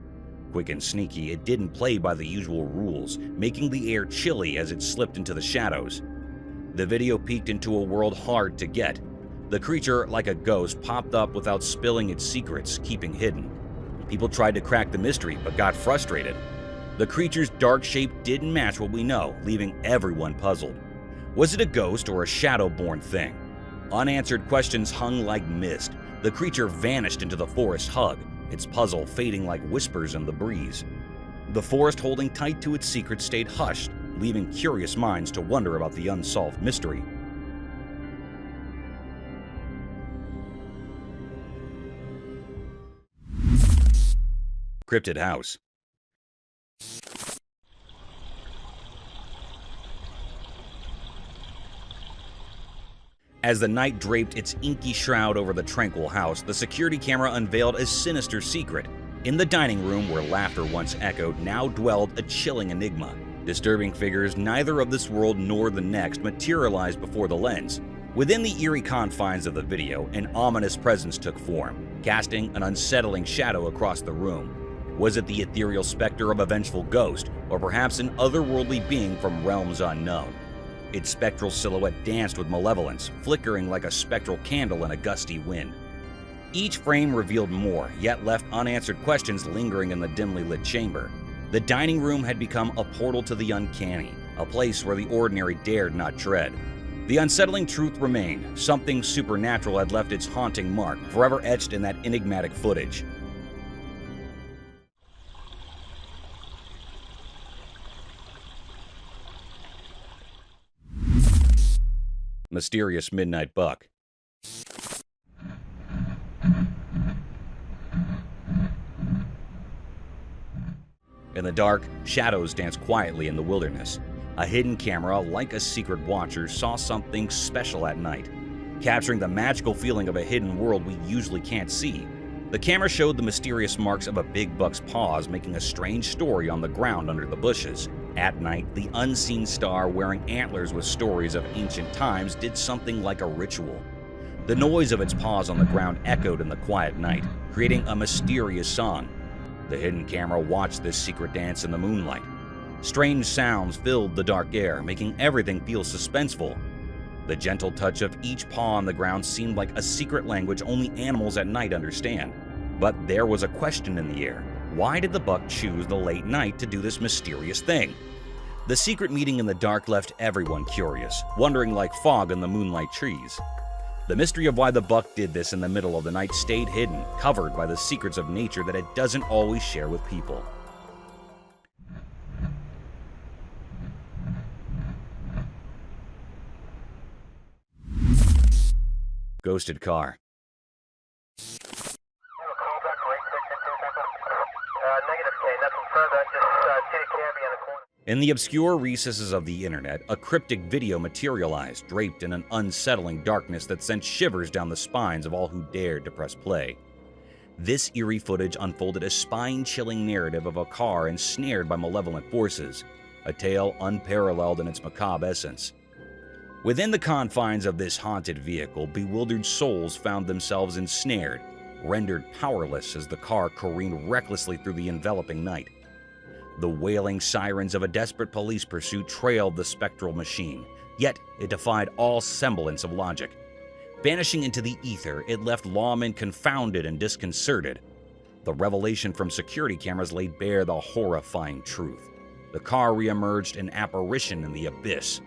S1: Quick and sneaky, it didn't play by the usual rules, making the air chilly as it slipped into the shadows. The video peeked into a world hard to get. The creature, like a ghost, popped up without spilling its secrets, keeping hidden. People tried to crack the mystery, but got frustrated. The creature's dark shape didn't match what we know, leaving everyone puzzled. Was it a ghost or a shadow-born thing? Unanswered questions hung like mist. The creature vanished into the forest hug, its puzzle fading like whispers in the breeze. The forest, holding tight to its secret, stayed hushed, leaving curious minds to wonder about the unsolved mystery. Cryptid house. As the night draped its inky shroud over the tranquil house, the security camera unveiled a sinister secret. In the dining room, where laughter once echoed, now dwelled a chilling enigma. Disturbing figures neither of this world nor the next materialized before the lens. Within the eerie confines of the video, an ominous presence took form, casting an unsettling shadow across the room. Was it the ethereal specter of a vengeful ghost, or perhaps an otherworldly being from realms unknown? Its spectral silhouette danced with malevolence, flickering like a spectral candle in a gusty wind. Each frame revealed more, yet left unanswered questions lingering in the dimly lit chamber. The dining room had become a portal to the uncanny, a place where the ordinary dared not tread. The unsettling truth remained. Something supernatural had left its haunting mark, forever etched in that enigmatic footage. Mysterious midnight buck. In the dark, shadows dance quietly in the wilderness. A hidden camera, like a secret watcher, saw something special at night, capturing the magical feeling of a hidden world we usually can't see. The camera showed the mysterious marks of a big buck's paws making a strange story on the ground under the bushes. At night, the unseen star wearing antlers with stories of ancient times did something like a ritual. The noise of its paws on the ground echoed in the quiet night, creating a mysterious song. The hidden camera watched this secret dance in the moonlight. Strange sounds filled the dark air, making everything feel suspenseful. The gentle touch of each paw on the ground seemed like a secret language only animals at night understand. But there was a question in the air. Why did the buck choose the late night to do this mysterious thing? The secret meeting in the dark left everyone curious, wondering like fog in the moonlight trees. The mystery of why the buck did this in the middle of the night stayed hidden, covered by the secrets of nature that it doesn't always share with people. Ghosted car. In the obscure recesses of the internet, a cryptic video materialized, draped in an unsettling darkness that sent shivers down the spines of all who dared to press play. This eerie footage unfolded a spine-chilling narrative of a car ensnared by malevolent forces, a tale unparalleled in its macabre essence. Within the confines of this haunted vehicle, bewildered souls found themselves ensnared, rendered powerless as the car careened recklessly through the enveloping night. The wailing sirens of a desperate police pursuit trailed the spectral machine, yet it defied all semblance of logic. Vanishing into the ether, it left lawmen confounded and disconcerted. The revelation from security cameras laid bare the horrifying truth. The car reemerged an apparition in the abyss.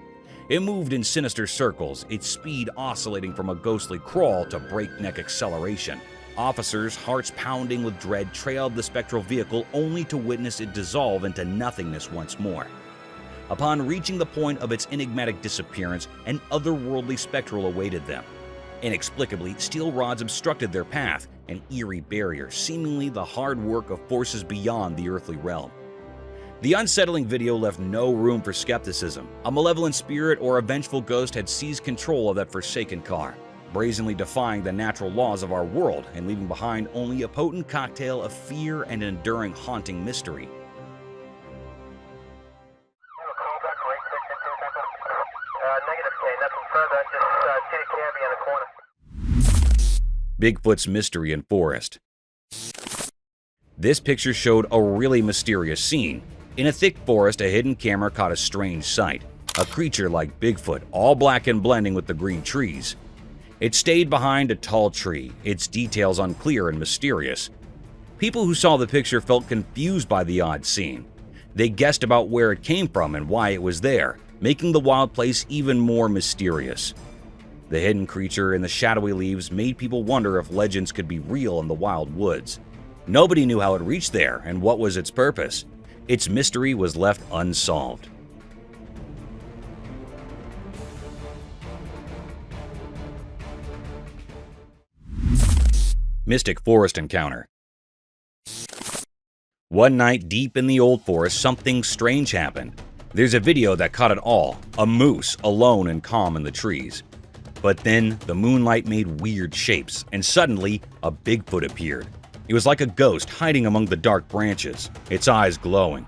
S1: It moved in sinister circles, its speed oscillating from a ghostly crawl to breakneck acceleration. Officers, hearts pounding with dread, trailed the spectral vehicle only to witness it dissolve into nothingness once more. Upon reaching the point of its enigmatic disappearance, an otherworldly spectral awaited them. Inexplicably, steel rods obstructed their path, an eerie barrier, seemingly the hard work of forces beyond the earthly realm. The unsettling video left no room for skepticism. A malevolent spirit or a vengeful ghost had seized control of that forsaken car, brazenly defying the natural laws of our world and leaving behind only a potent cocktail of fear and an enduring haunting mystery. Bigfoot's mystery in forest. This picture showed a really mysterious scene. In a thick forest, a hidden camera caught a strange sight. A creature like Bigfoot, all black and blending with the green trees. It stayed behind a tall tree, its details unclear and mysterious. People who saw the picture felt confused by the odd scene. They guessed about where it came from and why it was there, making the wild place even more mysterious. The hidden creature in the shadowy leaves made people wonder if legends could be real in the wild woods. Nobody knew how it reached there and what was its purpose. Its mystery was left unsolved. Mystic forest encounter. One night deep in the old forest, something strange happened. There's a video that caught it all, a moose alone and calm in the trees. But then the moonlight made weird shapes, and suddenly a Bigfoot appeared. It was like a ghost hiding among the dark branches, its eyes glowing.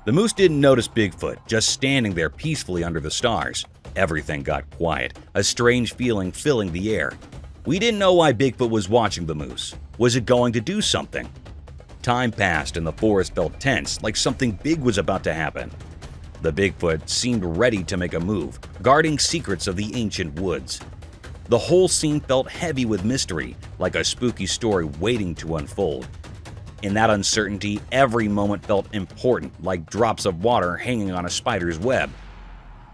S1: The moose didn't notice Bigfoot, just standing there peacefully under the stars. Everything got quiet, a strange feeling filling the air. We didn't know why Bigfoot was watching the moose. Was it going to do something? Time passed and the forest felt tense, like something big was about to happen. The Bigfoot seemed ready to make a move, guarding secrets of the ancient woods. The whole scene felt heavy with mystery, like a spooky story waiting to unfold. In that uncertainty, every moment felt important, like drops of water hanging on a spider's web.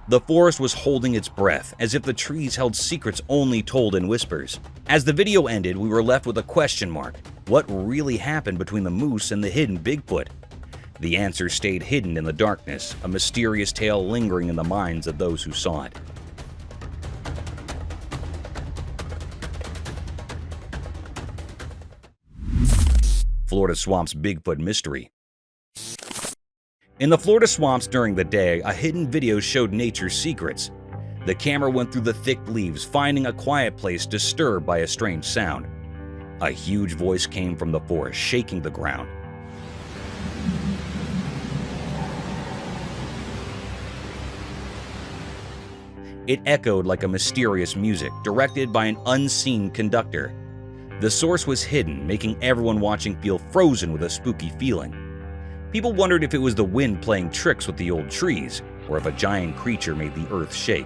S1: The forest was holding its breath, as if the trees held secrets only told in whispers. As the video ended, we were left with a question mark. What really happened between the moose and the hidden Bigfoot? The answer stayed hidden in the darkness, a mysterious tale lingering in the minds of those who saw it. Florida Swamp's Bigfoot mystery. In the Florida swamps during the day, a hidden video showed nature's secrets. The camera went through the thick leaves, finding a quiet place disturbed by a strange sound. A huge voice came from the forest, shaking the ground. It echoed like a mysterious music, directed by an unseen conductor. The source was hidden, making everyone watching feel frozen with a spooky feeling. People wondered if it was the wind playing tricks with the old trees, or if a giant creature made the earth shake.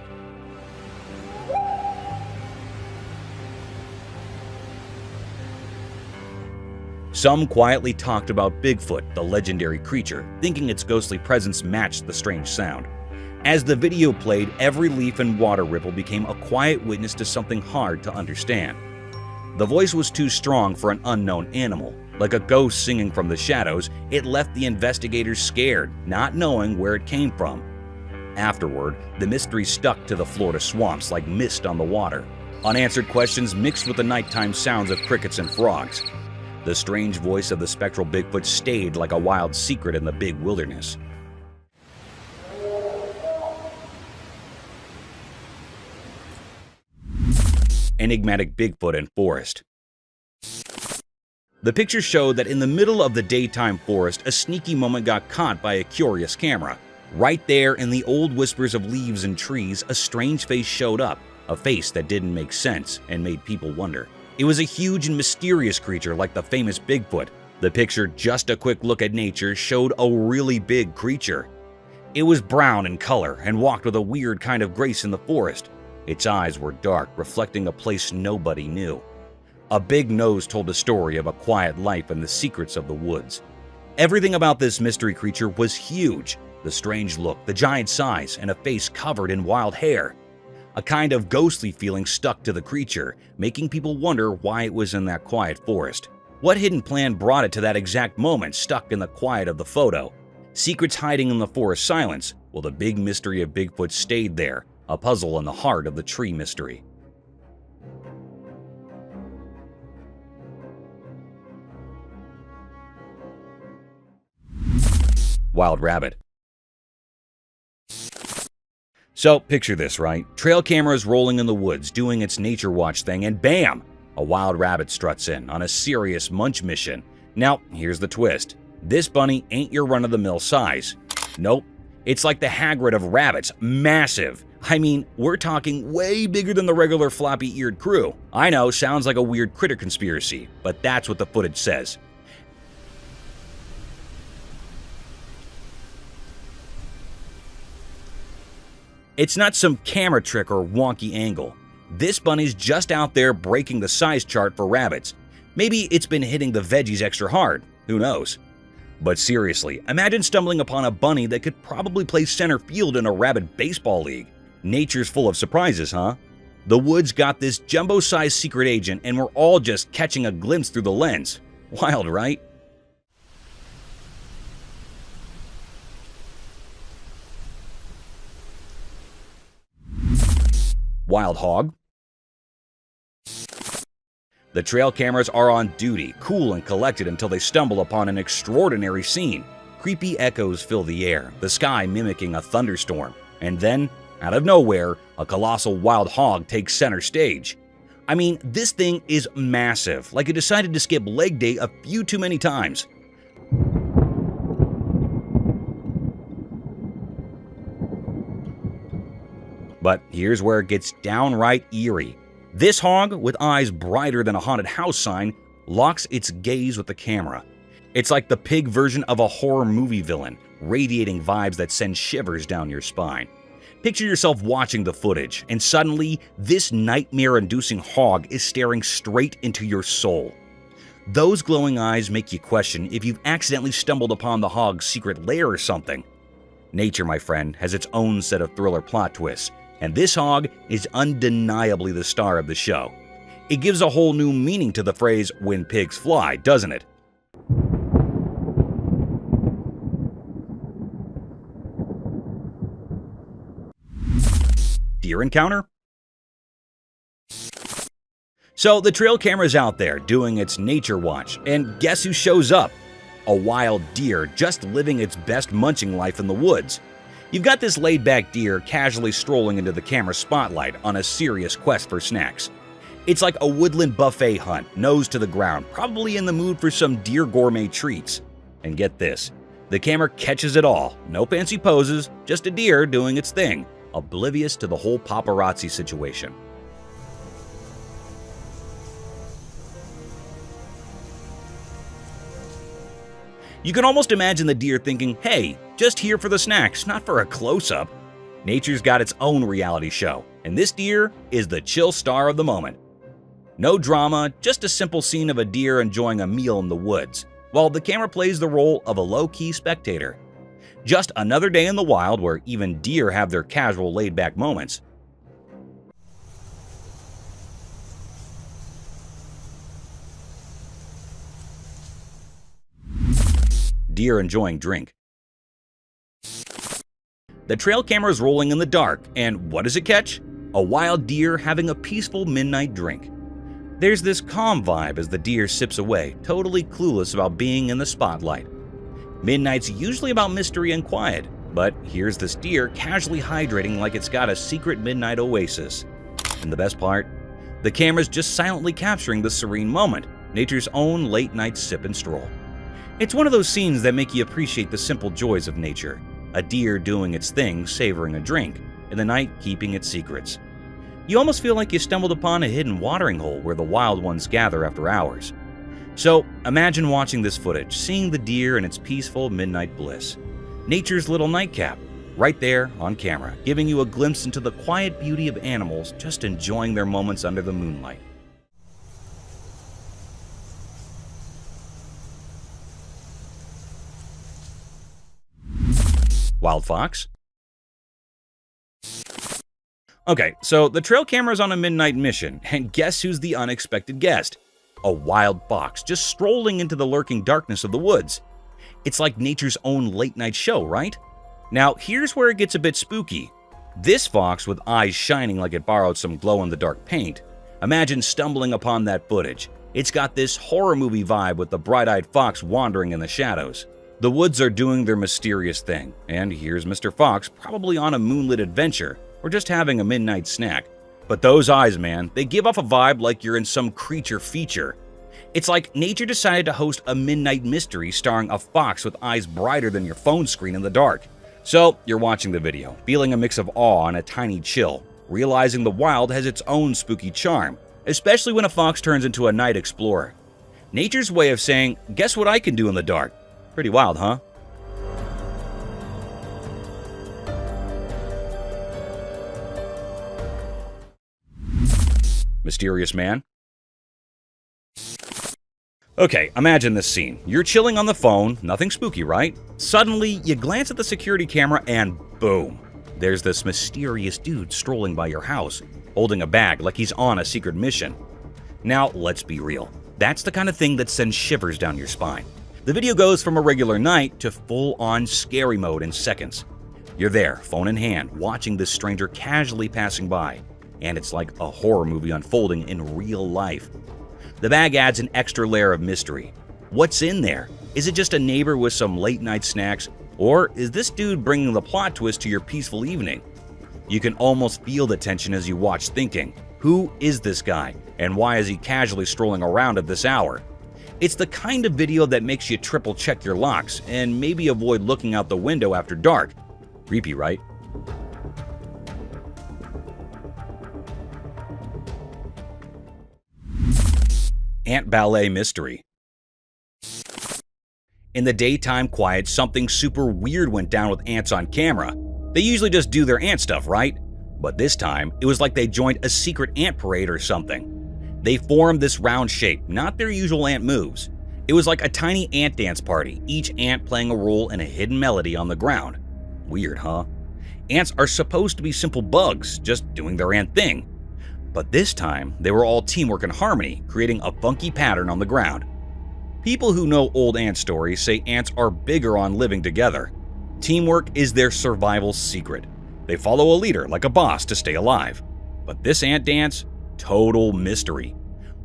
S1: Some quietly talked about Bigfoot, the legendary creature, thinking its ghostly presence matched the strange sound. As the video played, every leaf and water ripple became a quiet witness to something hard to understand. The voice was too strong for an unknown animal. Like a ghost singing from the shadows, it left the investigators scared, not knowing where it came from. Afterward, the mystery stuck to the Florida swamps like mist on the water. Unanswered questions mixed with the nighttime sounds of crickets and frogs. The strange voice of the spectral Bigfoot stayed like a wild secret in the big wilderness. Enigmatic Bigfoot and forest. The pictures showed that in the middle of the daytime forest, a sneaky moment got caught by a curious camera. Right there in the old whispers of leaves and trees, a strange face showed up, a face that didn't make sense and made people wonder. It was a huge and mysterious creature like the famous Bigfoot. The picture, just a quick look at nature, showed a really big creature. It was brown in color and walked with a weird kind of grace in the forest. Its eyes were dark, reflecting a place nobody knew. A big nose told a story of a quiet life and the secrets of the woods. Everything about this mystery creature was huge. The strange look, the giant size, and a face covered in wild hair. A kind of ghostly feeling stuck to the creature, making people wonder why it was in that quiet forest. What hidden plan brought it to that exact moment stuck in the quiet of the photo? Secrets hiding in the forest silence? Well, the big mystery of Bigfoot stayed there, a puzzle in the heart of the tree mystery. Wild rabbit. So, picture this, right? Trail cameras rolling in the woods, doing its nature watch thing, and bam! A wild rabbit struts in on a serious munch mission. Now, here's the twist. This bunny ain't your run-of-the-mill size. Nope. It's like the Hagrid of rabbits, massive. I mean, we're talking way bigger than the regular floppy-eared crew. I know, sounds like a weird critter conspiracy, but that's what the footage says. It's not some camera trick or wonky angle. This bunny's just out there breaking the size chart for rabbits. Maybe it's been hitting the veggies extra hard, who knows? But seriously, imagine stumbling upon a bunny that could probably play center field in a rabbit baseball league. Nature's full of surprises, huh? The woods got this jumbo-sized secret agent and we're all just catching a glimpse through the lens. Wild, right? Wild hog. The trail cameras are on duty, cool and collected until they stumble upon an extraordinary scene. Creepy echoes fill the air, the sky mimicking a thunderstorm. And then, out of nowhere, a colossal wild hog takes center stage. I mean, this thing is massive, like it decided to skip leg day a few too many times. But here's where it gets downright eerie. This hog, with eyes brighter than a haunted house sign, locks its gaze with the camera. It's like the pig version of a horror movie villain, radiating vibes that send shivers down your spine. Picture yourself watching the footage, and suddenly, this nightmare-inducing hog is staring straight into your soul. Those glowing eyes make you question if you've accidentally stumbled upon the hog's secret lair or something. Nature, my friend, has its own set of thriller plot twists, and this hog is undeniably the star of the show. It gives a whole new meaning to the phrase, "when pigs fly," doesn't it? Deer encounter? So the trail camera's out there doing its nature watch, and guess who shows up? A wild deer just living its best munching life in the woods. You've got this laid-back deer casually strolling into the camera spotlight on a serious quest for snacks. It's like a woodland buffet hunt, nose to the ground, probably in the mood for some deer gourmet treats. And get this, the camera catches it all. No fancy poses, just a deer doing its thing, oblivious to the whole paparazzi situation. You can almost imagine the deer thinking, hey, just here for the snacks, not for a close-up. Nature's got its own reality show, and this deer is the chill star of the moment. No drama, just a simple scene of a deer enjoying a meal in the woods, while the camera plays the role of a low-key spectator. Just another day in the wild where even deer have their casual laid-back moments. Deer enjoying drink. The trail camera is rolling in the dark, and what does it catch? A wild deer having a peaceful midnight drink. There's this calm vibe as the deer sips away, totally clueless about being in the spotlight. Midnight's usually about mystery and quiet, but here's this deer casually hydrating like it's got a secret midnight oasis. And the best part? The camera's just silently capturing the serene moment, nature's own late-night sip and stroll. It's one of those scenes that make you appreciate the simple joys of nature. A deer doing its thing, savoring a drink, in the night keeping its secrets. You almost feel like you stumbled upon a hidden watering hole where the wild ones gather after hours. So imagine watching this footage, seeing the deer in its peaceful midnight bliss. Nature's little nightcap, right there on camera, giving you a glimpse into the quiet beauty of animals just enjoying their moments under the moonlight. Wild fox? Okay, so the trail camera's on a midnight mission, and guess who's the unexpected guest? A wild fox just strolling into the lurking darkness of the woods. It's like nature's own late-night show, right? Now, here's where it gets a bit spooky. This fox, with eyes shining like it borrowed some glow-in-the-dark paint, imagine stumbling upon that footage. It's got this horror movie vibe with the bright-eyed fox wandering in the shadows. The woods are doing their mysterious thing, and here's Mr. Fox probably on a moonlit adventure or just having a midnight snack. But those eyes, man, they give off a vibe like you're in some creature feature. It's like nature decided to host a midnight mystery starring a fox with eyes brighter than your phone screen in the dark. So you're watching the video, feeling a mix of awe and a tiny chill, realizing the wild has its own spooky charm, especially when a fox turns into a night explorer. Nature's way of saying, guess what I can do in the dark? Pretty wild, huh? Mysterious man? Okay, imagine this scene. You're chilling on the phone, nothing spooky, right? Suddenly, you glance at the security camera and boom! There's this mysterious dude strolling by your house, holding a bag like he's on a secret mission. Now, let's be real. That's the kind of thing that sends shivers down your spine. The video goes from a regular night to full-on scary mode in seconds. You're there, phone in hand, watching this stranger casually passing by, and it's like a horror movie unfolding in real life. The bag adds an extra layer of mystery. What's in there? Is it just a neighbor with some late-night snacks, or is this dude bringing the plot twist to your peaceful evening? You can almost feel the tension as you watch, thinking, who is this guy, and why is he casually strolling around at this hour? It's the kind of video that makes you triple-check your locks and maybe avoid looking out the window after dark. Creepy, right? Ant ballet mystery. In the daytime quiet, something super weird went down with ants on camera. They usually just do their ant stuff, right? But this time, it was like they joined a secret ant parade or something. They formed this round shape, not their usual ant moves. It was like a tiny ant dance party, each ant playing a role in a hidden melody on the ground. Weird, huh? Ants are supposed to be simple bugs, just doing their ant thing. But this time, they were all teamwork and harmony, creating a funky pattern on the ground. People who know old ant stories say ants are bigger on living together. Teamwork is their survival secret. They follow a leader like a boss to stay alive. But this ant dance? Total mystery.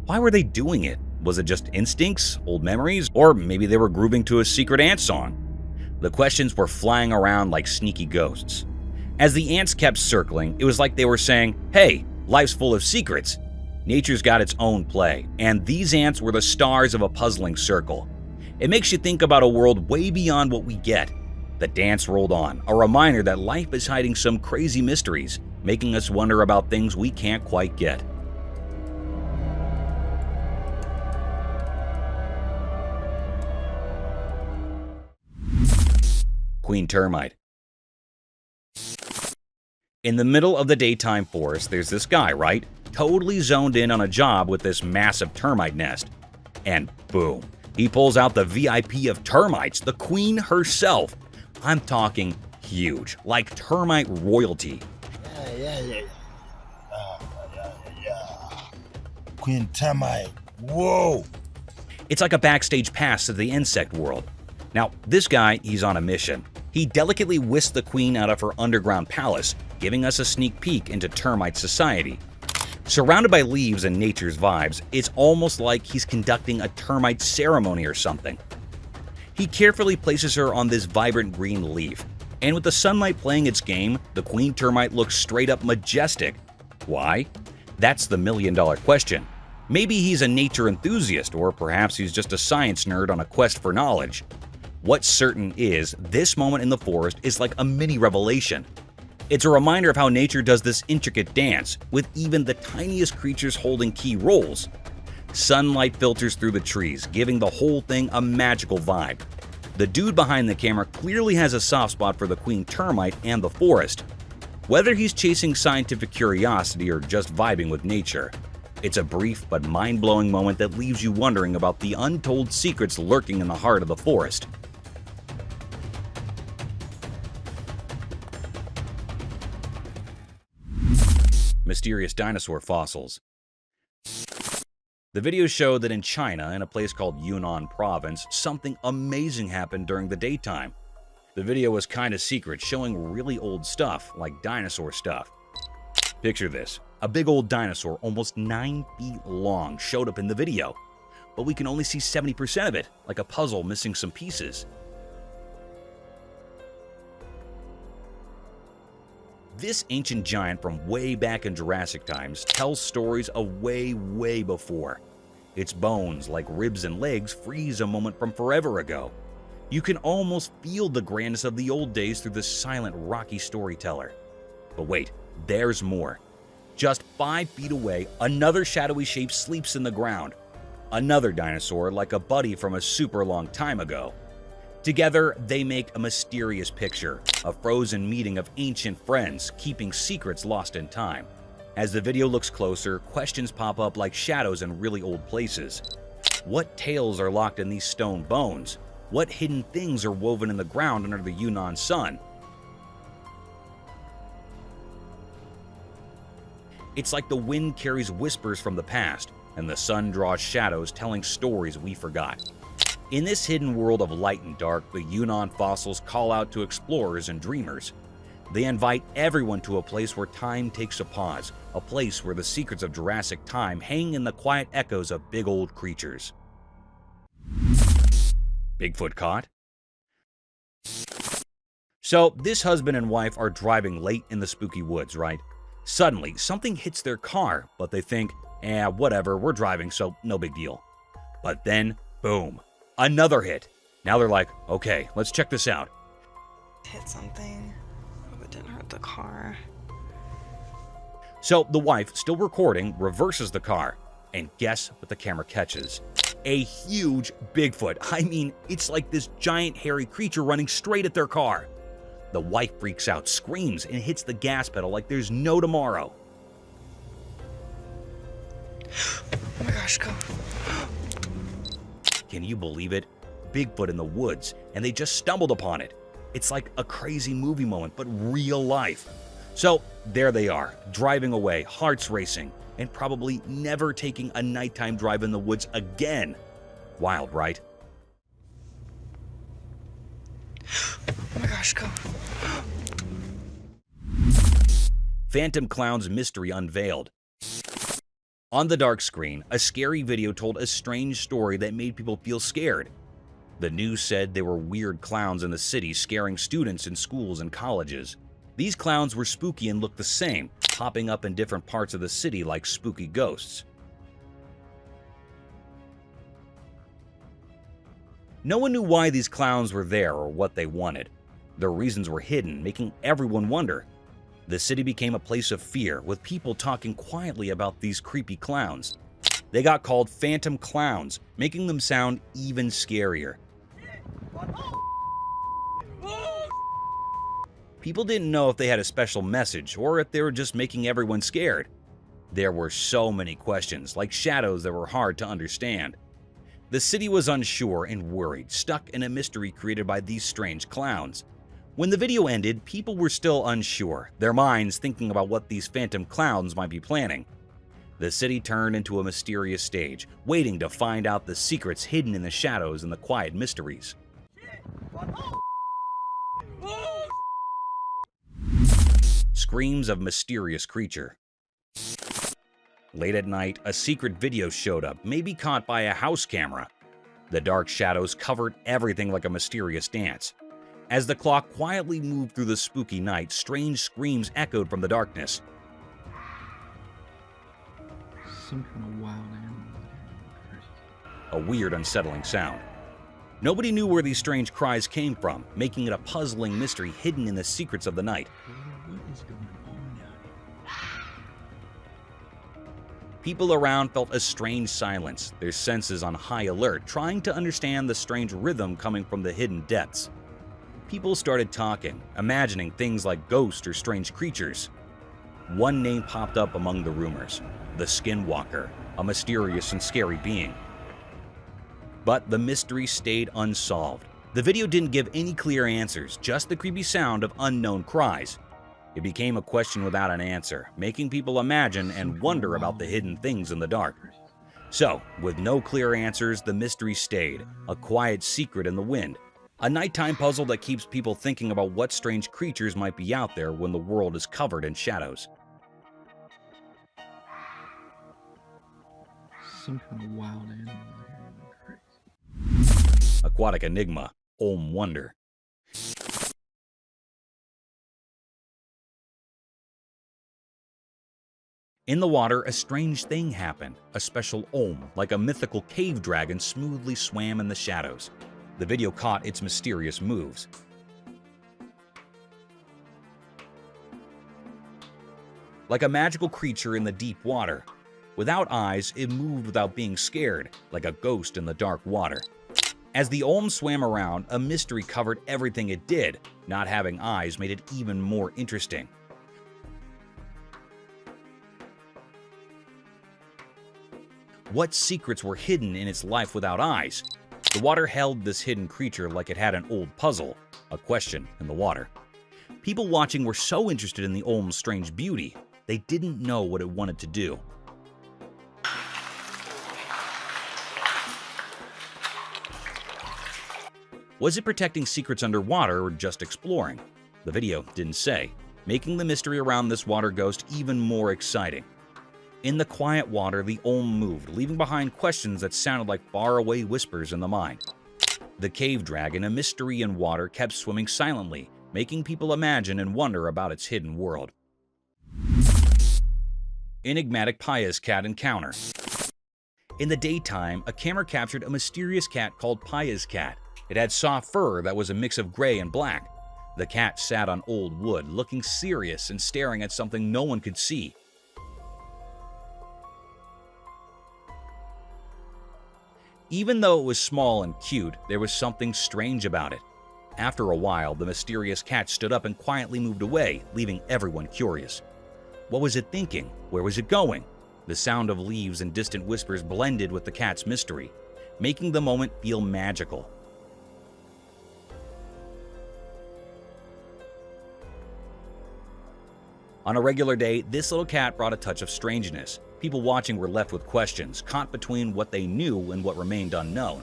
S1: Why were they doing it? Was it just instincts, old memories, or maybe they were grooving to a secret ant song? The questions were flying around like sneaky ghosts. As the ants kept circling, it was like they were saying, hey, life's full of secrets. Nature's got its own play, and these ants were the stars of a puzzling circle. It makes you think about a world way beyond what we get. The dance rolled on, a reminder that life is hiding some crazy mysteries, making us wonder about things we can't quite get. Queen termite. In the middle of the daytime forest, there's this guy, right? Totally zoned in on a job with this massive termite nest. And boom, he pulls out the VIP of termites, the queen herself. I'm talking huge, like termite royalty.
S12: Yeah. Queen termite, whoa!
S1: It's like a backstage pass to the insect world. Now, this guy, he's on a mission. He delicately whisked the queen out of her underground palace, giving us a sneak peek into termite society. Surrounded by leaves and nature's vibes, it's almost like he's conducting a termite ceremony or something. He carefully places her on this vibrant green leaf, and with the sunlight playing its game, the queen termite looks straight up majestic. Why? That's the million-dollar question. Maybe he's a nature enthusiast, or perhaps he's just a science nerd on a quest for knowledge. What's certain is, this moment in the forest is like a mini revelation. It's a reminder of how nature does this intricate dance, with even the tiniest creatures holding key roles. Sunlight filters through the trees, giving the whole thing a magical vibe. The dude behind the camera clearly has a soft spot for the queen termite and the forest. Whether he's chasing scientific curiosity or just vibing with nature, it's a brief but mind-blowing moment that leaves you wondering about the untold secrets lurking in the heart of the forest. Mysterious dinosaur fossils. The videos show that in China, in a place called Yunnan province, something amazing happened during the daytime. The video was kinda secret, showing really old stuff, like dinosaur stuff. Picture this. A big old dinosaur, almost 9 feet long, showed up in the video. But we can only see 70% of it, like a puzzle missing some pieces. This ancient giant from way back in Jurassic times tells stories of way before. Its bones, like ribs and legs, freeze a moment from forever ago. You can almost feel the grandness of the old days through the silent, rocky storyteller. But wait, there's more. Just 5 feet away, another shadowy shape sleeps in the ground. Another dinosaur, like a buddy from a super long time ago. Together, they make a mysterious picture, a frozen meeting of ancient friends, keeping secrets lost in time. As the video looks closer, questions pop up like shadows in really old places. What tales are locked in these stone bones? What hidden things are woven in the ground under the Yunnan sun? It's like the wind carries whispers from the past, and the sun draws shadows telling stories we forgot. In this hidden world of light and dark, the Yunnan fossils call out to explorers and dreamers. They invite everyone to a place where time takes a pause, a place where the secrets of Jurassic time hang in the quiet echoes of big old creatures. Bigfoot caught? So, this husband and wife are driving late in the spooky woods, right? Suddenly, something hits their car, but they think, whatever, we're driving, so no big deal. But then, boom. Another hit. Now they're like, okay, let's check this out.
S13: Hit something. Hope it didn't hurt the car.
S1: So the wife, still recording, reverses the car. And guess what the camera catches? A huge Bigfoot. I mean, it's like this giant hairy creature running straight at their car. The wife freaks out, screams, and hits the gas pedal like there's no tomorrow.
S13: Oh my gosh, go.
S1: Can you believe it? Bigfoot in the woods, and they just stumbled upon it. It's like a crazy movie moment, but real life. So there they are, driving away, hearts racing, and probably never taking a nighttime drive in the woods again. Wild, right?
S13: Oh my gosh, go.
S1: Phantom Clown's mystery unveiled. On the dark screen, a scary video told a strange story that made people feel scared. The news said there were weird clowns in the city scaring students in schools and colleges. These clowns were spooky and looked the same, popping up in different parts of the city like spooky ghosts. No one knew why these clowns were there or what they wanted. Their reasons were hidden, making everyone wonder. The city became a place of fear, with people talking quietly about these creepy clowns. They got called phantom clowns, making them sound even scarier. People didn't know if they had a special message or if they were just making everyone scared. There were so many questions, like shadows that were hard to understand. The city was unsure and worried, stuck in a mystery created by these strange clowns. When the video ended, people were still unsure, their minds thinking about what these phantom clowns might be planning. The city turned into a mysterious stage, waiting to find out the secrets hidden in the shadows and the quiet mysteries. Screams of mysterious creature. Late at night, a secret video showed up, maybe caught by a house camera. The dark shadows covered everything like a mysterious dance. As the clock quietly moved through the spooky night, strange screams echoed from the darkness.
S4: Some kind of wild animal.
S1: A weird, unsettling sound. Nobody knew where these strange cries came from, making it a puzzling mystery hidden in the secrets of the night.
S4: What is going on now?
S1: People around felt a strange silence, their senses on high alert, trying to understand the strange rhythm coming from the hidden depths. People started talking, imagining things like ghosts or strange creatures. One name popped up among the rumors: the Skinwalker, a mysterious and scary being. But the mystery stayed unsolved. The video didn't give any clear answers, just the creepy sound of unknown cries. It became a question without an answer, making people imagine and wonder about the hidden things in the dark. So, with no clear answers, the mystery stayed, a quiet secret in the wind. A nighttime puzzle that keeps people thinking about what strange creatures might be out there when the world is covered in shadows.
S4: Some kind of wild animal.
S1: Aquatic enigma, Olm wonder. In the water, a strange thing happened. A special Olm, like a mythical cave dragon, smoothly swam in the shadows. The video caught its mysterious moves. Like a magical creature in the deep water. Without eyes, it moved without being scared, like a ghost in the dark water. As the Olm swam around, a mystery covered everything it did. Not having eyes made it even more interesting. What secrets were hidden in its life without eyes? The water held this hidden creature like it had an old puzzle, a question in the water. People watching were so interested in the Olm's strange beauty, they didn't know what it wanted to do. Was it protecting secrets underwater or just exploring? The video didn't say, making the mystery around this water ghost even more exciting. In the quiet water, the Olm moved, leaving behind questions that sounded like faraway whispers in the mind. The cave dragon, a mystery in water, kept swimming silently, making people imagine and wonder about its hidden world. Enigmatic Paya's cat encounter. In the daytime, a camera captured a mysterious cat called Paya's cat. It had soft fur that was a mix of gray and black. The cat sat on old wood, looking serious and staring at something no one could see. Even though it was small and cute, there was something strange about it. After a while, the mysterious cat stood up and quietly moved away, leaving everyone curious. What was it thinking? Where was it going? The sound of leaves and distant whispers blended with the cat's mystery, making the moment feel magical. On a regular day, this little cat brought a touch of strangeness. People watching were left with questions, caught between what they knew and what remained unknown.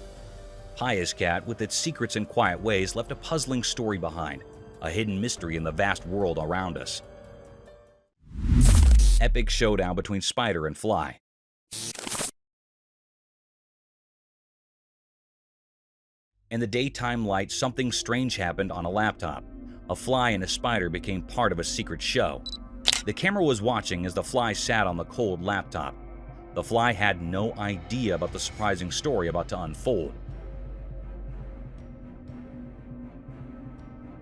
S1: Paya's cat, with its secrets and quiet ways, left a puzzling story behind, a hidden mystery in the vast world around us. Epic showdown between spider and fly. In the daytime light, something strange happened on a laptop. A fly and a spider became part of a secret show. The camera was watching as the fly sat on the cold laptop. The fly had no idea about the surprising story about to unfold.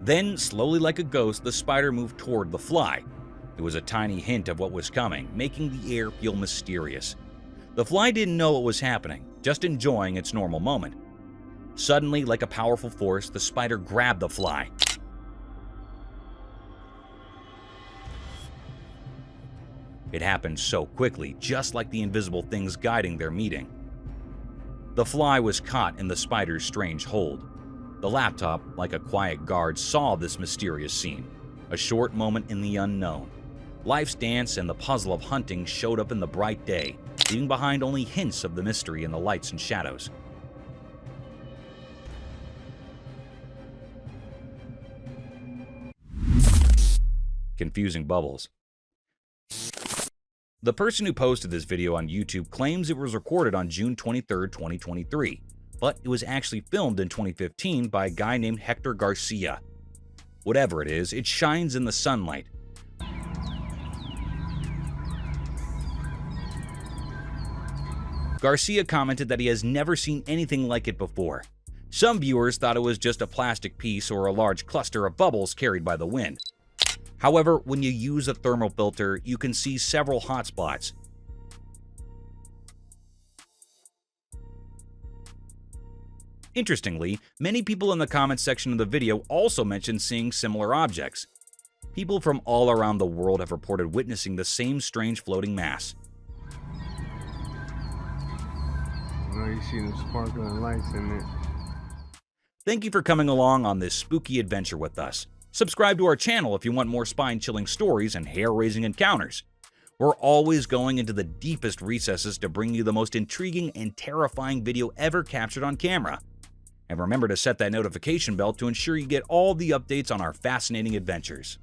S1: Then, slowly like a ghost, the spider moved toward the fly. It was a tiny hint of what was coming, making the air feel mysterious. The fly didn't know what was happening, just enjoying its normal moment. Suddenly, like a powerful force, the spider grabbed the fly. It happened so quickly, just like the invisible things guiding their meeting. The fly was caught in the spider's strange hold. The laptop, like a quiet guard, saw this mysterious scene. A short moment in the unknown. Life's dance and the puzzle of hunting showed up in the bright day, leaving behind only hints of the mystery in the lights and shadows. Confusing bubbles. The person who posted this video on YouTube claims it was recorded on June 23, 2023, but it was actually filmed in 2015 by a guy named Hector Garcia. Whatever it is, it shines in the sunlight. Garcia commented that he has never seen anything like it before. Some viewers thought it was just a plastic piece or a large cluster of bubbles carried by the wind. However, when you use a thermal filter, you can see several hot spots. Interestingly, many people in the comments section of the video also mentioned seeing similar objects. People from all around the world have reported witnessing the same strange floating mass.
S14: Now you see the sparkling lights in it.
S1: Thank you for coming along on this spooky adventure with us. Subscribe to our channel if you want more spine-chilling stories and hair-raising encounters. We're always going into the deepest recesses to bring you the most intriguing and terrifying video ever captured on camera. And remember to set that notification bell to ensure you get all the updates on our fascinating adventures.